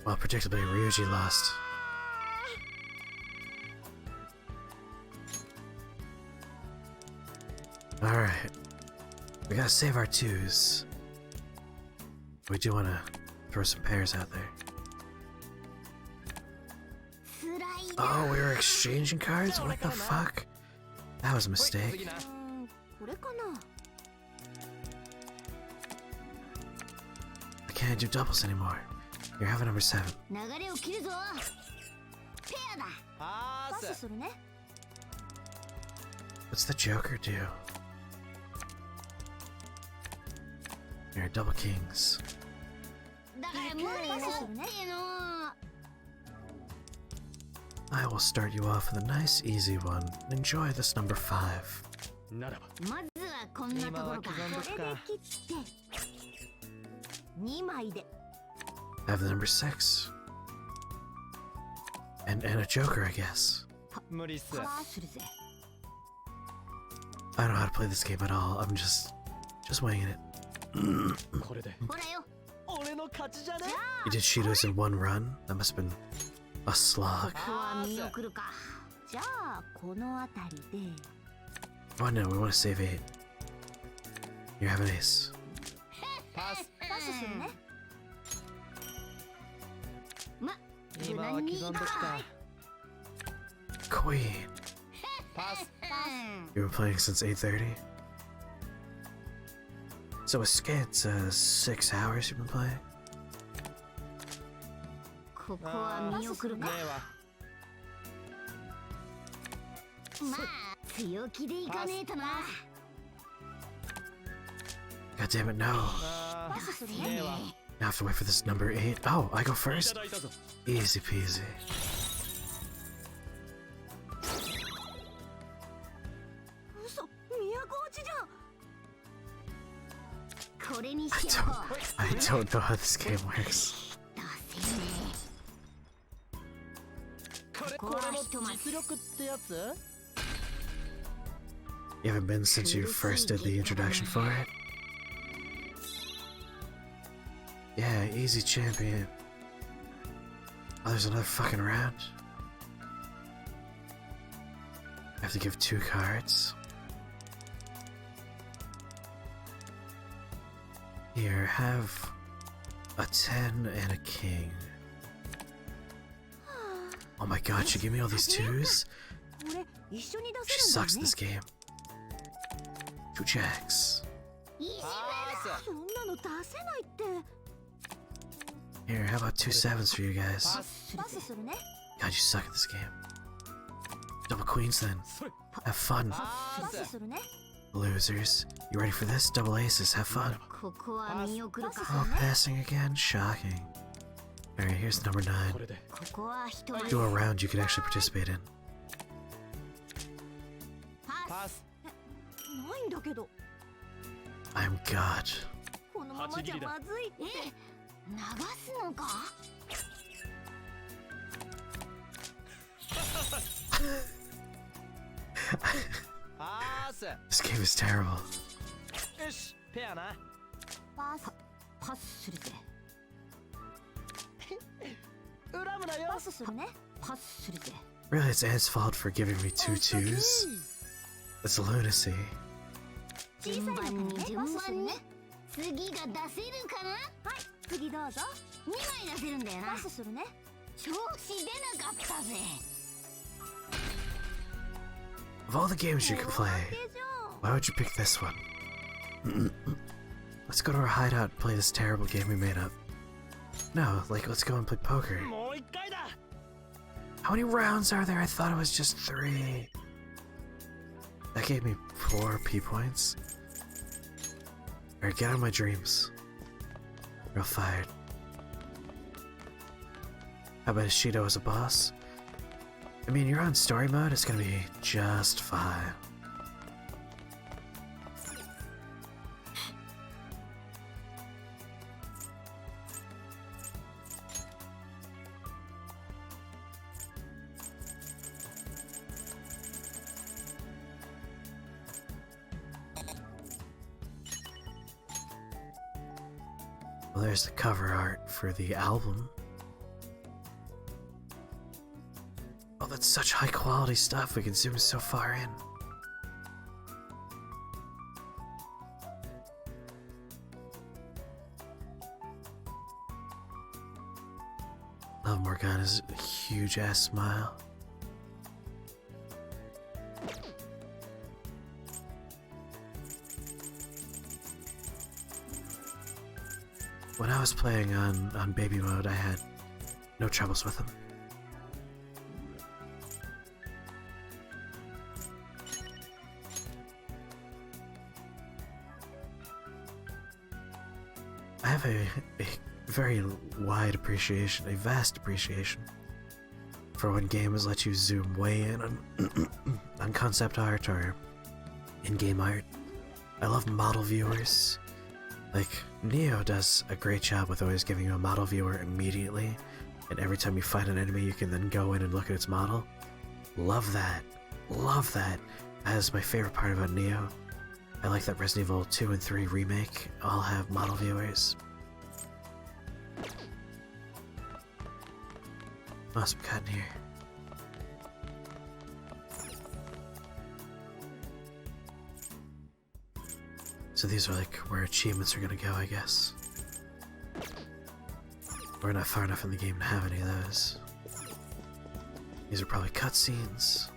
Well, predictably, Ryuji lost. Alright. We gotta save our twos. We do wanna throw some pairs out there. Oh, we were exchanging cards? What the fuck? That was a mistake. I can't do doubles anymore. You're having number 7. What's the Joker do? Here, double kings. I will start you off with a nice easy one. Enjoy this number 5. Have the number 6. And a Joker, I guess. I don't know how to play this game at all. I'm just winging it. You did Cheetos in one run? That must have been a slog. Oh no, we want to save 8. You have an ace. Queen. You've been playing since 8:30? So a skid's 6 hours you've been playing? God damn it, no. Now I have to wait for this number 8. Oh, I go first? Easy peasy. I don't know how this game works. You haven't been since you first did the introduction for it? Yeah, easy champion. Oh, there's another fucking round. I have to give 2 cards. Here, have a 10 and a king. Oh my god, she gave me all these 2s? She sucks this game. 2 jacks. Here, how about 2 7s for you guys? God, you suck at this game. Double queens then. Have fun. Losers. You ready for this? Double aces, have fun. Oh, passing again? Shocking. Alright, here's number 9. Do a round you could actually participate in. I'm God. This game is terrible. Really, it's Anne's fault for giving me 2 2s? That's lunacy. Of all the games you can play, why would you pick this one? Let's go to our hideout and play this terrible game we made up. No, like, let's go and play poker. How many rounds are there? I thought it was just 3. That gave me 4 P points. Alright, get out of my dreams. Real fired. How about Ishido as a boss? I mean, you're on story mode, it's gonna be just fine. Well, there's the cover art for the album. Oh, that's such high quality stuff, we can zoom so far in. Morgana's huge ass smile. When I was playing on baby mode, I had no troubles with him. I have a very wide appreciation, a vast appreciation for when games let you zoom way in on concept art or in-game art. I love model viewers. Like, Neo does a great job with always giving you a model viewer immediately, and every time you find an enemy you can then go in and look at its model. Love that. Love that. That is my favorite part about Neo. I like that Resident Evil 2 and 3 remake all have model viewers. Awesome cut in here. So these are like where achievements are gonna go, I guess. We're not far enough in the game to have any of those. These are probably cutscenes.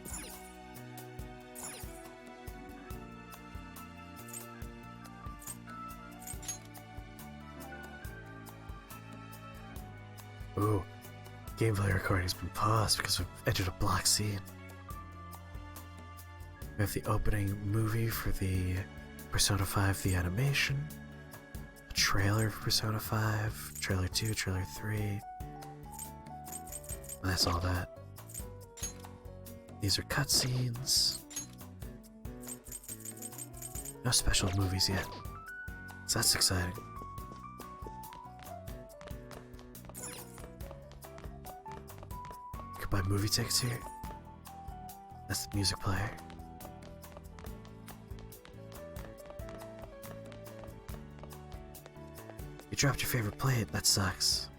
Ooh, gameplay recording's been paused because we've entered a block scene. We have the opening movie for the Persona 5 the animation, a trailer for Persona 5, trailer 2, trailer 3. And that's all that. These are cutscenes. No special movies yet. So that's exciting. You could buy movie tickets here. That's the music player. You dropped your favorite plate, that sucks.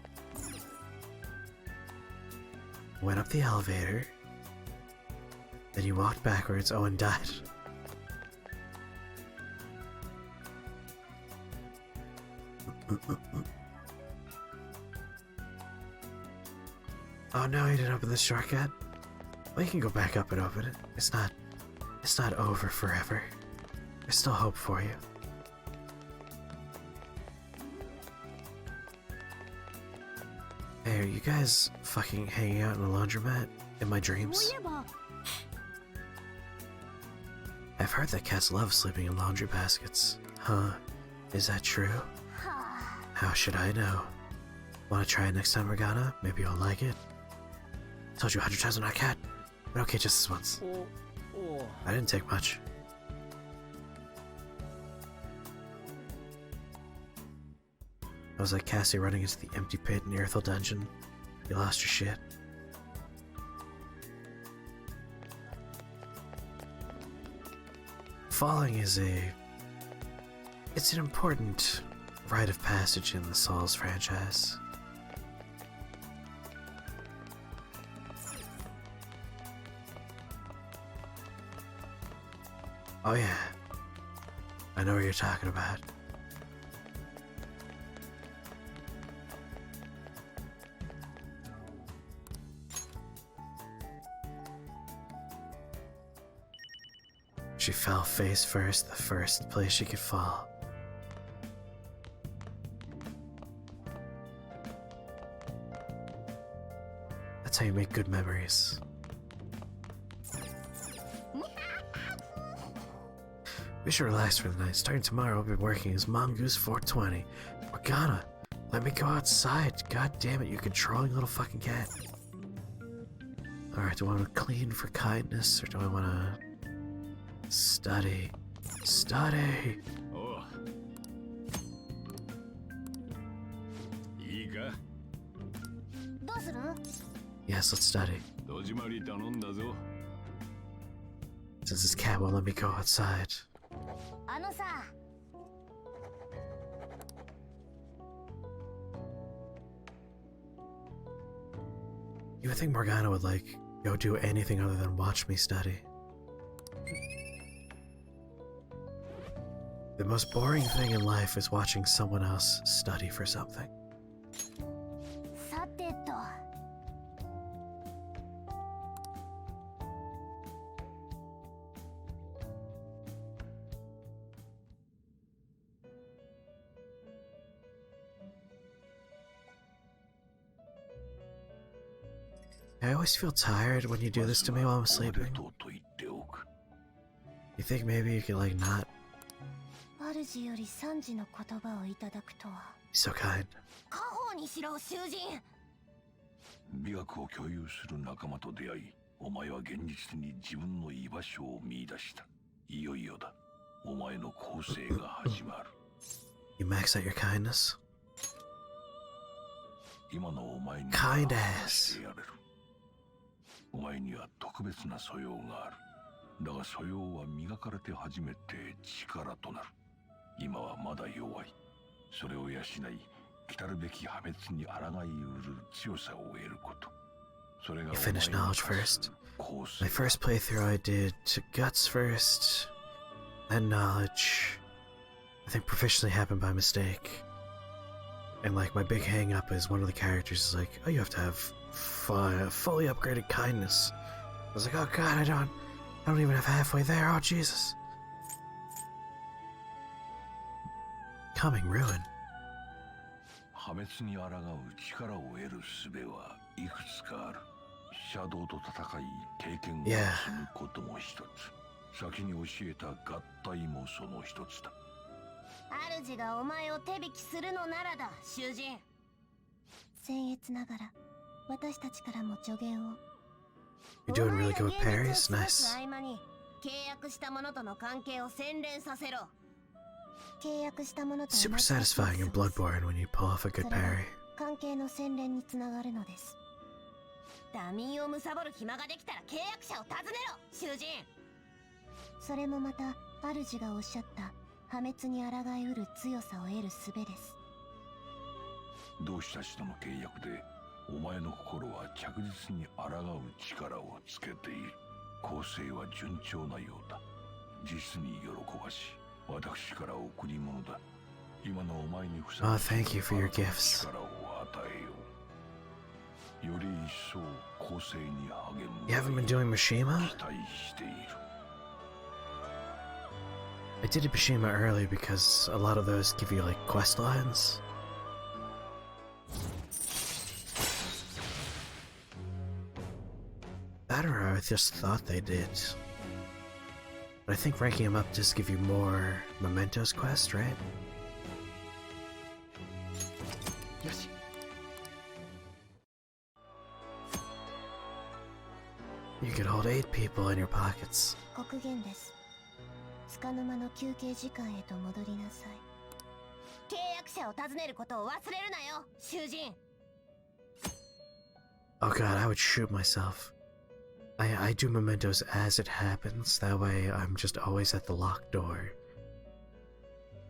Went up the elevator. Then you walked backwards, oh, and died. Oh no, you didn't open the shortcut? Well, you can go back up and open it. It's not over forever. There's still hope for you. Hey, are you guys fucking hanging out in a laundromat in my dreams? I've heard that cats love sleeping in laundry baskets. Huh? Is that true? How should I know? Wanna try it next time, Morgana? Maybe you'll like it. Told you 100 times I'm not a cat. But okay, just this once. I didn't take much. I was like Cassie running into the empty pit in the Earthel dungeon. You lost your shit. Falling is it's an important rite of passage in the Souls franchise. Oh yeah, I know what you're talking about. She fell face first, the first place she could fall. That's how you make good memories. We should relax for the night. Starting tomorrow, I'll be working as Mongoose 420. Morgana, let me go outside. God damn it, you controlling little fucking cat. Alright, do I want to clean for kindness, or do I want to study? Study! Oh. Yes, let's study. Since this cat won't let me go outside. You would think Morgana would like go do anything other than watch me study. The most boring thing in life is watching someone else study for something. I always feel tired when you do this to me while I'm sleeping. You think maybe you could like not? 主より賛辞の言葉をいただくとは。So kind. 家宝にしろ、囚人。美学を共有する仲間と出会い、お前は現実に自分の居場所を見出した。いよいよだ。お前の構成が始まる。You max out your kindness. 今のお前に Kind ass. してやれる。お前には特別な素養がある。だが素養は磨かれて初めて力となる。今はまだ弱い。それを養い、来るべき破滅に抗いうる強さを得ること。それが You finished knowledge first. My first playthrough I did to guts first, then knowledge. I think proficiency happened by mistake. And like my big hang up is one of the characters is like, oh, you have to have fully upgraded kindness. I was like, oh god, I don't even have halfway there. Oh Jesus. Coming ruin. 破滅に抗う力を得る術はいくつかある。シャドウと戦い経験を積むことも一つ。先に教えた合体もその一つだ。主がお前を手引きするのならだ、囚人。僭越ながら私たちからも助言を。You're doing really good with parries? Nice. 合間に契約した者との関係を洗練させろ。契約した者と Super satisfying in Bloodborne when you pull off a good parry. 関係の洗練につながるのです。ダミーを貪る暇ができたら契約者を訪ねろ、囚人。それもまた主がおっしゃった破滅に抗いうる強さを得る術です。同志たちとの契約でお前の心は着実に抗う力をつけている。構成は順調なようだ。実に喜ばしい。私から贈り物だ。今のお前にふさわしい thank you for your gifts. 力を与えよう。より一層構成に励む。You haven't been doing Mishima? 期待している。I did Mishima early because a lot of those give you like quest lines. I don't know, I just thought they did. But I think ranking them up does give you more mementos quests, right? Yoshi. You could hold 8 people in your pockets. 国限です。束の間の休憩時間へと戻りなさい。契約者を訪ねることを忘れるなよ、囚人。Oh god, I would shoot myself. I do mementos as it happens, that way I'm just always at the locked door.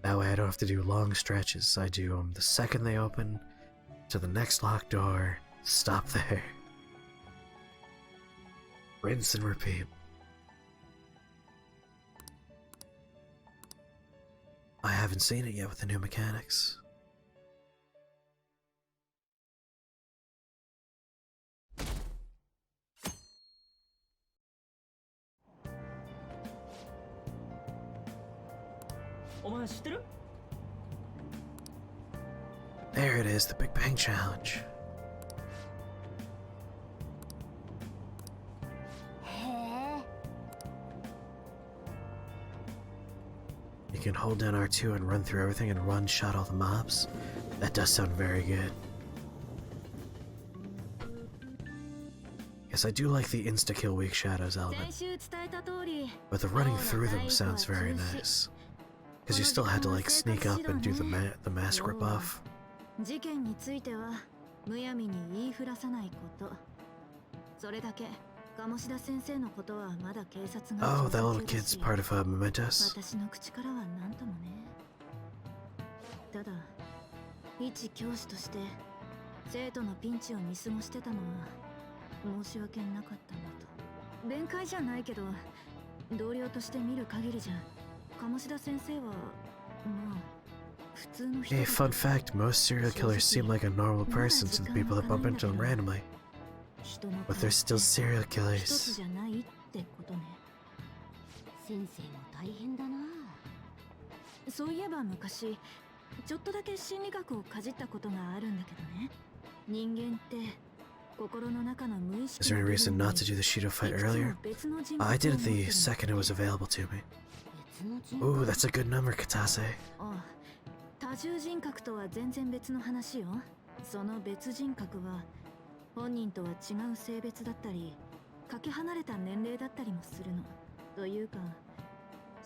That way I don't have to do long stretches, I do them the second they open, to the next locked door, stop there. Rinse and repeat. I haven't seen it yet with the new mechanics. There it is, the Big Bang Challenge. You can hold down R2 and run through everything and one-shot all the mobs. That does sound very good. Yes, I do like the insta-kill weak shadows element. But the running through them sounds very nice. Because you still had to like sneak up and do the mask rip-off. Oh, that little kid's part of Mementos? ただ、一教師として生徒のピンチを見過ごしてたのは申し訳なかったなと。弁解じゃないけど、同僚として見る限りじゃ鴨志田先生はまあ普通の人。 Hey, fun fact, most serial killers seem like a normal person to the people that bump into them randomly. But they're still serial killers. 一つじゃないってことね。先生も大変だな。そういえば昔ちょっとだけ心理学をかじったことがあるんだけどね。人間って Is there any reason not to do the Shido fight earlier? I did it the second it was available to me. Ooh, that's a good number, Katase. 多重人格とは全然別の話よ。その別人格は本人とは違う性別だったり、かけ離れた年齢だったりもするの。というか、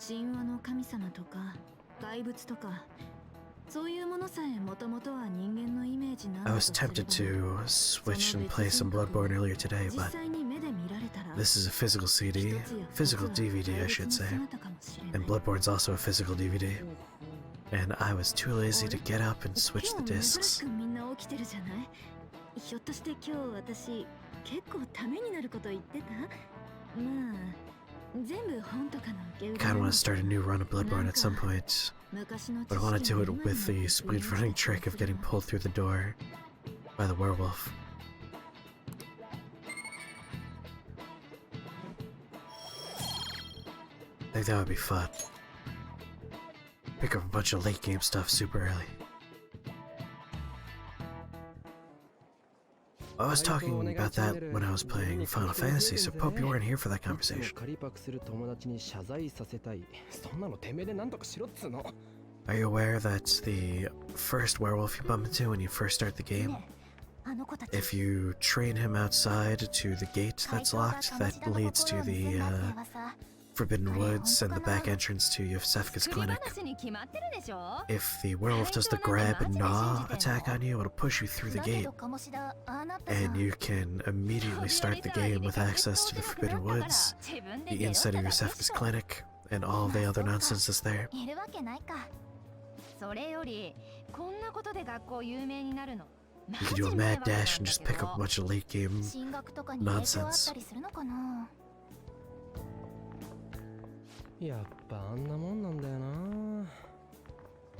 神話の神様とか怪物とか、そういうものさえもともとは人間のイメージなんだ I と was すれば、 tempted to switch and play some Bloodborne earlier today, 実 but 際に目で見られたら、 this is a physical CD, physical DVD I should say, and Bloodborne's also a physical DVD, and I was too lazy to get up and switch the 今日珍し discs. くみんな起きてるじゃない。ひょっとして今日私結構ためになること言ってた？まあ全部本とかの受け売り Kinda want to start a new run of Bloodborne at some point, but I want to do it with the speedrunning trick of getting pulled through the door by the werewolf. I think that would be fun. Pick up a bunch of late game stuff super early. I was talking about that when I was playing Final Fantasy, so Pope, you weren't here for that conversation. Are you aware that the first werewolf you bump into when you first start the game, if you train him outside to the gate that's locked, that leads to the Forbidden Woods and the back entrance to Yosefka's clinic, if the werewolf does the grab and gnaw attack on you, it'll push you through the gate, and you can immediately start the game with access to the Forbidden Woods, the inside of Yosefka's clinic, and all the other nonsense that's there. それよりこんなことで学校有名になるの。 You can do a mad dash and just pick up a bunch of late game 進学とかに影響あっ nonsense. たりするのかな。やっぱあんなもんなんだよな。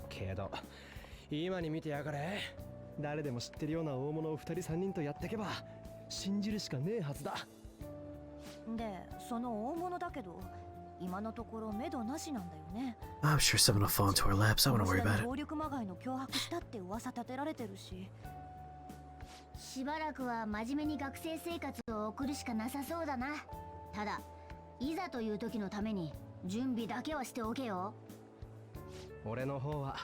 けど今に見てやがれ。誰でも知ってるような大物を2人3人とやってけば信じるしかねえはずだ。で、その大物だけど、今のところ目処なしなんだよね。 I'm sure someone will fall into our laps, I wouldn't worry about it. 暴力まがいの脅迫したって噂立てられてるし。しばらくは真面目に学生生活を送るしかなさそうだな。ただ、いざという時のために準備だけはしておけよ。俺の方は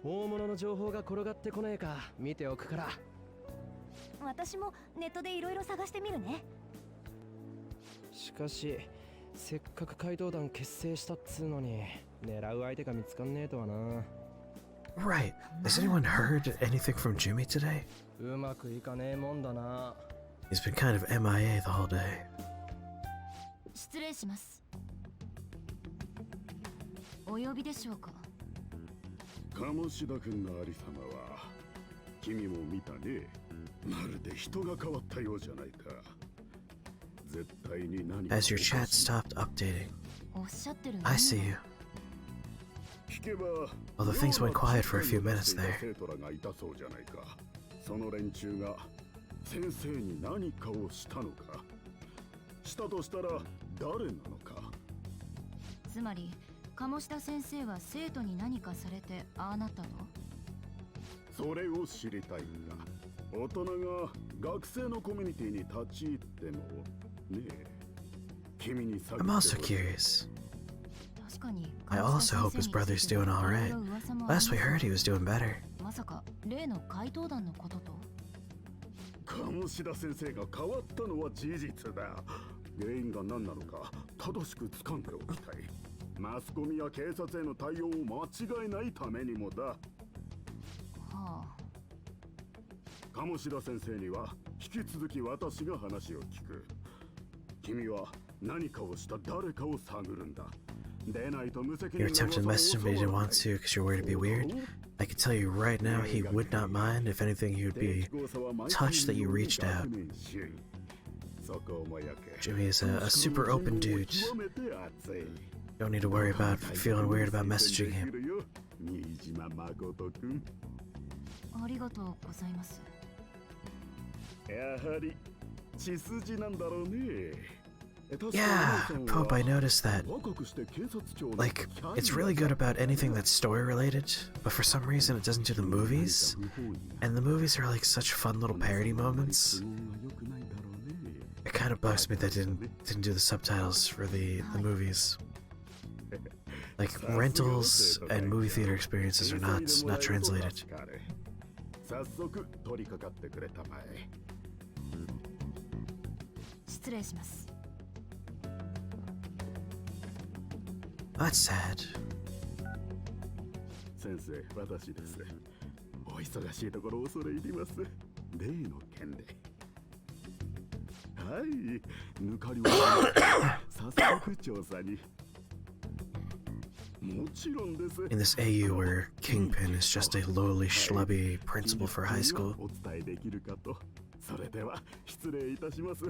大物の情報が転がってこねえか見ておくから。私もネットでいろいろ探してみるね。しかしせっかく怪盗団結成したっつうのに狙う相手が見つかんねえとはな。 Right. Has anyone heard anything from Jimmy today? うまくいかねえもんだな。 He's been kind of MIA the whole day. 失礼します。お呼びでしょうか。鴨志田君のありさまは君も見たね。まるで人が変わったようじゃないか。絶対に何か As your chat stopped updating, おっしゃってる I see you. 聞けば Although things went quiet for a few minutes there. 生徒らがいたそうじゃないか。その連中が先生に何かをしたのか。したとしたら誰なのか。つまり鴨志田先生は生徒に何かされてああなったと。それを知りたいんだ。大人が学生のコミュニティに立ち入ってもねえ。君に探って I'm also curious. 確かに I also hope his brother's doing alright. Last we heard, he was doing better. まさか例の怪盗団のことと。鴨志田先生が変わったのは事実だ。原因が何なのか正しく掴んでおきたい。マスコミや警察への対応を間違えないためにもだ。はあ。鴨志田先生には引き続き私が話を聞く。君は何かをした誰かを探るんだ。でないと無責任 You attempted to message him, but you didn't want to because you're worried it'd be weird. I can tell you right now, he would not mind. If anything, he would be touched that you reached out. Jimmy is a super open dude. Don't need to worry about feeling weird about messaging him. ありがとうございます。やはり血筋なんだろうね。Yeah, Pope, I noticed that. Like, it's really good about anything that's story related, but for some reason it doesn't do the movies. And the movies are like such fun little parody moments. kind of bugs me that didn't do the subtitles for the movies. Like rentals and movie theater experiences are not translated. 早速取り掛かってくれたまえ。失礼します。That's sad. 先生、私です。お忙しいところ恐れ入ります。例の件で。はい、ぬかりは早速調査に。In this AU where Kingpin is just a lowly, schlubby principal for high school. お伝えできるかと。それでは失礼いたします。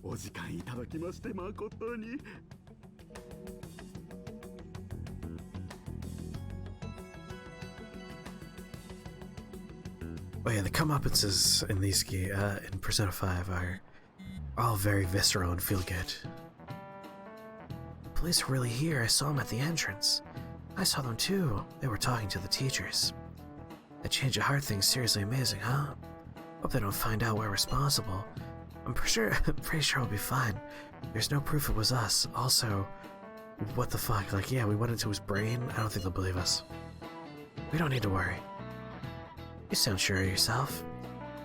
お時間いただきまして誠に。Oh yeah, the comeuppances in these in Persona 5 are all very visceral and feel good. The police are really here. I saw them at the entrance. I saw them too. They were talking to the teachers. That change of heart thing's seriously amazing, huh? Hope they don't find out we're responsible. I'm pretty sure we'll be fine. There's no proof it was us. Also, what the fuck? Like, yeah, we went into his brain. I don't think they'll believe us. We don't need to worry. You sound sure of yourself.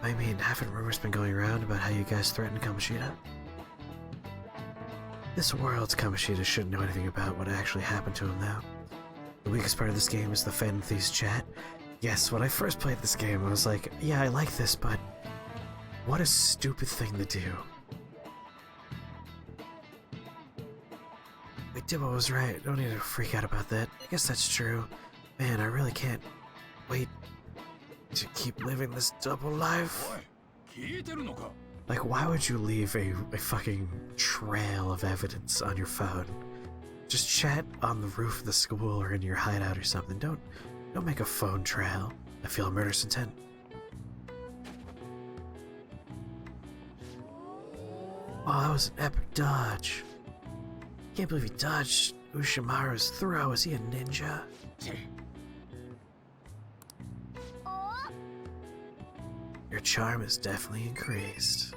I mean, haven't rumors been going around about how you guys threatened Kamoshida? This world's Kamoshida shouldn't know anything about what actually happened to him now. The weakest part of this game is the Fan Thieves chat. Yes, when I first played this game, I was like, yeah, I like this, but what a stupid thing to do. We did what was right. Don't need to freak out about that. I guess that's true. Man, I really can't wait to keep living this double life. Like, why would you leave a fucking trail of evidence on your phone? Just chat on the roof of the school or in your hideout or something. Don't make a phone trail. I feel a murderous intent. Oh, that was an epic dodge. Can't believe he dodged Ushimaru's throw. Is he a ninja? Your charm is definitely increased.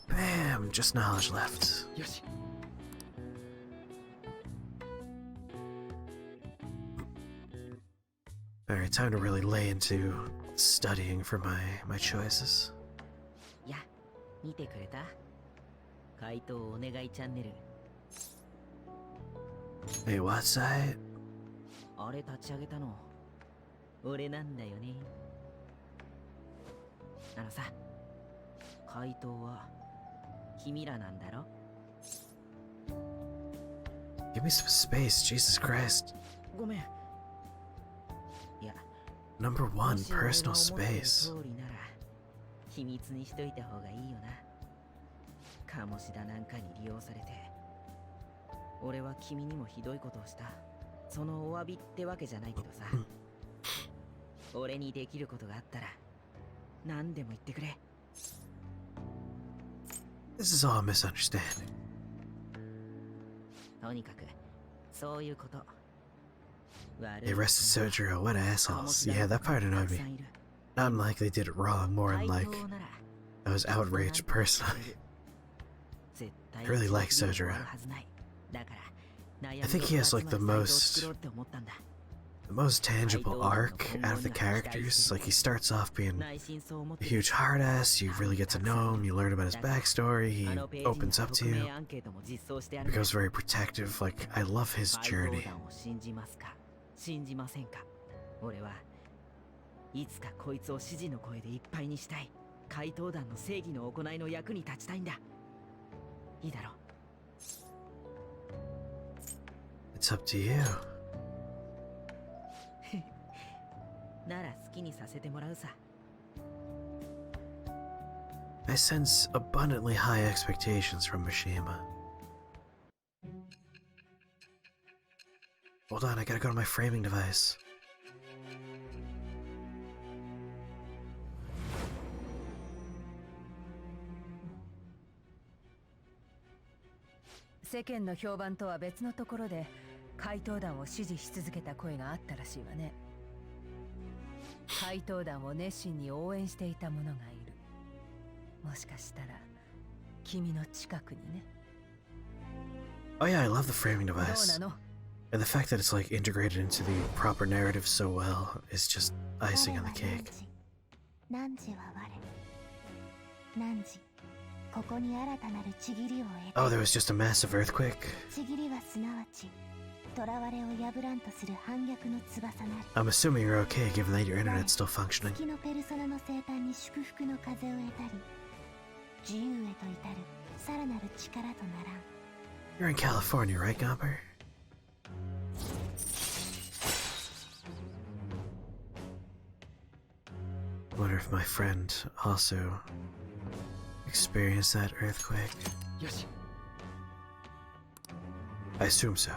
Bam! Just knowledge left. Alright, time to really lay into studying for my choices. Hey, what's that? 俺なんだよね。さ、回答は君らなんだろ? Give me some space, Jesus Christ. ごめん。Number one, personal space. 秘密にしといた方がいいよな。鴨志田なんかに利用されて、俺は君にもひどいことをした。そのお詫びってわけじゃないけどさ。俺にできることがあったら何でも言ってくれ。This is all a misunderstanding. とにかくそういうこと。 They arrested Sojiro, what assholes. Yeah, that part annoyed me. Not like they did it wrong, more in like I was outraged personally. I really like Sojiro. I think he has like the most tangible arc out of the characters. Like, he starts off being a huge hard ass, you really get to know him, you learn about his backstory, he opens up to you, becomes very protective. Like, I love his journey. 信じませんか。俺はいつかこいつを指示の声でいっぱいにしたい。怪盗団の正義の行いの役に立ちたいんだ。いいだろう。It's up to you. なら好きにさせてもらうさ。I sense abundantly high expectations from Mishima. Hold on, I gotta go to my framing device. "世間の評判とは別のところで怪盗団を支持し続けた声があったらしいわね。怪盗団を熱心に応援していた者がいる。もしかしたら君の近くにね。 Oh yeah, I love the framing どう device. なの? And the fact that it's like integrated into the proper narrative so well is just icing on the cake. 何時は我何時ここに新たなるちぎりを得た Oh, there was just a massive earthquake? ちぎりはすなわち囚われを破らんとする反逆の翼なり I'm assuming you're okay given that your internet's still functioning. 月のペルソナの生誕に祝福の風を得たり自由へと至るさらなる力とならん You're in California, right, Gomper? I wonder if my friend also experienced that earthquake. Yes. I assume so.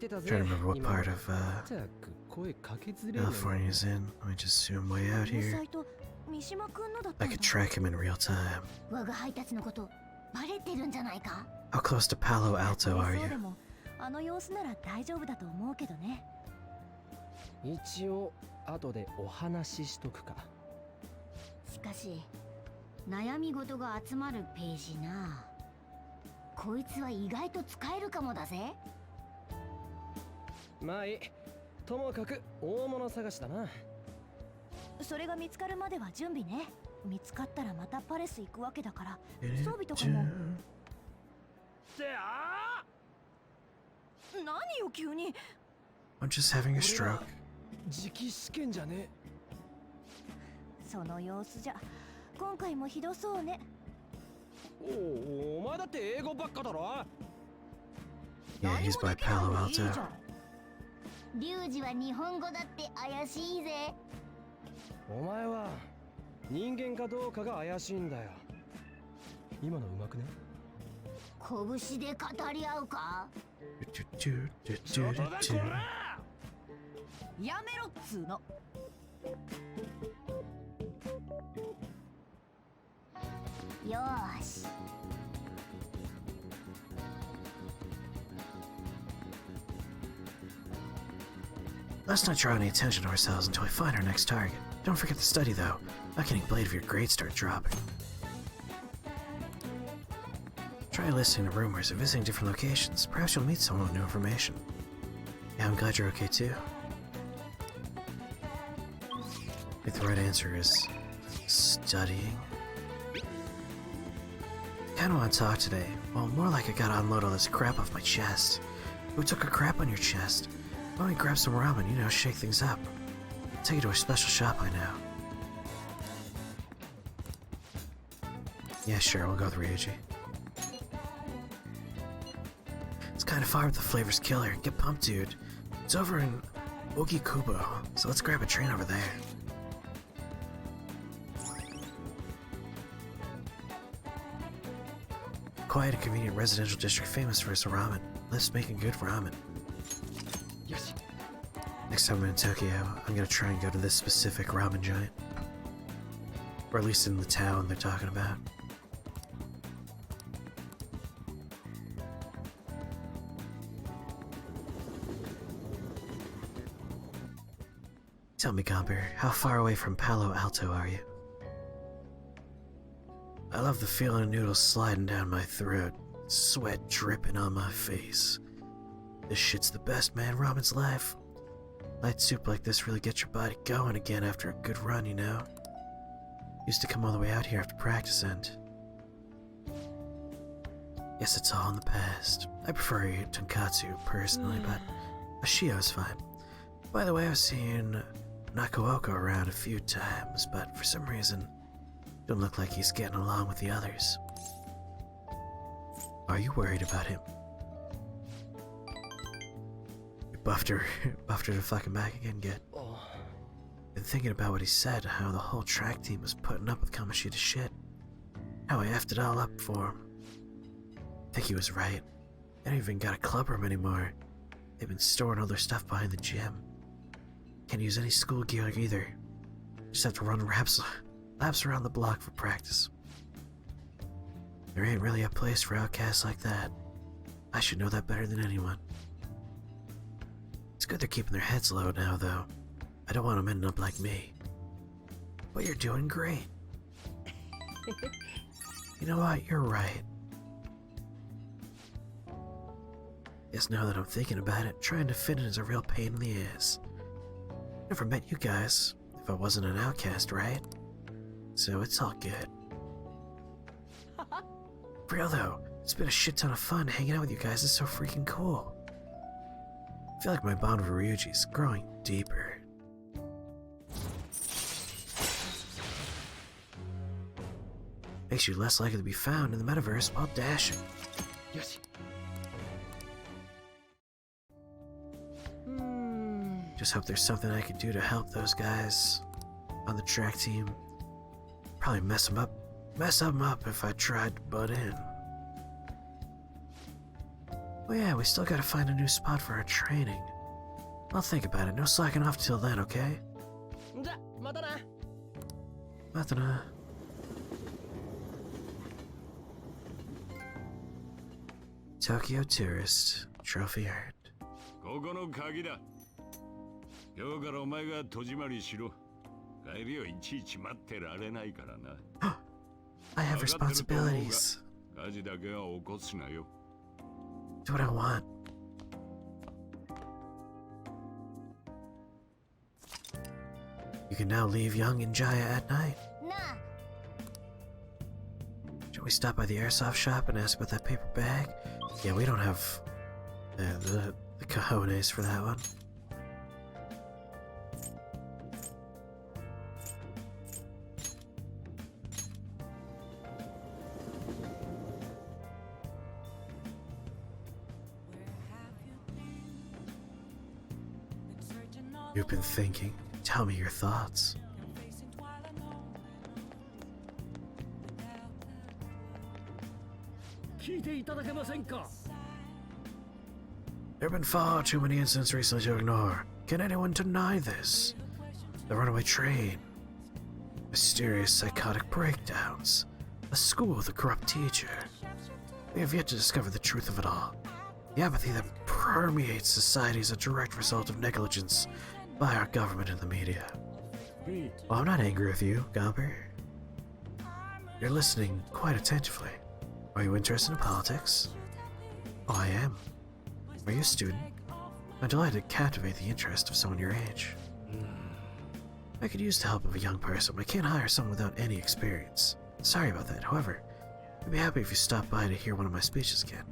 Trying to remember what part of California is in. Let me just zoom way out here. I could track him in real time. 我が配達のことバレてるんじゃないか How close to Palo Alto are そうで you? もあの様子なら大丈夫だと思うけどね一応後でお話ししとくか。しかし悩み事が集まるページなこいつは意外と使えるかもだぜまあいい。ともかく大物探しだな。それが見つかるまでは準備ね見つかったらまたパレス行くわけだから装備とかも何よ急に I'm just having a stroke. 直試験じゃね。その様子じゃ今回もひどそうねお前だって英語ばっかだろ。 Yeah, he's by Palo Alto. リュウジは日本語だって怪しいぜお前は人間かどうかが怪しいんだよ。今のうまくね。拳で語り合うかやめろっつーの。よーし Let's not draw any attention to ourselves until we find our next target. Don't forget to study, though. Not getting played if your grades start dropping. Try listening to rumors and visiting different locations. Perhaps you'll meet someone with new information. Yeah, I'm glad you're okay too. If the right answer is studying. Kinda wanna talk today. Well, more like I gotta unload all this crap off my chest. Who took a crap on your chest? Why don't we grab some ramen, you know, shake things up. Take you to a special shop I know. Yeah, sure, we'll go with Ryuji. It's kinda far, but the flavor's killer. Get pumped, dude. It's over in Ogikubo, so let's grab a train over there. Quiet and convenient residential district famous for its ramen. Lives making good ramen. Yes. Next time I'm in Tokyo, I'm gonna try and go to this specific ramen giant. Or at least in the town they're talking about. Tell me, Gomper, how far away from Palo Alto are you? I love the feeling of noodles sliding down my throat, sweat dripping on my face. This shit's the best, man. Ramen's life. Light soup like this really gets your body going again after a good run, you know? Used to come all the way out here after practice end. Guess it's all in the past. I prefer tonkatsu personally, but a shio's fine. By the way, I've seen Nakaoka around a few times, but for some reason, don't look like he's getting along with the others. Are you worried about him? You buffed her to fucking back again, good. Been thinking about what he said, how the whole track team was putting up with Kamoshida's shit. How I effed it all up for him. I think he was right. They don't even got a club room anymore. They've been storing all their stuff behind the gym. Can't use any school gear either. Just have to run laps around the block for practice. There ain't really a place for outcasts like that. I should know that better than anyone. It's good they're keeping their heads low now, though. I don't want them ending up like me. But you're doing great. You know what? You're right. Guess now that I'm thinking about it, trying to fit in is a real pain in the ass. Never met you guys if I wasn't an outcast, right? So it's all good. For real though, it's been a shit ton of fun hanging out with you guys. It's so freaking cool. I feel like my bond with Ryuji's growing deeper. Makes you less likely to be found in the metaverse while dashing. Yoshi. Just hope there's something I could do to help those guys on the track team. Probably mess them up if I tried to butt in. Oh yeah, we still gotta find a new spot for our training. I'll think about it. No slacking off till then, okay? Matana. Tokyo Tourist. Trophy earned. ここの鍵だ。今日からお前が戸締まりしろ。帰りをいちいち待ってられないからな。I have responsibilities. 火事だけは起こすなよ。Do what I want. You can now leave Young and Jaya at night. Should we stop by the airsoft shop and ask about that paper bag? Yeah, we don't have the cojones for that one. You've been thinking. Tell me your thoughts. There have been far too many incidents recently to ignore. Can anyone deny this? The runaway train, mysterious psychotic breakdowns, a school with a corrupt teacher. We have yet to discover the truth of it all. The apathy that permeates society is a direct result of negligence by our government and the media. Well, I'm not angry with you, Gomper. You're listening quite attentively. Are you interested in politics? Oh, I am. Are you a student? I'm delighted to captivate the interest of someone your age. I could use the help of a young person, but I can't hire someone without any experience. Sorry about that. However, I'd be happy if you stopped by to hear one of my speeches again.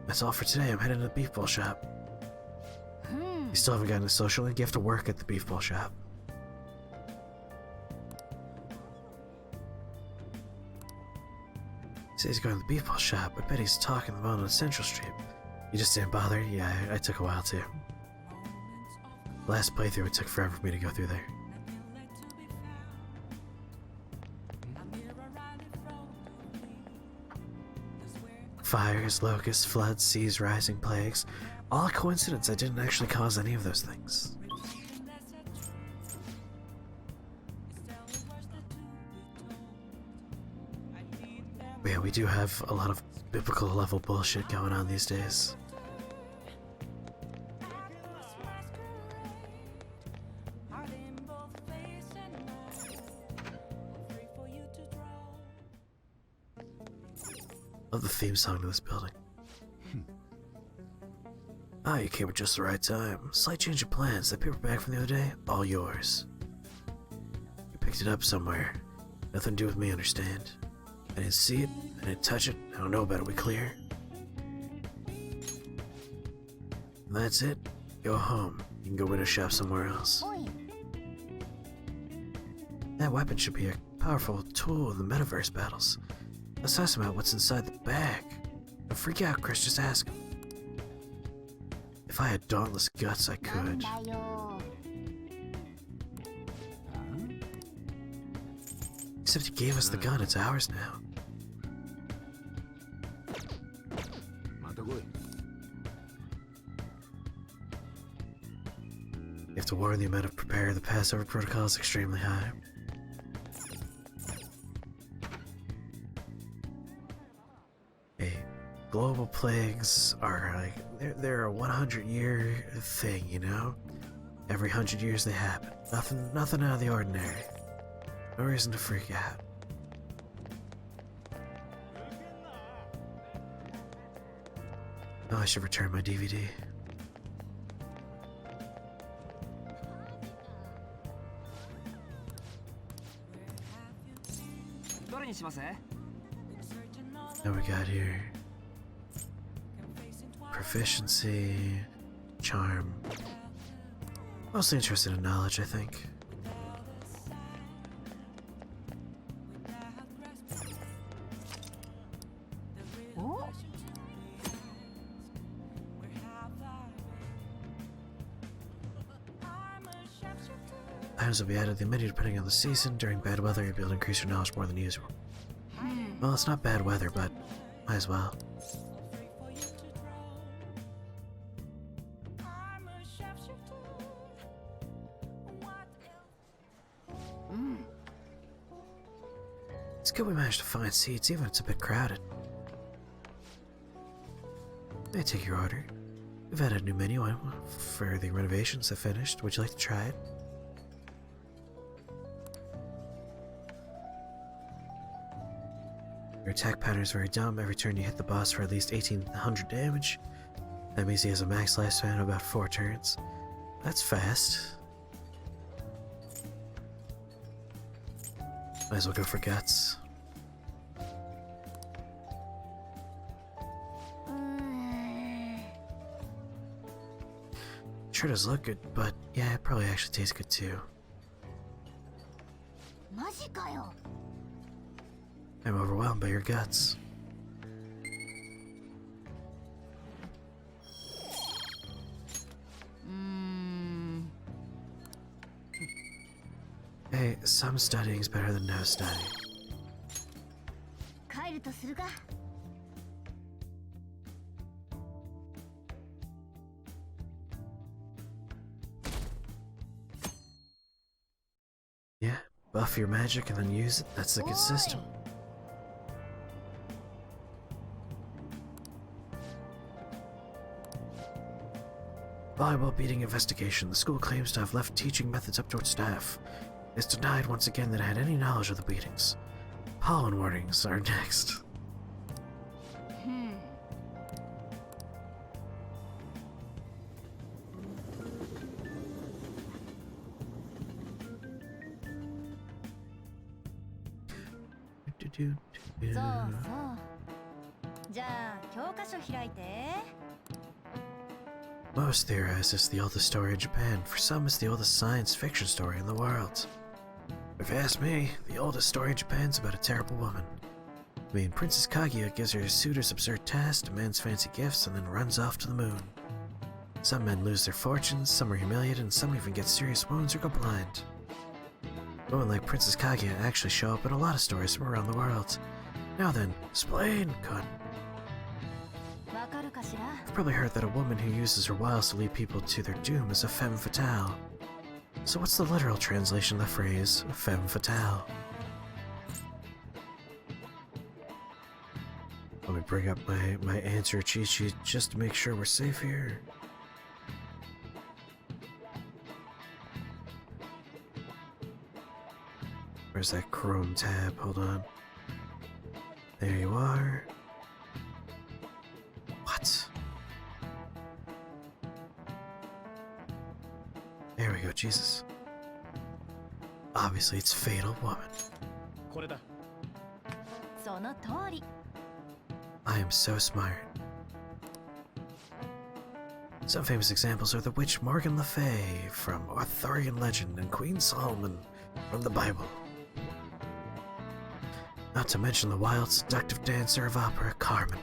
That's all for today. I'm heading to the beef bowl shop. You still haven't gotten a social link? You have to work at the beef bowl shop. He says he's going to the beef bowl shop. I bet he's talking the phone on Central Street. You just didn't bother? Yeah, I took a while too. Last playthrough, it took forever for me to go through there. Fires, locusts, floods, seas, rising, plagues. All a coincidence. I didn't actually cause any of those things. But yeah, we do have a lot of biblical level bullshit going on these days. Love the theme song to this building. Ah, you came at just the right time. Slight change of plans. That paper bag from the other day, all yours. You picked it up somewhere. Nothing to do with me, understand? I didn't see it. I didn't touch it. I don't know about it. We clear? And that's it. Go home. You can go window shop somewhere else. That weapon should be a powerful tool in the metaverse battles. Let's ask him out what's inside the bag. Don't freak out, Chris. Just ask him. If I had dauntless guts, I could. Except he gave us the gun. It's ours now. You have to warn the amount of prepare. The Passover protocol is extremely high. global plagues are like they're a 100-year thing, you know? Every 100 years they happen. Nothing out of the ordinary. No reason to freak out. Oh, I should return my DVD. どれにします？ Now we got here proficiency, charm. Mostly interested in knowledge, I think. Items will be added to the menu depending on the season. During bad weather, you'll be able to increase your knowledge more than usual. Well, it's not bad weather, but might as well. It's good we managed to find seats, even if it's a bit crowded. May I take your order? We've added a new menu for the renovations that finished. Would you like to try it? Your attack pattern is very dumb. Every turn you hit the boss for at least 1800 damage. That means he has a max lifespan of about 4 turns. That's fast. Might as well go for guts. Sure does look good, but yeah, it probably actually tastes good too. I'm overwhelmed by your guts. Hey, some studying is better than no study. Yeah, buff your magic and then use it. That's the good system. Volleyball beating investigation. The school claims to have left teaching methods up to its staff. It's denied once again that it had any knowledge of the beatings. Pollen warnings are next. Most theorize it's the oldest story in Japan. For some, it's the oldest science fiction story in the world. If you ask me, the oldest story in Japan's about a terrible woman. I mean, Princess Kaguya gives her suitors absurd tasks, demands fancy gifts, and then runs off to the moon. Some men lose their fortunes, some are humiliated, and some even get serious wounds or go blind. Women like Princess Kaguya actually show up in a lot of stories from around the world. Now then, explain, Kun. You've probably heard that a woman who uses her wiles to lead people to their doom is a femme fatale. So what's the literal translation of the phrase, femme fatale? Let me bring up my answer cheat sheet just to make sure we're safe here. Where's that Chrome tab? Hold on. There you are. What? There we go, Jesus. Obviously, it's Fatal Woman. I am so smart. Some famous examples are the witch Morgan Le Fay from Arthurian legend and Queen Solomon from the Bible. Not to mention the wild, seductive dancer of opera, Carmen.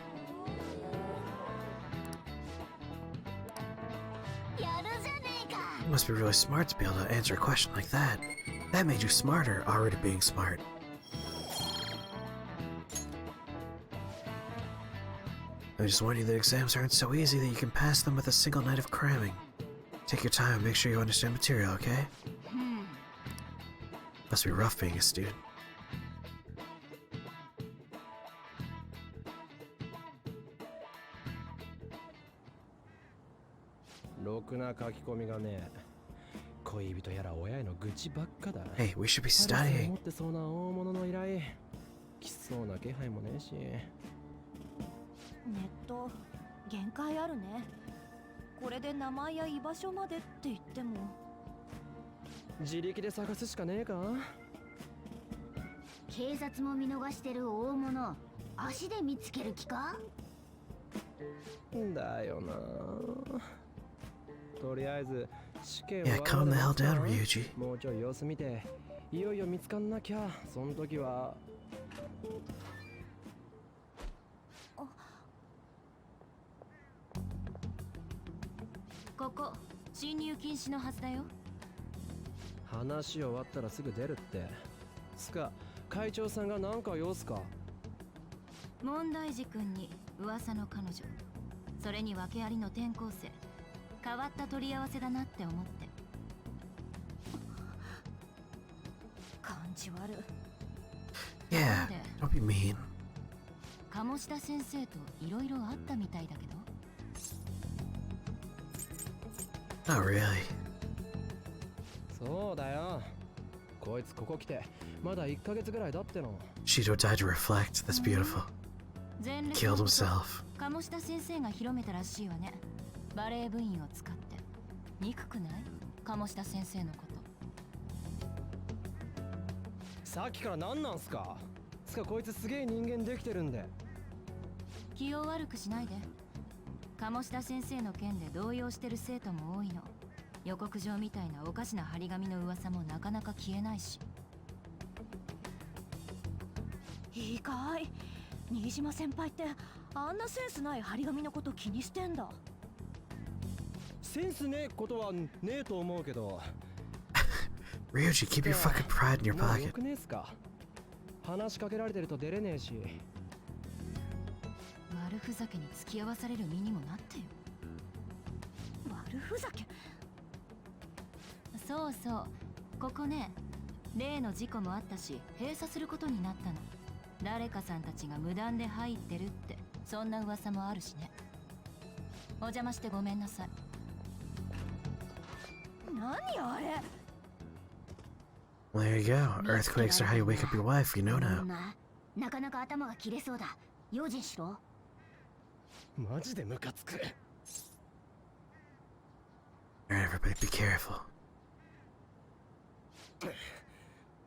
You must be really smart to be able to answer a question like that. That made you smarter, already being smart. I just warn you that exams aren't so easy that you can pass them with a single night of cramming. Take your time and make sure you understand material, okay? Must be rough being a student. ろくな書き込みがねえ。恋人やら親への愚痴ばっかだ。Hey, we should be パレス studying. 持ってそうな大物の依頼。来そうな気配もねえし。ネット限界あるね。これで名前や居場所までって言っても自力で探すしかねえか。警察も見逃してる大物、足で見つける気か。だよな。とりあえず試験 Yeah, calm the hell down, Ryuji. もうちょい様子見て、いよいよ見つかんなきゃ。その時はここ侵入禁止のはずだよ。話終わったらすぐ出るって。つか会長さんが何か用すか。問題児くんに噂の彼女、それに訳ありの転校生、変わった取り合わせだなって思って。感じ悪。 Yeah, don't be mean. 鴨志田先生といろいろあったみたいだけど。 Not really. そうだよ。こいつここ来てまだ1ヶ月ぐらいだっての。 Shido died to reflect. That's beautiful. 前歴 Killed のこと himself. 鴨志田先生が広めたらしいわね。バレエ部員を使って。憎くない？鴨志田先生のこと。さっきから何なんすか。つかこいつすげえ人間できてるんで。気を悪くしないで。鴨志田先生の件で動揺してる生徒も多いの。予告状みたいなおかしな張り紙の噂もなかなか消えないし。意外。新島先輩ってあんなセンスない張り紙のこと気にしてんだ。センスねえことはねえと思うけど。Ryuji, keep your fucking pride in your もう pocket. よくねえっすか。話しかけられてると出れねえし。悪ふざけに付き合わされる身にもなってよ。悪ふざけ。そうそう、ここね、例の事故もあったし閉鎖することになったの。誰かさんたちが無断で入ってるって、そんな噂もあるしね。お邪魔してごめんなさい。何あれ。 Well, there you go. Earthquakes are how you wake up your wife, you know now. なかなか頭が切れそうだ。用心しろ。マジでムカつく。 Alright, everybody, be careful.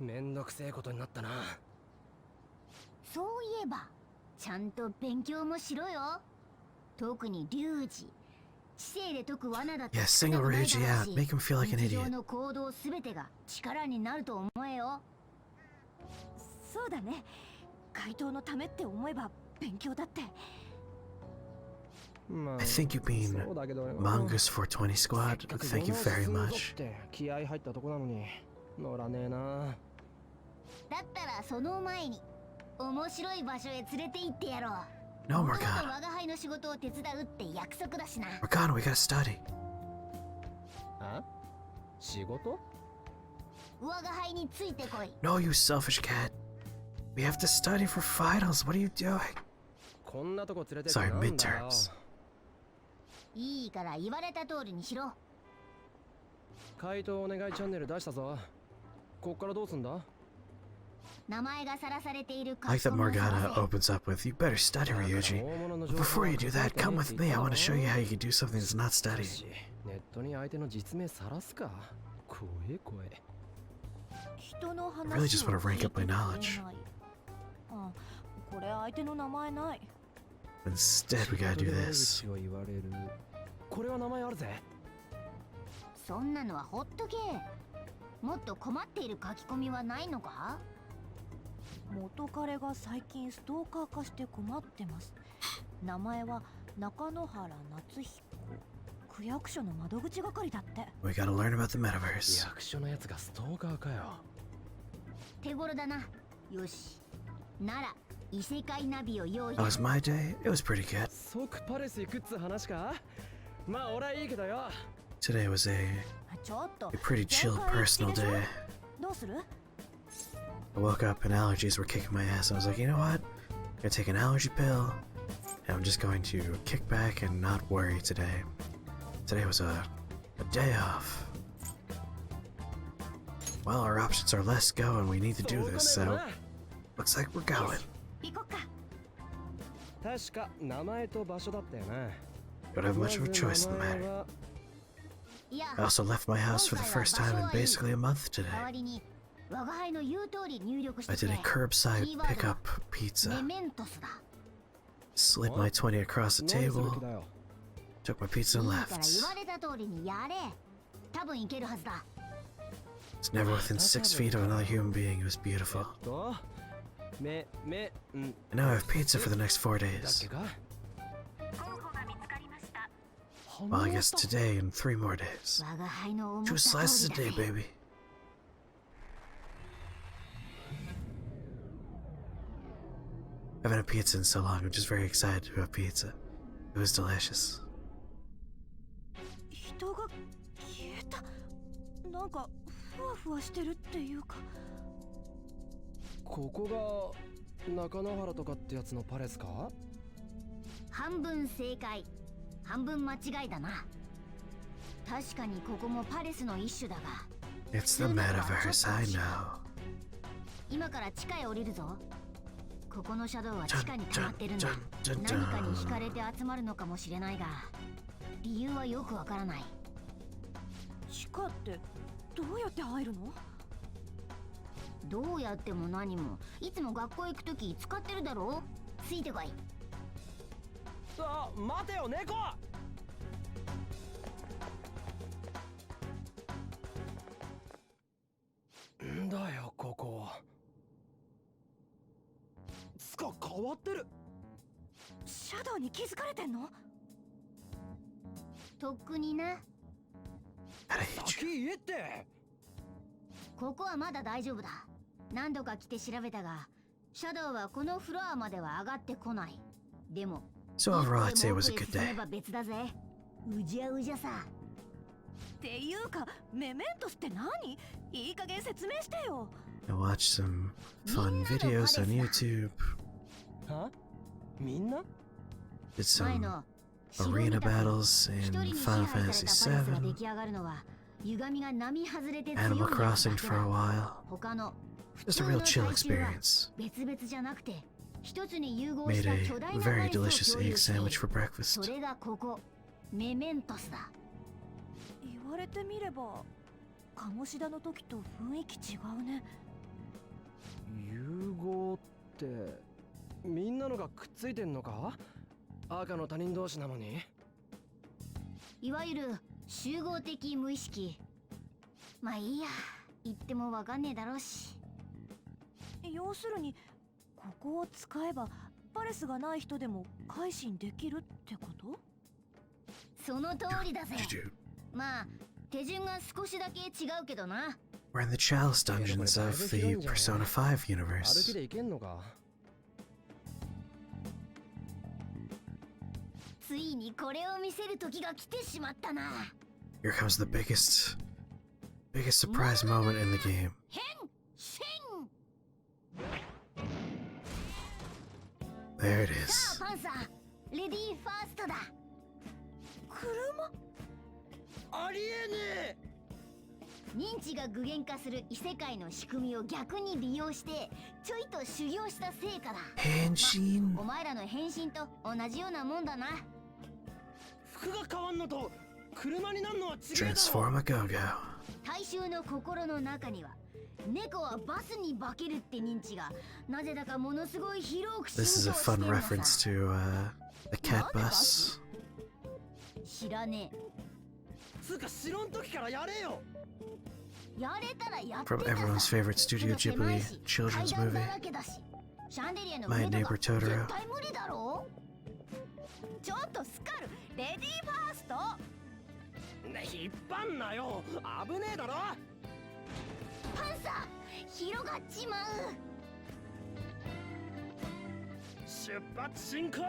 めんどくせえことになったな。そういえばちゃんと勉強もしろよ。特にリュウジ。知性で解く罠だって。 Yeah, single Ryuji out. Make him feel like an 日常 idiot. の行動すべてが力になると思えよ。そうだね。怪盗のためって思えば勉強だって。I think you mean Manga's 420 Squad. Thank you very much. 気合入ったとこなのに乗らねえな。だったらその前に面白い場所へ連れて行ってやろう。 No, もともと Morgana. 我が輩の仕事を手伝うって約束だしな。 Morgana, we gotta study. あ？仕事？我が輩についてこい。 No, you selfish cat. We have to study for finals. What are you doing? こんなとこ連れてって Sorry, なんだよ。 midterms. いいから言われた通りにしろ。回答お願いチャンネル出したぞ。こっからどうすんだ？名前がさらされている I like that Morgana opens up with, "You better study, Ryuji. But before you do that, come with me. I want to show you how you can do something that's not studying." ネットに相手の実名さらすか。怖え怖え。人の I really just want to rank up my knowledge. あ、これ相手の名前ない。 Instead, we gotta do this. これは名前あるぜ。そんなのはほっとけ。もっと困っている書き込みはないのか。元彼が最近ストーカー化して困ってます。名前は中野原夏彦。区役所の窓口係だって。 We gotta learn about the metaverse. 役所のやつがストーカーかよ。手頃だな。よし。なら異世界ナビを用意。 That was my day. It was pretty good. 即パレス行くっつ話か。まあ俺はいいけどよ。 Today was a ちょっと pretty chill personal day. どうする？ I woke up and allergies were kicking my ass. I was like, you know what? I'm gonna take an allergy pill, and I'm just going to kick back and not worry today. Today was a day off. Well, our options are let's go and we need to do this, so looks like we're going. 行こっか。確か名前と場所だったよな。 Don't have much of a choice in the matter. いや、 I also left my house for the first time in basically a month today. 代わりに我が輩の言う通り入力して I く did れ。 a curbside キーワードは pickup pizza. メメントスだ。 Slid my 20 across the 何する table, 気だよ。 took my pizza いい and から left. 言われた通りにやれ。多分いけるはずだ。 It's never within 6 feet of another human being. It was beautiful. と、うん。 And now I have pizza for the next 4 days. だっけか Well, I guess today and 3 more days. 我が輩の思っ 2 slices た a 通り day, だぜ。 baby. I haven't had pizza in so long. I'm just very excited to have pizza. It was delicious. 人が消えた。なんかふわふわしてるっていうか。ここが中野原とかってやつのパレスか？半分正解、半分間違いだな。確かにここもパレスの一種だが。 It's the metaverse, I know. 今から地下へ降りるぞ。ここのシャドウは地下に溜まってるんだ。じゃん何かに惹かれて集まるのかもしれないが、理由はよくわからない。地下ってどうやって入るの？どうやっても何も、いつも学校行くとき使ってるだろう。ついてこい。あ、待てよ猫。んだよここ。つか変わってる。シャドウに気づかれてんの？とっくにな。先言えって。ここはまだ大丈夫だ。何度か来て調べたが、シャドウはこのフロアまでは上がってこない。でも、 So overall, I'd say it was a good 進 day. めば別だぜ。うじゃうじゃさ。っていうか、メメントスって何？いい加減説明してよ。 I watched some fun videos on YouTube. は？みんな？ Did 前 some の arena battles 一 in 人に支 Final 配 Fantasy されたパレスが出 VII, 来上がるのは、歪みが並外れて強い Animal やつだ Crossing け for a だ。 while. 他の Just a real chill experience. 別々じゃなくて、一つに融合し Made た a 巨大な very パレスを delicious 共有 egg している。 sandwich for そ breakfast. れがここ、メメントスだ。言われてみれば、鴨志田の時と雰囲気違うね。融合ってみんなのがくっついてんのか？赤の他人同士なのに。いわゆる集合的無意識。まあいいや、言ってもわかんねえだろうし。要するに、ここを使えばパレスがない人でも改心できるってこと？その通りだぜ。まあ手順が少しだけ違うけどな。 We're in the Chalice dungeons of the Persona 5歩き universe. で行けんのか？ついにこれを見せる時が来てしまったな。 Here comes the biggest surprise moment in the game. 変身。 There it さ is. あパンサー、レディーファーストだ。車？ありえねえ。認知が具現化する異世界の仕組みを逆に利用してちょいと修行した成果だ。変身。お前らの変身と同じようなもんだな。服が変わんのと車になるのは違うだろ。 Transform a go-go. 大衆の心の中には猫はバスに化けるって認知がなぜだかものすごい広く浸 This 透 is し a て fun るの reference さ。 to the cat bus. 知らねつうか白ん時からやれよ。え。やれたらやって From た everyone's さ。 favorite Studio けど狭い Ghibli し children's 階段 movie. だらけだしシャンデリアの My 上と Neighbor か Totoro. 絶対無理だろ。ちょっとスカル、レディーファースト。ね、引っ張んなよ。危ねえだろ。パンサー広がっちまう。出発進行。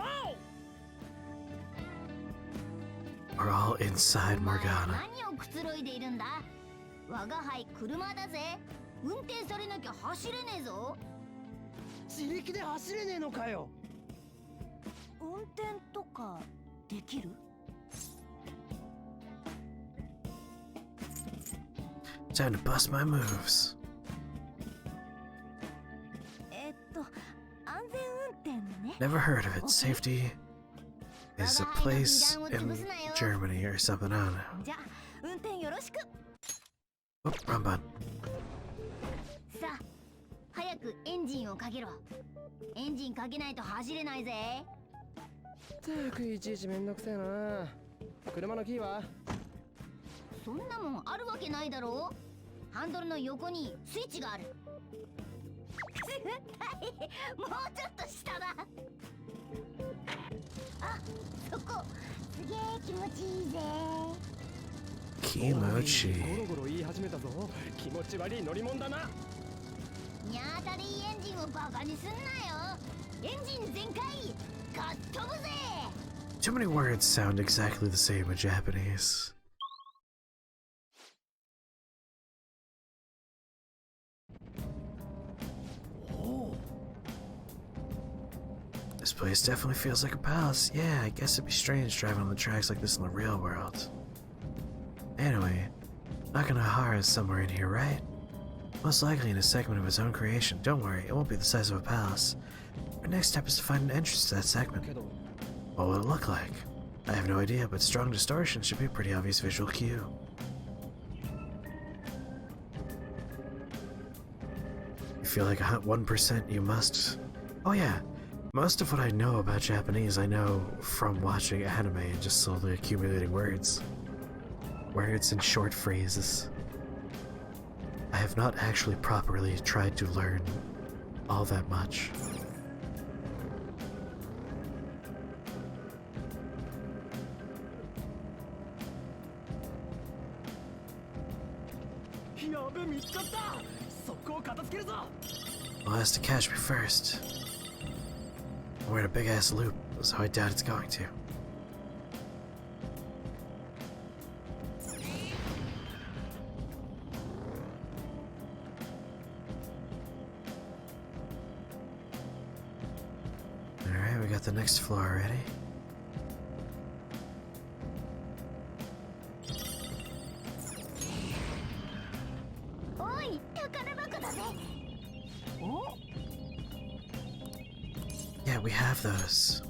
We're all inside お前 Morgana. 何をくつろいでいるんだ。我が輩車だぜ。運転されなきゃ走れねえぞ。自力で走れねえのかよ。運転とかできる？ Time to bust my moves. 安全運転ね。 Never heard of it. Safety is a place in Germany or something. I don't know. じゃあ運転よろしく。 Oh, wrong button. さあ、早くエンジンをかけろ。エンジンかけないと走れないぜ。ったくいちいちめんどくせえな。車のキーは？そんなもんあるわけないだろう。ハンドルの横にスイッチがある。もうちょっと下だ。あ、そこすげえ気持ちいいぜ。気持ちいい。ゴロゴロ言い始めたぞ。気持ち悪い乗り物だな。にゃーたりエンジンをバカにすんなよ。エンジン全開、かっ飛ぶぜ。 Too many words sound exactly the same in Japanese. This place definitely feels like a palace. Yeah, I guess it'd be strange driving on the tracks like this in the real world. Anyway, Nakanohara is somewhere in here, right? Most likely in a segment of his own creation. Don't worry, it won't be the size of a palace. Our next step is to find an entrance to that segment. What will it look like? I have no idea, but strong distortion should be a pretty obvious visual cue. You feel like 1% you must... Oh yeah, most of what I know about Japanese I know from watching anime and just slowly accumulating words. Words and short phrases. I have not actually properly tried to learn all that much. Well, it has to catch me first. We're in a big ass loop, so I doubt it's going to. Alright, we got the next floor ready. Yeah, we have those.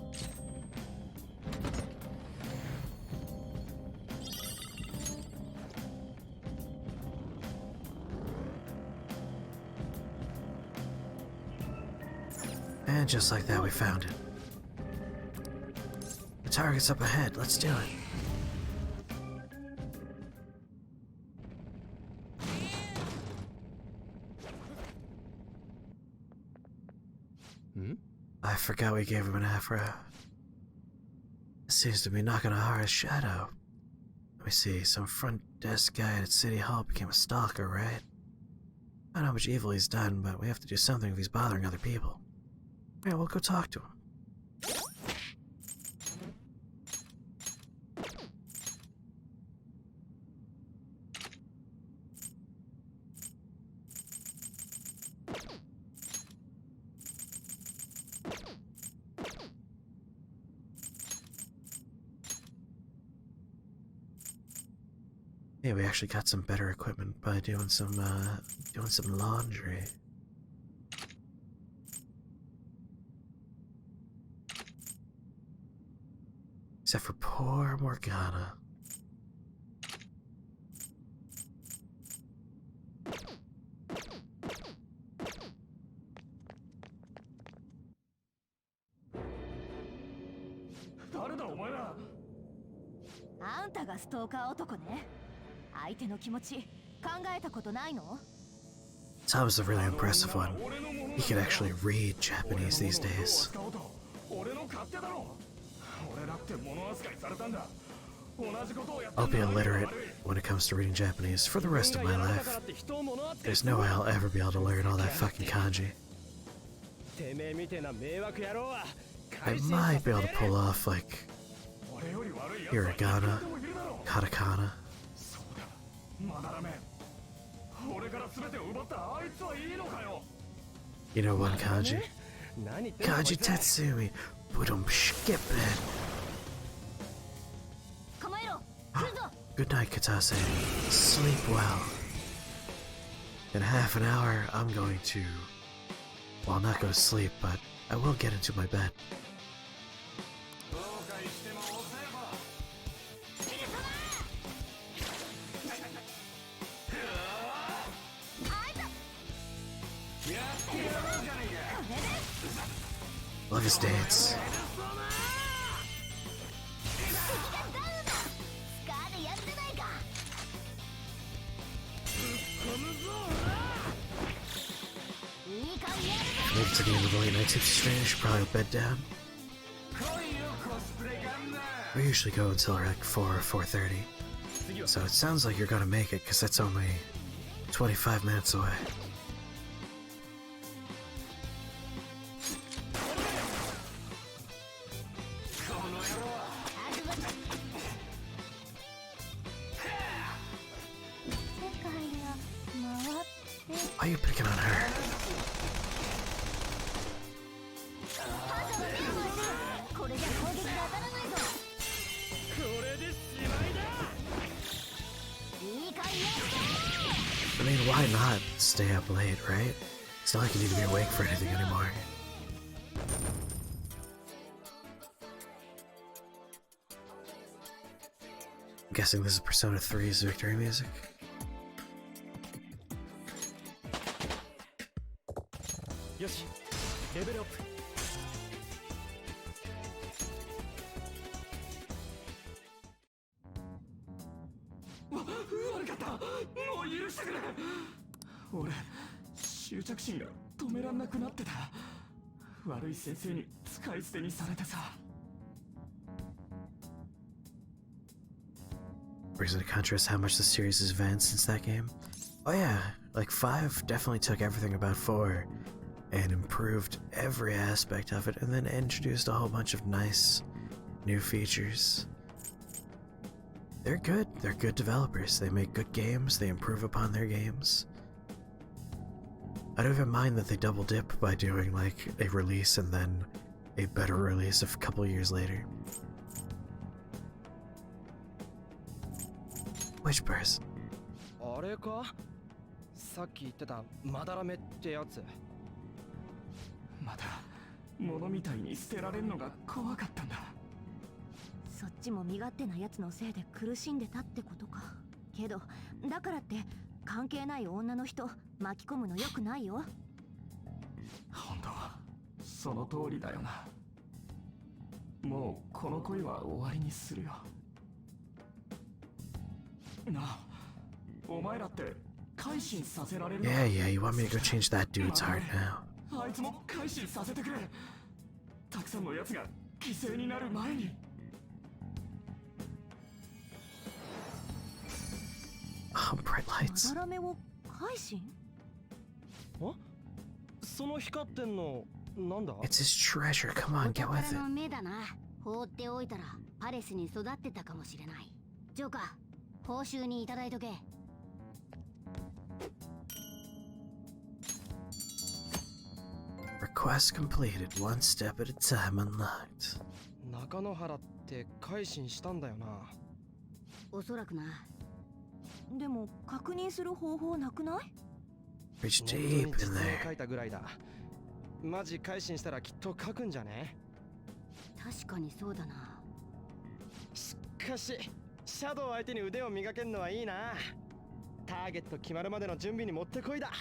And just like that, we found it. The target's up ahead. Let's do it. I forgot we gave him an afro. It seems to be Nakanohara's shadow. Let me see, some front desk guy at City Hall became a stalker, right? I don't know how much evil he's done, but we have to do something if he's bothering other people. Yeah, we'll go talk to him. Yeah, we actually got some better equipment by doing some laundry. Except for poor Morgana. Tom's a really impressive one. He can actually read Japanese these days. I'll be illiterate when it comes to reading Japanese for the rest of my life. There's no way I'll ever be able to learn all that fucking kanji. I might be able to pull off, like, hiragana, katakana. You know one kanji? Kanji Tatsumi. Budum skip it. Good night, Katase. Sleep well. In half an hour, I'm going to, well, not go to sleep, but I will get into my bed. Love his dance. Made it to the end of the late night tipsy stream, should probably bed down. We usually go until like 4 or 4:30. So it sounds like you're gonna make it, because that's only 25 minutes away. Why are you picking on her? I mean, why not stay up late, right? It's not like you need to be awake for anything anymore. I'm guessing this is Persona 3's victory music. Yoshi, level up.俺、執着心が止めらんなくなってた。悪い先生に使い捨てにされてさ。Or is it a contrast how much the series has advanced since that game? Oh yeah, like 5 definitely took everything about 4 and improved every aspect of it, and then introduced a whole bunch of nice new features. They're good developers. They make good games, they improve upon their games. I don't even mind that they double dip by doing like a release and then a better release a couple years later. Which person? あれか？さっき言ってたまだらめってやつ。まだ物みたいに捨てられるのが怖かったんだ。そっちも身勝手なやつのせいで苦しんでたってことか。けどだからって関係ない女の人巻き込むのよくないよ。本当、その通りだよな。もうこの恋は終わりにするよ。なあ、お前らって改心させられるの？ Yeah, you want me to go change that dude's heart now? あいつも改心させてくれ。たくさんのやつが犠牲になる前に。Oh, bright lights. まだらめを改心？あ？その光ってんのなんだ？ It's his treasure. Come on, get with お it. 宝の目だな。放っておいたらパレスに育ってたかもしれない。ジョーカー、報酬にいただいとけ。Request completed, one step at a time unlocked. 中野原って改心したんだよな。おそらくな。でも確認する方法なくない？ Reach deep in there. 書いたぐらいだ。マジ改心したらきっと書くんじゃね？確かにそうだな。しかし、シャドウ相手に腕を磨けるのはいいな。ターゲット決まるまでの準備にもってこいだ。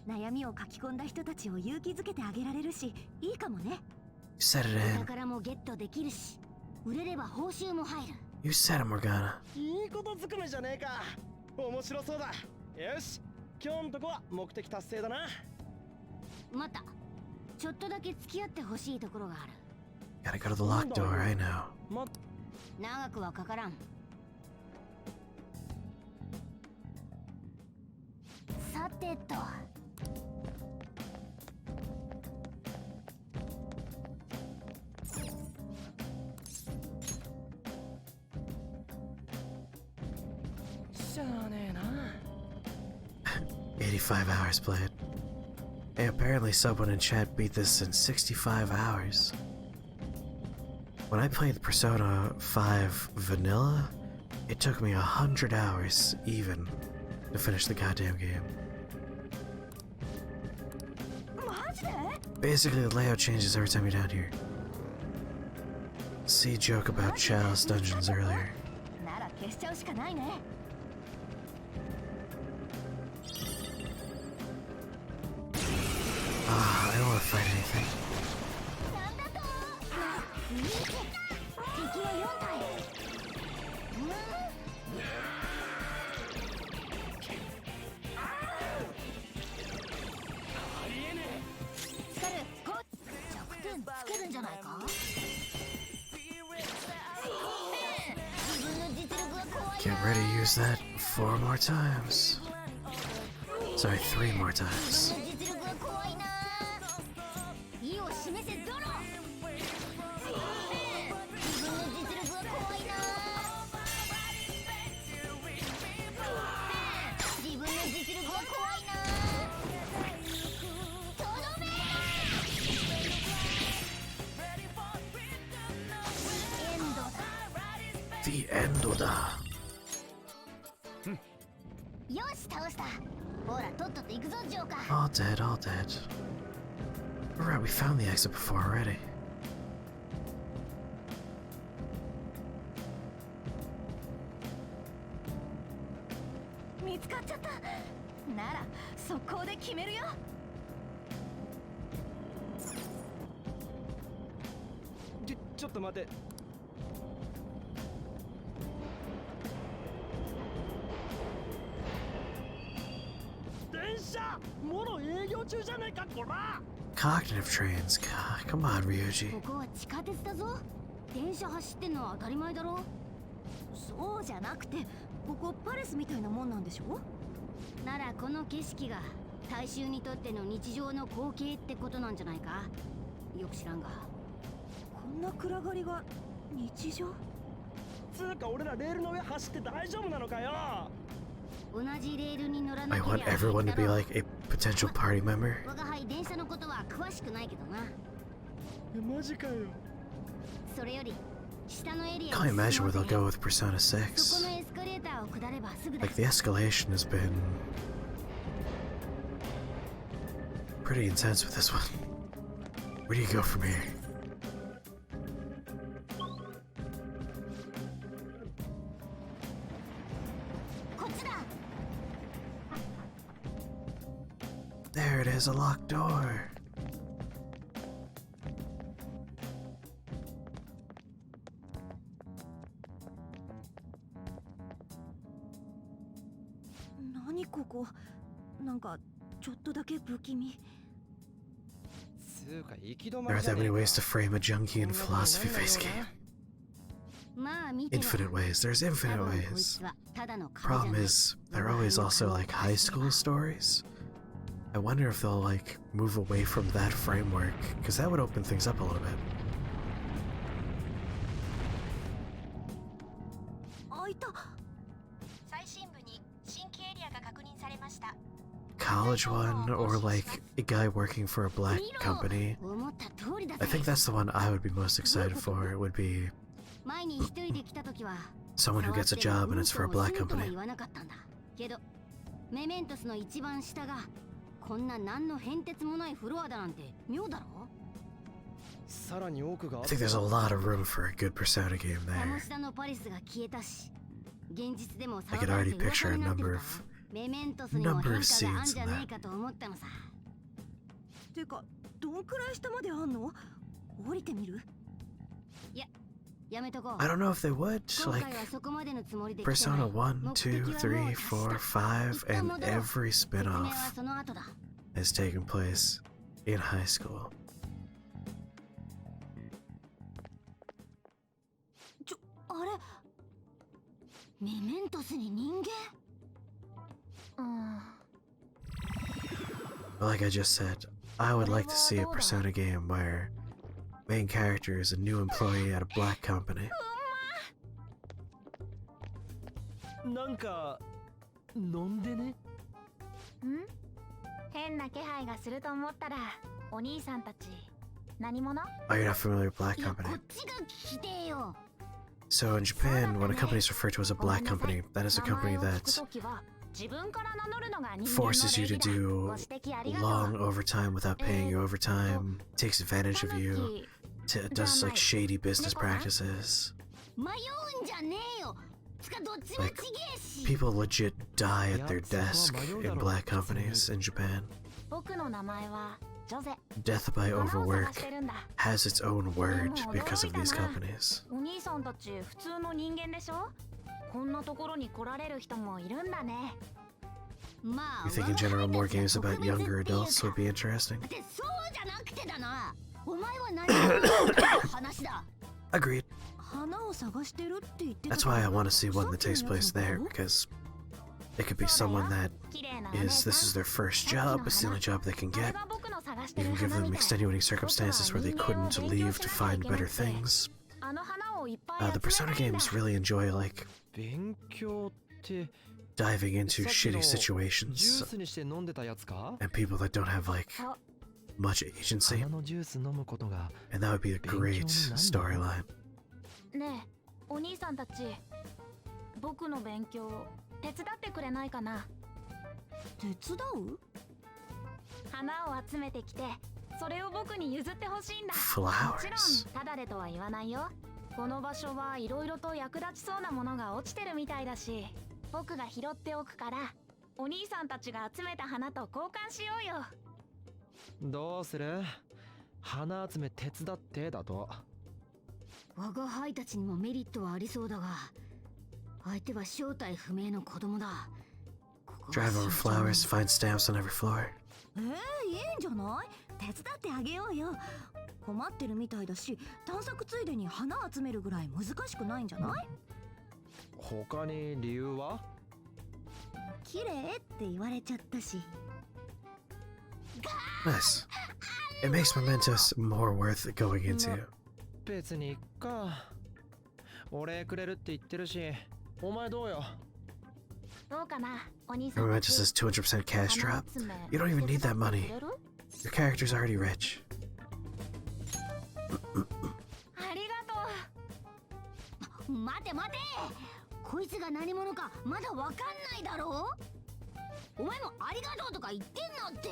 悩みを書き込んだ人たちを勇気づけてあげられるし、いいかもね。You said it お in. 宝もゲットできるし、売れれば報酬も入る。You said it, Morgana. いいことずくめじゃねえか。面白そうだ。よし、今日のとこは目的達成だな。また、ちょっとだけ付き合ってほしいところがある。Gotta go to the locked door, I know. 長くはかからん。さてと。しゃあねえな。85 hours played. Hey, apparently someone in chat beat this in 65 hours. When I played Persona 5 Vanilla, it took me 100 hours even to finish the goddamn game. Basically, the layout changes every time you're down here. See joke about Chalice Dungeons earlier. なら消しちゃうしかないね。Ah, I don't want to fight anything. 敵は4体。スカル、弱点つけるんじゃないか。自分の実力が怖い。 Get ready to use that 4 more times. Sorry, 3 more times. 実力が怖いな。意を示せゾロ。自分の実力が怖いな。自分の実力が怖いな。とどめ。エンドだ。 The Endoda. よし倒した。ほらとっとと行くぞジョーカー。 All dead, all dead. Alright, we found the exit before already. 見つかっちゃった。なら速攻で決めるよ。ちょっと待て。電車もろ営業中じゃねえかこら。 Cognitive trains. God, come on, Ryuji. ここは地下鉄だぞ。電車走ってんのは当たり前だろ。そうじゃなくて、ここパレスみたいなもんなんでしょ。ならこの景色が大衆にとっての日常の光景ってことなんじゃないか。よく知らんが。こんな暗がりが日常。つうか俺らレールの上走って大丈夫なのかよ。同じレールに乗らな I け want りゃ everyone to be like a potential party member. 我が輩電車のことは詳しくないけどな。マジかよ。それより下のエリア Can't imagine where they'll go with Persona そこ 6. のエスカレーターを下ればすぐだ。 Like, the escalation has been pretty intense with this one. Where do you go from here? There it is, a locked door. 何ここ。なんかちょっとだけ不気味。 There are that many ways to frame a Jungian philosophy-based game. まあ見てろ。 Infinite ways. There's infinite ways. Problem is, they're always also like high school stories. I wonder if they'll like move away from that framework, because that would open things up a little bit. 開いた。最新部に新規エリアが確認されました。 College one, or like a guy working for a black company. I think that's the one I would be most excited for. It would be 前に一人で来た時は someone who gets a job and it's for a black company. 言わなかったんだけど、メメントスの一番下がこんな何の変哲もないフロアだなんて妙だろ。さらに奥が I think there's a lot of room for a good Persona game 鴨 there. 下のパリスが消えたし、現実でも I 騒 could がれ already て噂 picture a になって number る of から、メメントスにも変化があんじゃねえかと思ったのさ。てかどんくらい下まであんの。降りてみる。やめとこう。 I don't know if they would. 今 Like 回はそこまでのつもりで来てない。 Persona 1, 2, 3, 4, 5, and every 説明は spin-off その後だ。 has taken place in high school. あれメメントスに人間。 Like I just said, I would like to see a Persona game where main character is a new employee at a black company. なんか飲んでね。ん？変な気配がすると思ったら、お兄さんたち何者？ Oh, you're not familiar with black いや、こ company? っちが聞きてえよ。 So in Japan, when a company is referred to as a black company, that is a company 名前を聞く that ときは forces you to do long overtime without paying you overtime, takes advantage of you, does like shady business practices. Like, people legit die at their desk in black companies in Japan. Death by overwork has its own word because of these companies. You think in general more games about younger adults would be interesting? Agreed. That's why I want to see one that takes place there, because it could be someone that this is their first job, it's the only job they can get. You can give them extenuating circumstances where they couldn't leave to find better things. The Persona games really enjoy, like, diving into shitty situations and people that don't have, like, much agency. And that would be a great storyline. ねえ、お兄さんたち、僕の勉強手伝ってくれないかな。手伝う？花を集めてきて、それを僕に譲ってほしいんだ。もちろんただでとは言わないよ。この場所はいろいろと役立ちそうなものが落ちてるみたいだし、僕が拾っておくから、お兄さんたちが集めた花と交換しようよ。どうする？花集め手伝ってだと。我が輩たちにもメリットはありそうだが、相手は正体不明の子供だ。Drive over flowers, find stamps on every floor. いいんじゃない？手伝ってあげようよ。困ってるみたいだし、探索ついでに花集めるぐらい難しくないんじゃない？他に理由は？綺麗って言われちゃったし。Nice. It makes Mementos more worth going into. 別にいっか。お礼くれるって言ってるし、お前どうよ？どうかな、お兄さん。Mementos says 200% cash drop. You don't even need that money. Your character's already rich. ありがとう。待て待て。こいつが何者かまだわかんないだろう？お前もありがとうとか言ってんのって。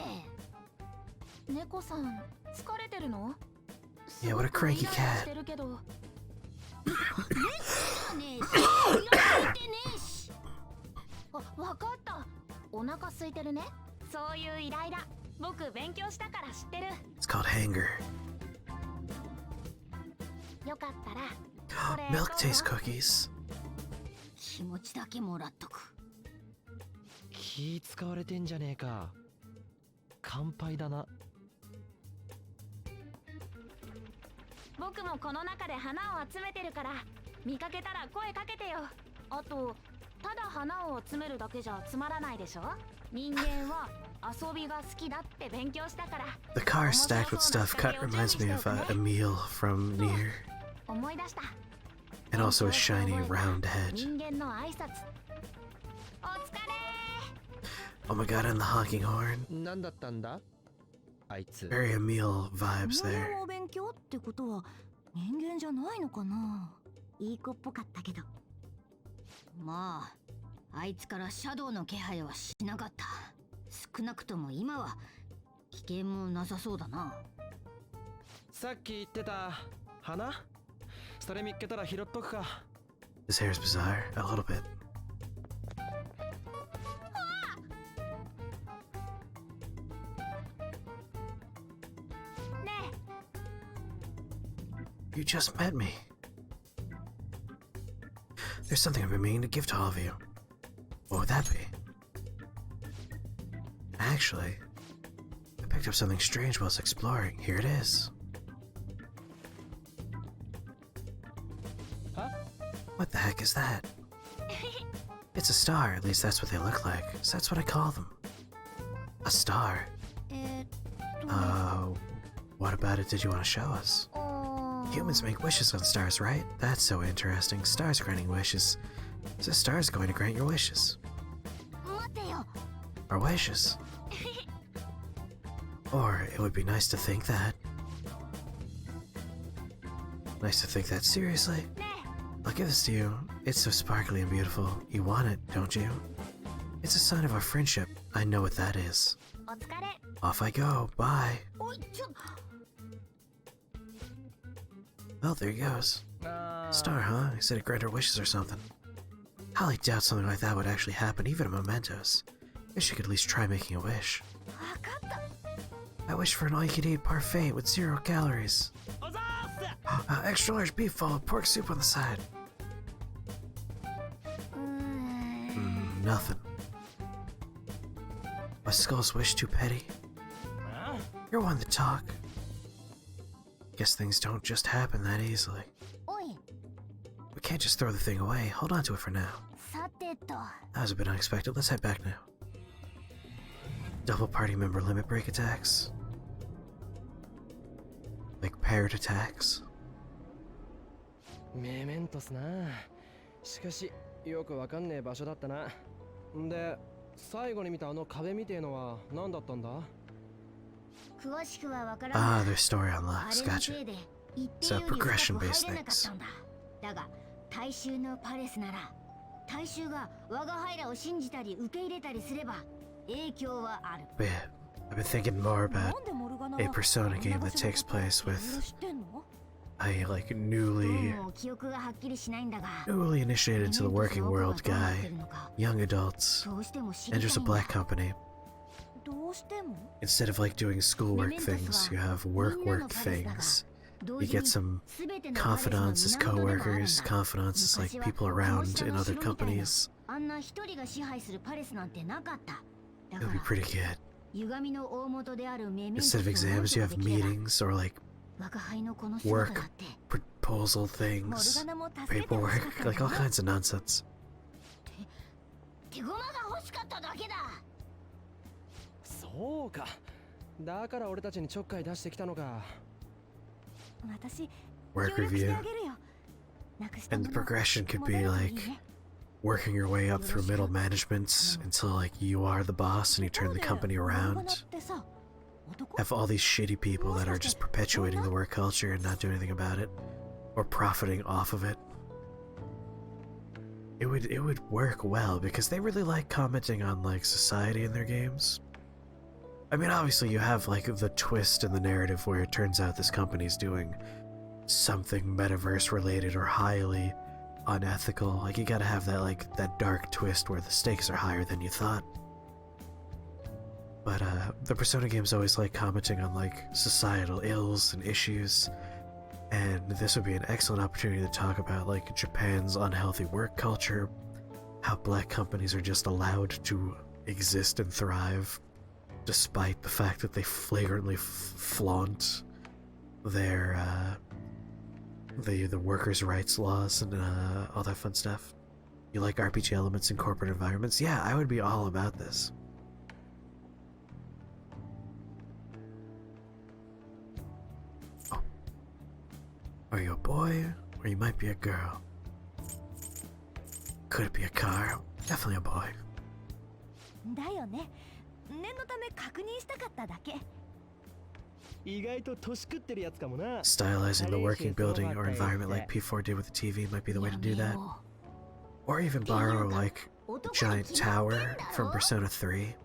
猫さん、疲れてるの？Yeah, what a cranky cat. してるけど。わかった。お腹空いてるね。そういうイライラ、僕勉強したから知ってる。It's called hanger. よかったら。Milk taste cookies. 気持ちだけもらっとく。気使われてんじゃねえか。乾杯だな。僕もこの中で花を集めてるから、見かけたら声かけてよ。あと、ただ花を集めるだけじゃつまらないでしょ？人間は遊びが好きだって勉強したから。The car stacked with stuff cut reminds me of Emil from Nier. 思い出した。And also a shiny round head. 人間の挨拶。お疲れ。 Oh my god, and the honking horn. 何だったんだ？あいつ。 Very Emil vibes there. お勉強ってことは人間じゃないのかな？いい子っぽかったけど。まあ、あいつからシャドウの気配はしなかった。少なくとも今は危険もなさそうだな。さっき言ってた花？それ見っけたら拾っとくか。His hair is bizarre, a little bit. You just met me. There's something I've been meaning to give to all of you. What would that be? Actually, I picked up something strange whilst exploring. Here it is. Huh? What the heck is that? It's a star, at least that's what they look like. So that's what I call them. A star. What about it did you want to show us? Humans make wishes on stars, right? That's so interesting. Stars granting wishes. So stars going to grant your wishes. Our wishes. Or it would be nice to think that. Nice to think that seriously. I'll give this to you. It's so sparkly and beautiful. You want it, don't you? It's a sign of our friendship. I know what that is. Off I go. Bye. Oh, there he goes. Star, huh? He said he'd grant her wishes or something. Highly doubt something like that would actually happen, even in mementos. Guess you could at least try making a wish. I wish for an all-you-can-eat parfait with 0 calories. Extra large beef followed with pork soup on the side. Nothing. My skull's wish too petty. You're one to talk. Guess things don't just happen that easily. We can't just throw the thing away. Hold on to it for now. That was a bit unexpected. Let's head back now. Double party member limit break attacks. Like parrot attacks. Mementosな。しかし、よくわかんねえ場所だったな。で、最後に見たあの壁みてえのは何だったんだ? Ah, their story unlocks. Gotcha. So progression-based things. だが、大衆のパレスなら、大衆が我が輩らを信じたり受け入れたりすれば、影響はある。 But yeah, I've been thinking more about a Persona game that takes place with a like newly initiated into the working world guy, young adults, enters a black company. Instead of like doing schoolwork things, you have work things. You get some confidants as co-workers, confidants as like people around in other companies. It would be pretty good. Instead of exams, you have meetings or like work proposal things, paperwork, like all kinds of nonsense. そうか。だから俺たちにちょっかい出してきたのか。Work review. And the progression could be like working your way up through middle management until like you are the boss and you turn the company around. Have all these shitty people that are just perpetuating the work culture and not doing anything about it or profiting off of it. It would work well because they really like commenting on like society in their games. I mean, obviously you have like the twist in the narrative where it turns out this company's doing something metaverse related or highly unethical. Like you gotta have that like that dark twist where the stakes are higher than you thought. But the Persona games always like commenting on like societal ills and issues, and this would be an excellent opportunity to talk about like Japan's unhealthy work culture, how black companies are just allowed to exist and thrive despite the fact that they flagrantly flaunt their the workers' rights laws and all that fun stuff. You like RPG elements in corporate environments? Yeah, I would be all about this. Oh. Are you a boy? Or you might be a girl? Could it be a car? Definitely a boy. だよね。念のため確認したかっただけ。 Stylizing the working building or environment like P4 did with the TV might be the way to do that. Or even borrow like a giant tower from Persona 3.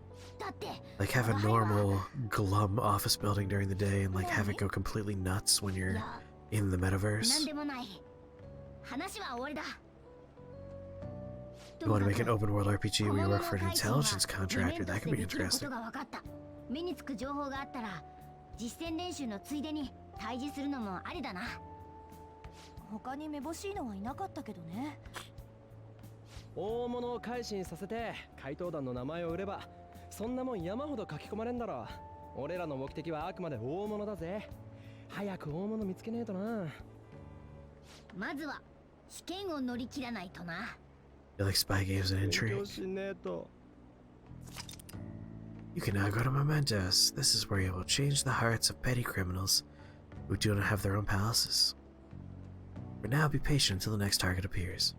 Like have a normal glum office building during the day and like have it go completely nuts when you're in the metaverse. You want to make an open world RPG where you work for an intelligence contractor? That could be interesting. 目につく情報があったら実践練習のついでに対峙するのもありだな。他にめぼしいのはいなかったけどね。大物を改心させて怪盗団の名前を売ればそんなもん山ほど書き込まれんだろ。俺らの目的はあくまで大物だぜ。早く大物見つけねえとな。まずは試験を乗り切らないとな。 You like spy games and intrigue? You can now go to Mementos. This is where you will change the hearts of petty criminals who do not have their own palaces. For now, be patient until the next target appears.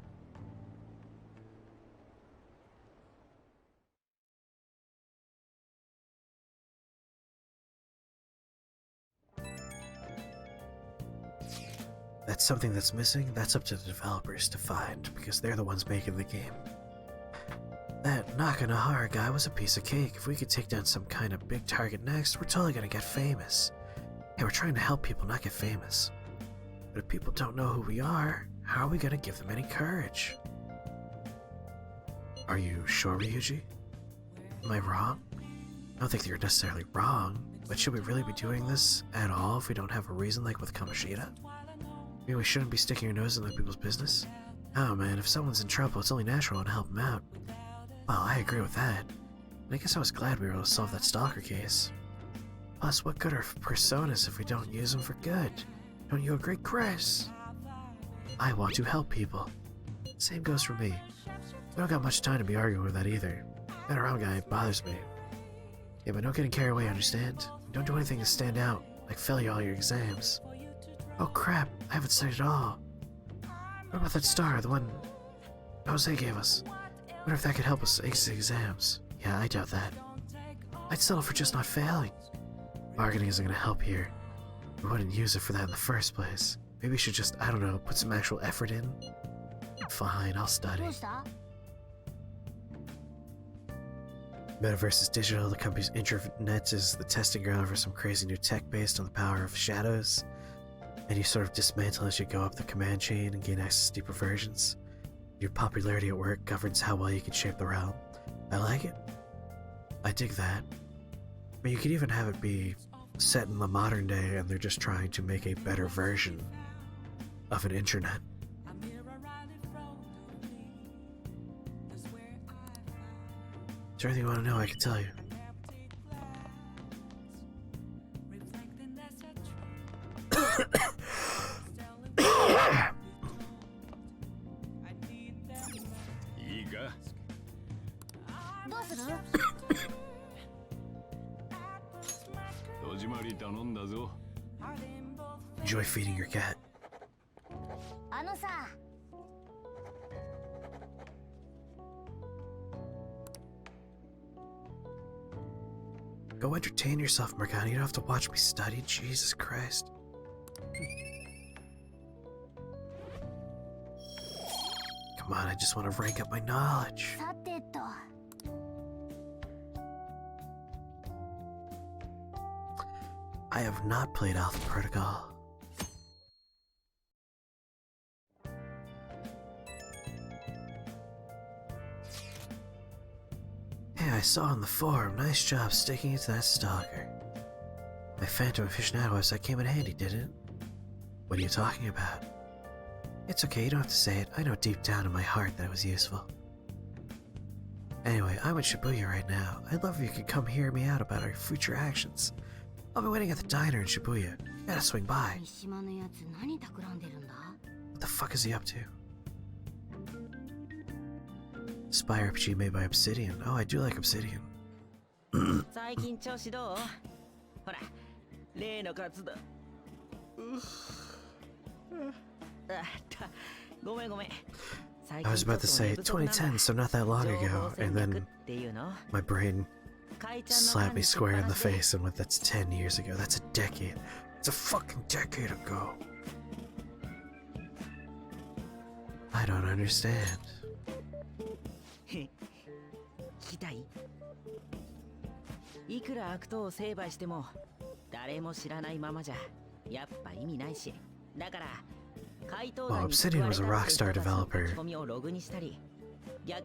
That's something that's missing. That's up to the developers to find because they're the ones making the game. That Nakanahara guy was a piece of cake. If we could take down some kind of big target next, we're totally gonna get famous. Hey, we're trying to help people, not get famous. But if people don't know who we are, how are we gonna give them any courage? Are you sure, Ryuji? Am I wrong? I don't think that you're necessarily wrong, but should we really be doing this at all if we don't have a reason like with Kamoshida? Maybe we shouldn't be sticking our nose in other people's business? Oh man, if someone's in trouble, it's only natural to help them out. Well, I agree with that. And I guess I was glad we were able to solve that stalker case. Plus, what good are personas if we don't use them for good? Don't you agree, Chris? I want to help people. Same goes for me. I don't got much time to be arguing with that either. That around guy bothers me. Yeah, but don't get carried away, understand? Don't do anything to stand out, like fail all your exams. Oh crap, I haven't studied at all. What about that star, the one Jose gave us? Wonder if that could help us ace the exams. Yeah, I doubt that. I'd settle for just not failing. Bargaining isn't gonna help here. We wouldn't use it for that in the first place. Maybe we should just, I don't know, put some actual effort in? Fine, I'll study. Metaverse is digital. The company's intranet is the testing ground for some crazy new tech based on the power of shadows. And you sort of dismantle as you go up the command chain and gain access to deeper versions. Your popularity at work governs how well you can shape the realm. I like it. I dig that. But you could even have it be set in the modern day and they're just trying to make a better version of an intranet. Is there anything you want to know? I can tell you. Enjoy feeding your cat. Go entertain yourself, Morgana. You don't have to watch me study. Jesus Christ. Come on, I just want to rank up my knowledge. I have not played Alpha Protocol. Hey, I saw on the forum. Nice job sticking it to that stalker. My Phantom aficionado website came in handy, didn't it? What are you talking about? It's okay, you don't have to say it. I know deep down in my heart that it was useful. Anyway, I'm in Shibuya right now. I'd love if you could come hear me out about our future actions. I'll be waiting at the diner in Shibuya. You gotta swing by. What the fuck is he up to? Spy RPG made by Obsidian. Oh, I do like Obsidian. 最近調子どう？ほら、例の活動。ごめんごめん。 I was about to say 2010, so not that long ago, and then my brain slapped me square in the face and went, that's 10 years ago. That's a decade. It's a fucking decade ago. I don't understand. 聞きたい？いくら悪党を成敗しても誰も知らないままじゃやっぱ意味ないし、だから Well, Obsidian was a Rockstar developer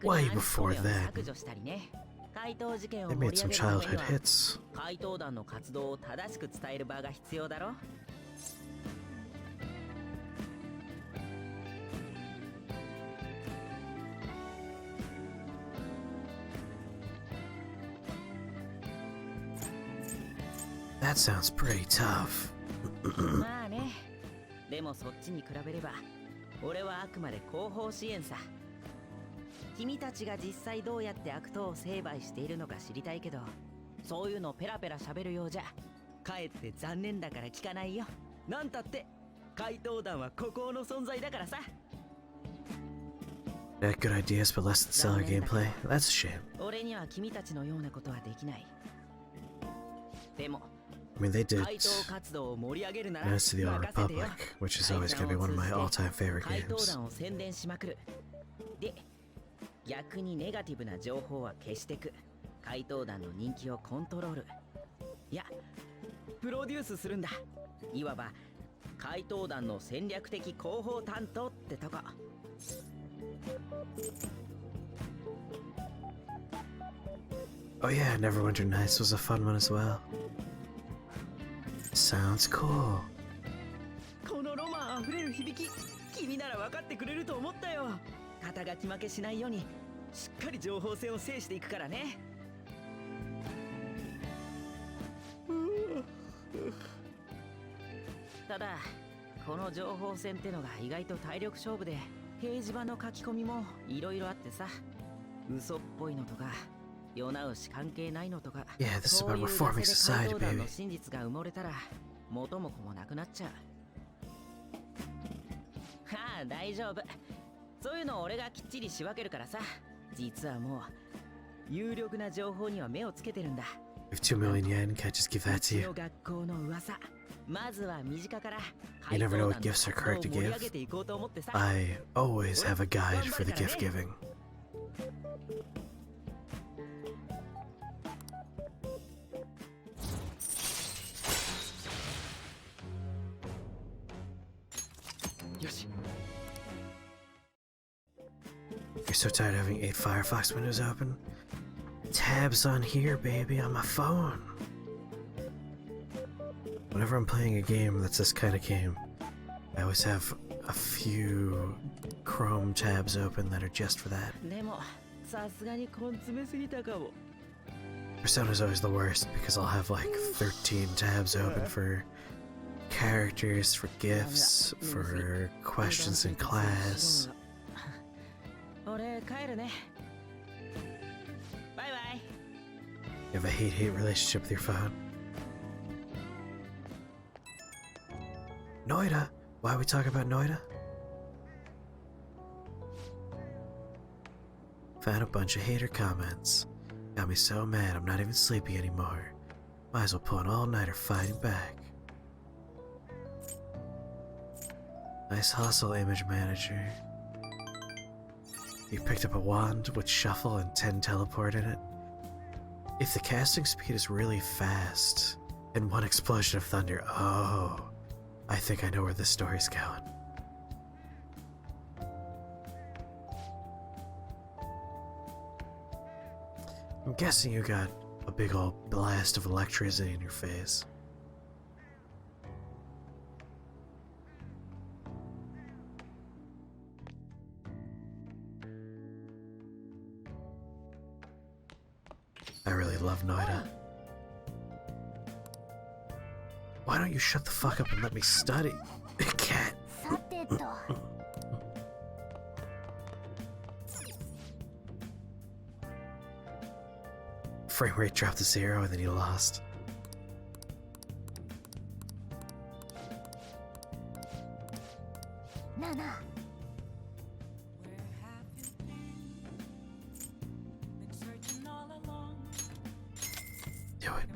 way before then. They made some childhood hits. That sounds pretty tough. でもそっちに比べれば俺はあくまで後方支援さ。君たちが実際どうやって悪党を成敗しているのか知りたいけど、そういうのペラペラ喋るようじゃかえって残念だから聞かないよ。なんたって怪盗団は孤高の存在だからさ。That good ideas but less than stellar gameplay? That's a shame. 俺には君たちのようなことはできない。でも I mean, they did Menace to the Old Republic, which is always going to be one of my all-time favorite games. 逆にネガティブな情報は消してく。怪盗団の人気をコントロール。いや、プロデュースするんだ。いわば怪盗団の戦略的広報担当ってとこ。Oh yeah, Neverwinter Nights was a fun one as well. Sounds cool. このロマンあふれる響き、君なら分かってくれると思ったよ。肩書き負けしないようにしっかり情報戦を制していくからね。ただこの情報戦ってのが意外と体力勝負で、掲示板の書き込みもいろいろあってさ、嘘っぽいのとか世直し関係ないのとか、 Yeah, this is そう about いう reforming 噂で society, 怪盗団 baby. の真実が埋もれたら元も子もなくなっちゃう。はあ、大丈夫。そういうのを俺がきっちり仕分けるからさ。実はもう有力な情報には目をつけてるんだ。 If 2 million yen, can I just give that to うち you? の学校の噂、まずは身近から You 怪 never 盗 know 団 what の gifts are 活動を correct to 盛り give. 上げていこうと思ってさ。 I always have a guide for the gift giving. You're so tired of having 8 Firefox windows open? Tabs on here, baby, on my phone. Whenever I'm playing a game that's this kind of game, I always have a few Chrome tabs open that are just for that. でもさすがに根詰めすぎたかも。 Persona's always the worst because I'll have like 13 tabs open for characters, for gifts, for questions in class. 俺帰るね。バイバイ。 You have a hate-hate relationship with your phone. Noida? Why are we talking about Noida? Found a bunch of hater comments. Got me so mad I'm not even sleepy anymore. Might as well pull an all-nighter fighting back. Nice hustle, image manager. You picked up a wand with shuffle and 10 teleport in it. If the casting speed is really fast, and one explosion of thunder, oh, I think I know where this story's going. I'm guessing you got a big old blast of electricity in your face. I really love Noida. Why don't you shut the fuck up and let me study? Cat. Frame rate dropped to 0 and then you lost. Nana. Do it.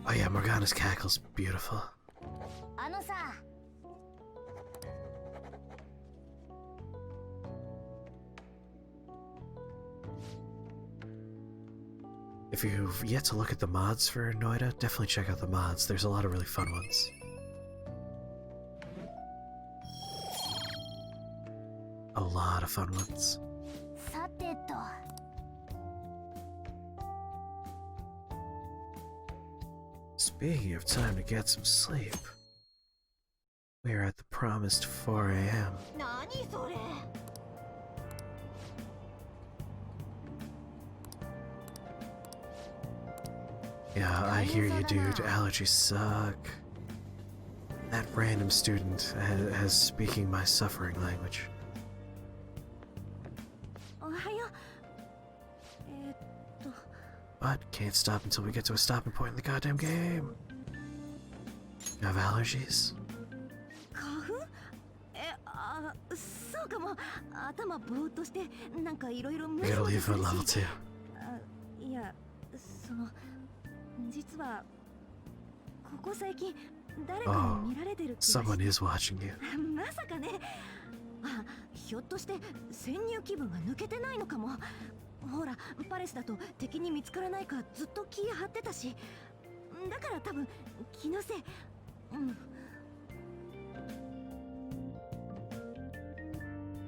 Oh yeah, Morgana's cackle's beautiful. If you've yet to look at the mods for Noida, definitely check out the mods. There's a lot of really fun ones. A lot of fun ones. Speaking of time to get some sleep, we are at the promised 4 a.m. Yeah, I hear you, dude. Allergies suck. That random student has speaking my suffering language. But can't stop until we get to a stopping point in the goddamn game. You have allergies? I gotta leave at level 2. いや、その実はここ最近誰かに見られてる気がして。 Someone is watching you. まさかね。あ、ひょっとして潜入気分が抜けてないのかも。ほら、パレスだと敵に見つからないかずっと気張ってたし、だから多分気のせい。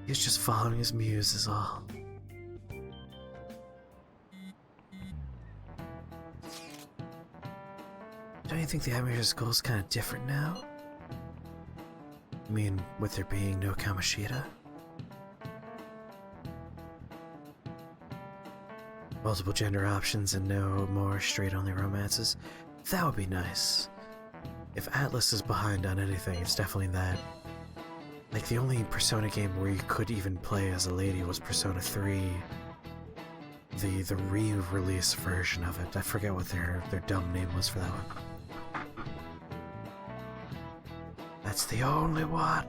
He's just following his muse is all. Don't you think the atmosphere of school is kind of different now? I mean, with there being no Kamoshida? Multiple gender options and no more straight-only romances. That would be nice. If Atlas is behind on anything, it's definitely that. Like, the only Persona game where you could even play as a lady was Persona 3. The re-release version of it. I forget what their dumb name was for that one. That's the only one.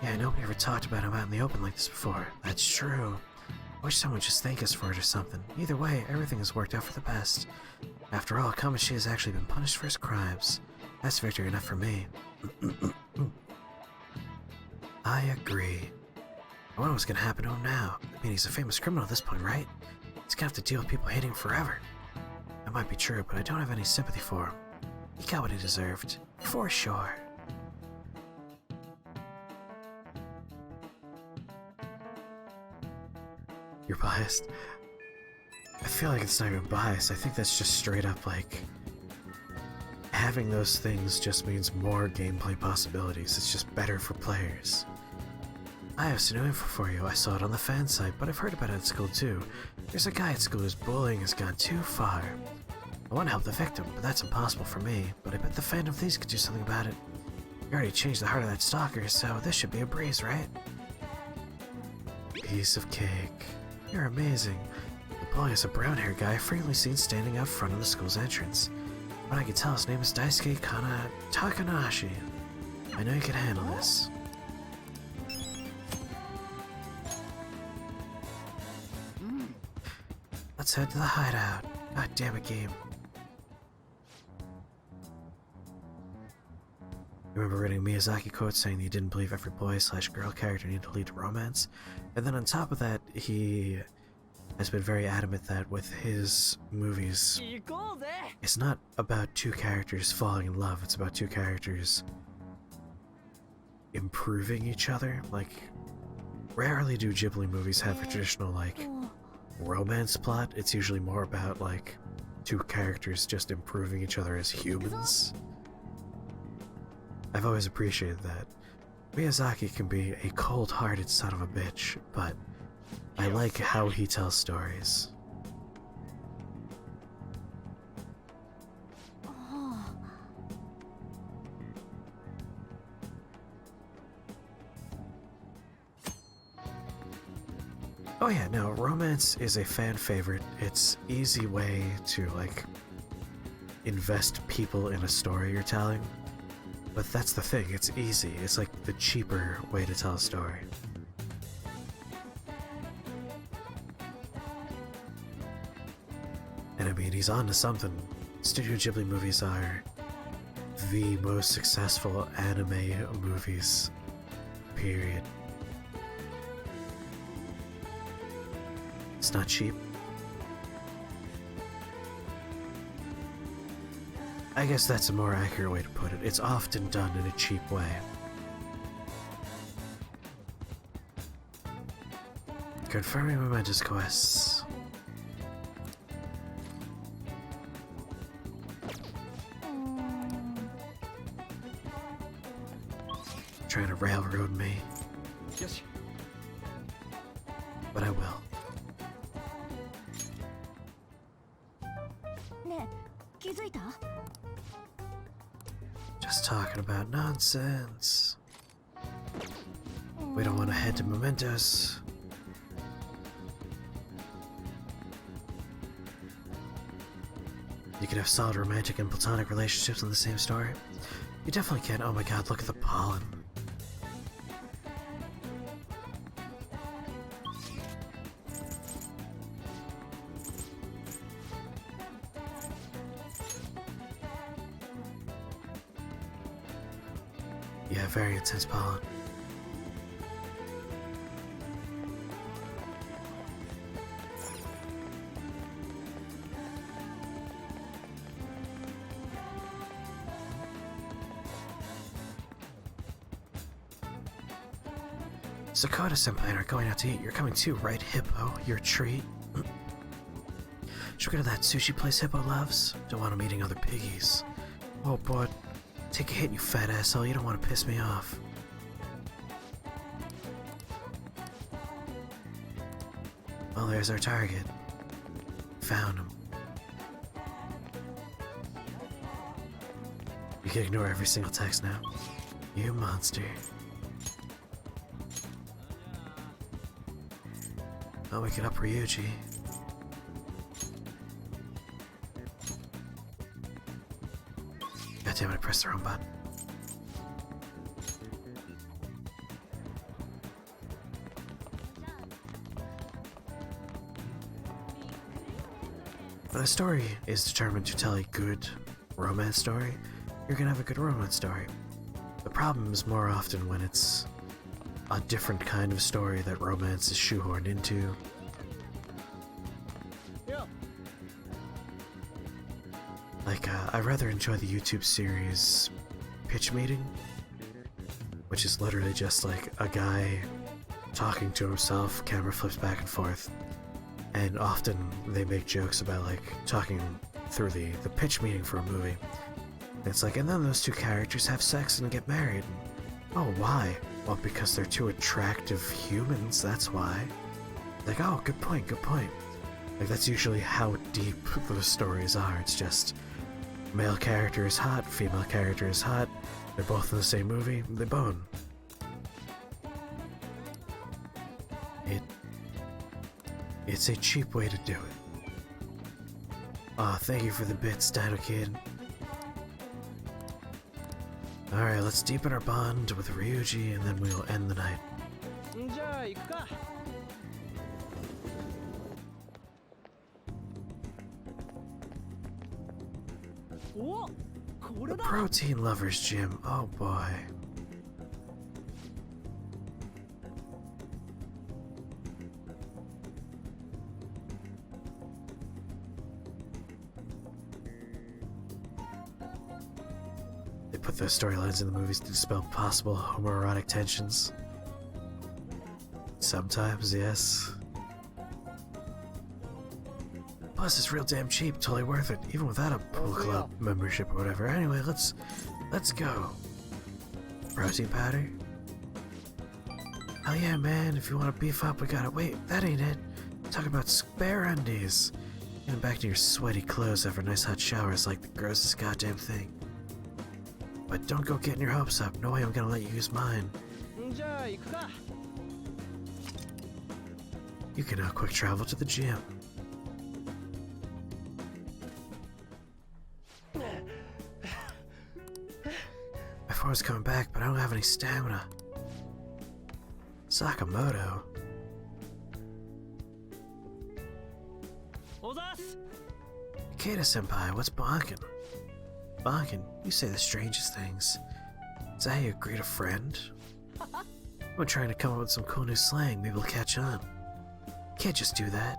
Yeah, nobody ever talked about him out in the open like this before. That's true. I wish someone would just thank us for it or something. Either way, everything has worked out for the best. After all, Kamoshi has actually been punished for his crimes. That's victory enough for me. I agree. I wonder what's gonna happen to him now. I mean, he's a famous criminal at this point, right? He's gonna have to deal with people hating him forever. That might be true, but I don't have any sympathy for him. He got what he deserved. For sure. You're biased? I feel like it's not even biased. I think that's just straight up like... having those things just means more gameplay possibilities. It's just better for players. I have some new info for you. I saw it on the fan site, but I've heard about it at school too. There's a guy at school whose bullying has gone too far. I want to help the victim, but that's impossible for me. But I bet the Phantom Thieves could do something about it. You already changed the heart of that stalker, so this should be a breeze, right? Piece of cake. You're amazing. The boy is a brown-haired guy frequently seen standing out front of the school's entrance. But I can tell his name is Daisuke Takanashi. I know you can handle this. Let's head to the hideout. God damn it, game. Remember reading Miyazaki quotes saying that he didn't believe every boy/girl character needed to lead to romance? And then on top of that, he has been very adamant that with his movies, it's not about two characters falling in love, it's about two characters improving each other. Like, rarely do Ghibli movies have a traditional, like, romance plot. It's usually more about, like, two characters just improving each other as humans. I've always appreciated that. Miyazaki can be a cold-hearted son of a bitch, but I like how he tells stories. Oh yeah, no, romance is a fan favorite. It's easy way to, like, invest people in a story you're telling. But that's the thing, it's easy. It's like the cheaper way to tell a story. And I mean, he's on to something. Studio Ghibli movies are the most successful anime movies, period. It's not cheap. I guess that's a more accurate way to put it. It's often done in a cheap way. Confirming momentous quests. Trying to railroad me. Yes. But I will. Just talking about nonsense. We don't want to head to Mementos. You can have solid romantic and platonic relationships in the same story. You definitely can. Oh my god, look at the pollen. Yeah, very intense pollen. Sakota Senpai and I are going out to eat. You're coming too, right, Hippo? Your treat? Should we go to that sushi place Hippo loves? Don't want him eating other piggies. Oh boy, take a hit, you fat asshole. You don't want to piss me off. Well, there's our target. Found him. You can ignore every single text now. You monster. Oh, we can up Ryuji. God damn it, I pressed the wrong button. When a story is determined to tell a good romance story, you're gonna have a good romance story. The problem is more often when it's a different kind of story that romance is shoehorned into. Like, I rather enjoy the YouTube series Pitch Meeting, which is literally just like a guy talking to himself, camera flips back and forth, and often they make jokes about like talking through the pitch meeting for a movie. And it's like, and then those two characters have sex and get married. Oh, why? Well, because they're two attractive humans, that's why. Like, oh, good point, good point. Like, that's usually how deep those stories are. It's just, male character is hot, female character is hot, they're both in the same movie, they bone. It's a cheap way to do it. Aw, thank you for the bits, Dino Kid. Alright, let's deepen our bond with Ryuji and then we'll end the night. The Protein Lovers Gym, oh boy. They put those storylines in the movies to dispel possible homoerotic tensions. Sometimes, yes. Plus, it's real damn cheap, totally worth it, even without a pool club membership or whatever. Anyway, let's go. Protein powder? Hell yeah, man, if you want to beef up, we got it. Wait, that ain't it. Talk about spare undies. Getting back to your sweaty clothes after a nice hot shower is like the grossest goddamn thing. But don't go getting your hopes up. No way I'm gonna let you use mine. You can now quick travel to the gym. My phone's coming back, but I don't have any stamina. Sakamoto. Keita senpai, what's bonkin'? Bonkin', you say the strangest things. Is that how you greet a friend? I'm trying to come up with some cool new slang, maybe we'll catch on. Can't just do that.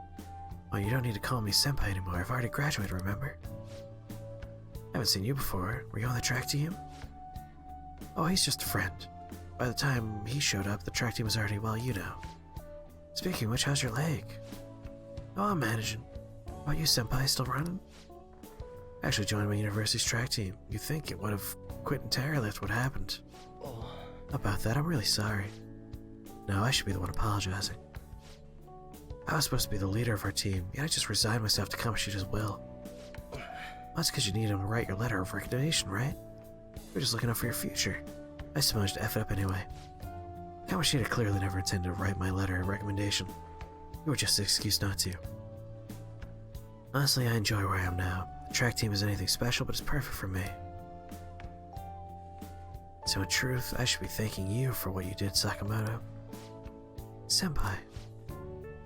Oh, you don't need to call me senpai anymore, I've already graduated, remember? I haven't seen you before. Were you on the track team? Oh, he's just a friend. By the time he showed up, the track team was already, well, you know. Speaking of which, how's your leg? Oh, I'm managing. How about you, senpai, still running? I actually joined my university's track team. You'd think it would have quit entirely after what happened. About that, I'm really sorry. No, I should be the one apologizing. I was supposed to be the leader of our team, yet I just resigned myself to Kamoshida's will. Well, that's because you need him to write your letter of recommendation, right? You're just looking out for your future. I just managed to F it up anyway. Kamoshida clearly never intended to write my letter of recommendation. You were just an excuse not to. Honestly, I enjoy where I am now. The track team isn't anything special, but it's perfect for me. So in truth, I should be thanking you for what you did, Sakamoto. Senpai,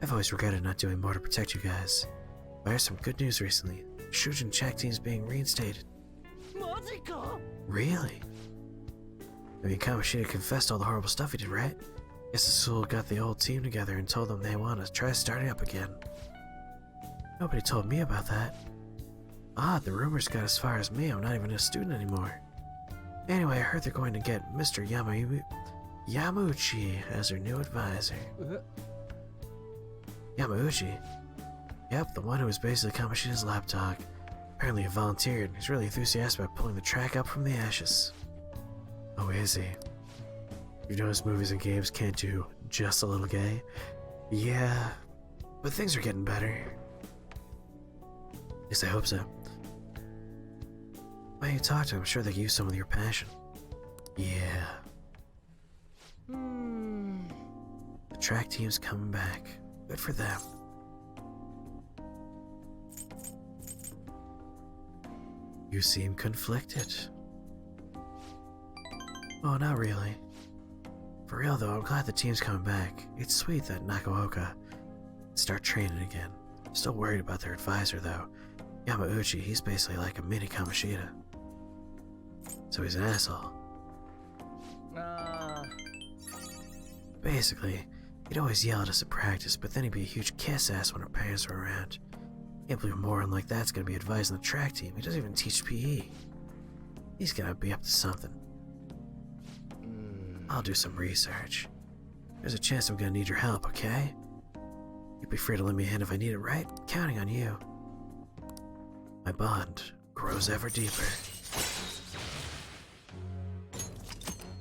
I've always regretted not doing more to protect you guys. But here's some good news recently. Shujin track team's being reinstated. Really? I mean, Kamoshida confessed all the horrible stuff he did, right? Guess the school got the old team together and told them they want to try starting up again. Nobody told me about that. Odd, the rumors got as far as me. I'm not even a student anymore. Anyway, I heard they're going to get Mr. Yamauchi as their new advisor. Yamauchi? Yep, the one who was basically Kamoshida's lapdog. Apparently he volunteered. He's really enthusiastic about pulling the track up from the ashes. Oh, is he? You notice movies and games can't do just a little gay? Yeah, but things are getting better. At least I hope so. Why don't you talk to him? I'm sure they could use some of your passion. Yeah. The track team's coming back. Good for them. You seem conflicted. Oh, not really. For real though, I'm glad the team's coming back. It's sweet that Nakaoka start training again. Still worried about their advisor though. Yamauchi, he's basically like a mini Kamoshida. So he's an asshole. Basically, he'd always yell at us at practice, but then he'd be a huge kiss-ass when our parents were around. Can't believe a moron like that's gonna be advising the track team. He doesn't even teach PE. He's gonna be up to something. I'll do some research. There's a chance I'm gonna need your help, okay? You'd be free to lend me a hand if I need it, right? Counting on you. My bond grows ever deeper.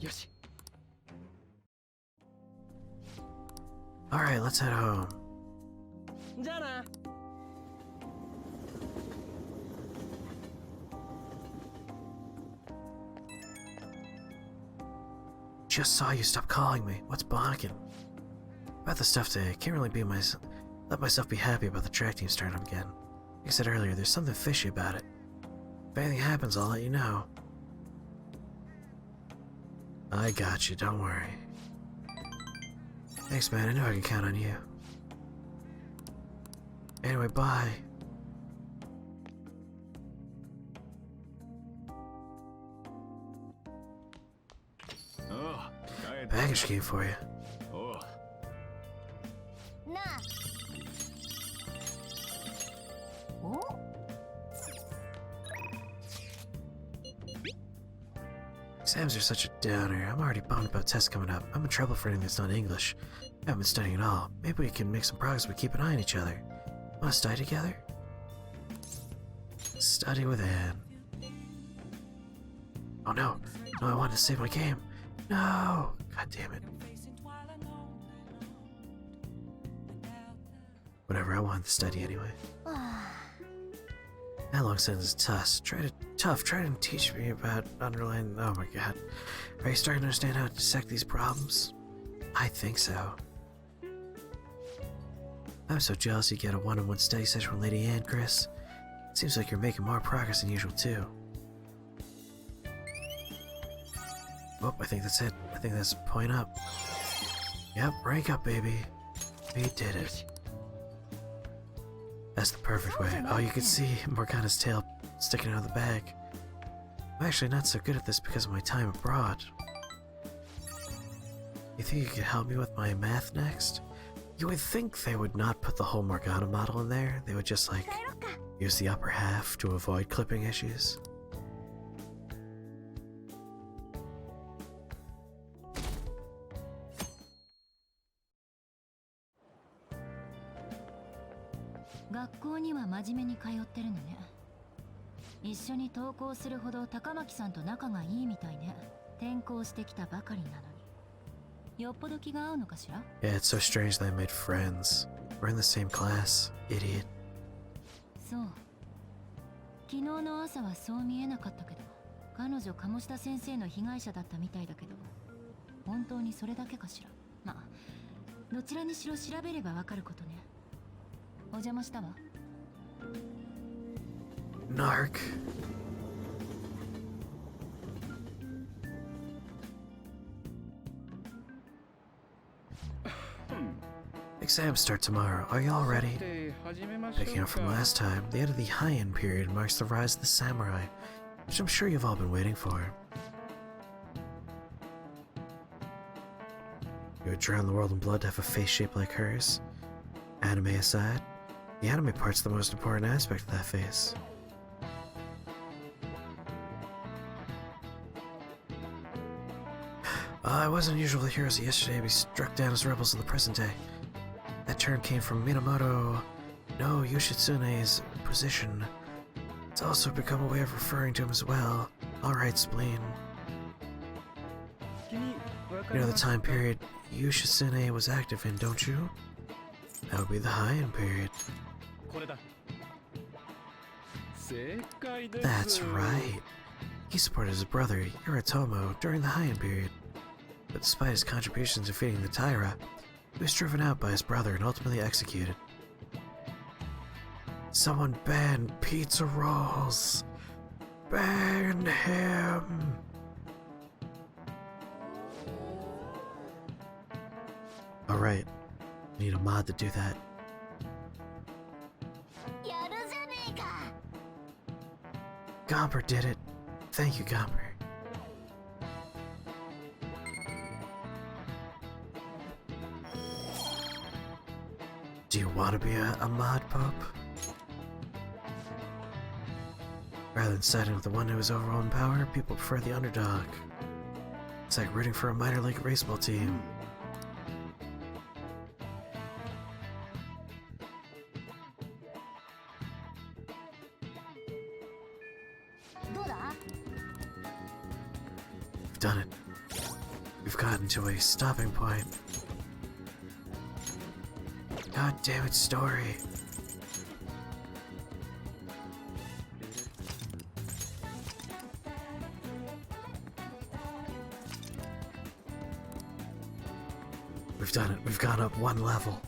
Yoshi. Alright, let's head home. Jana. Just saw you. Stop calling me. What's bonking? About the stuff today, I can't really let myself be happy about the track team starting up again. Like I said earlier, there's something fishy about it. If anything happens, I'll let you know. I got you, don't worry. Thanks, man. I know I can count on you. Anyway, bye. Package came for you. Exams are such a downer. I'm already bummed about tests coming up. I'm in trouble for anything that's not English. I haven't been studying at all. Maybe we can make some progress if we keep an eye on each other. Wanna study together? Study with Anne. Oh no. No, I wanted to save my game. No! God damn it. Whatever, I wanted to study anyway. That long sentence is tough. Try to teach me about underlying. Oh my god. Are you starting to understand how to dissect these problems? I think so. I'm so jealous you get a one-on-one study session with Lady Anne, Chris. Seems like you're making more progress than usual too. Oh, I think that's it. I think that's point up. Yep, rank up, baby. We did it. That's the perfect way. Oh, you can see Morgana's tail sticking out of the bag. I'm actually not so good at this because of my time abroad. You think you could help me with my math next? You would think they would not put the whole Morgana model in there. They would just, like, use the upper half to avoid clipping issues. Yeah, it's so strange that I made friends. We're in the same class, idiot. そう。昨日の朝はそう見えなかったけど、彼女鴨志田先生の被害者だったみたいだけど、本当にそれだけかしら。まあ、どちらにしろ調べればわかることね。お邪魔したわ。Narc. Exams start tomorrow. Are you all ready? Picking up from last time, the end of the Heian period marks the rise of the samurai, which I'm sure you've all been waiting for. You would drown the world in blood to have a face shaped like hers. Anime aside, the anime part's the most important aspect of that face. It wasn't unusual for heroes yesterday be struck down as rebels in the present day. That term came from Minamoto no Yoshitsune's position. It's also become a way of referring to him as well. Alright, Spleen. You know the time period Yoshitsune was active in, don't you? That would be the Heian period. That's right. He supported his brother, Yoritomo, during the Heian period. But despite his contributions to defeating the Taira, he was driven out by his brother and ultimately executed. Someone ban pizza rolls! Ban him! Alright, need a mod to do that. Gomper did it. Thank you, Gomper. Do you want to be a mod pup? Rather than siding with the one who is overall in power, people prefer the underdog. It's like rooting for a minor league baseball team. We've done it. We've gotten to a stopping point. God damn it, story. We've done it. We've gone up one level.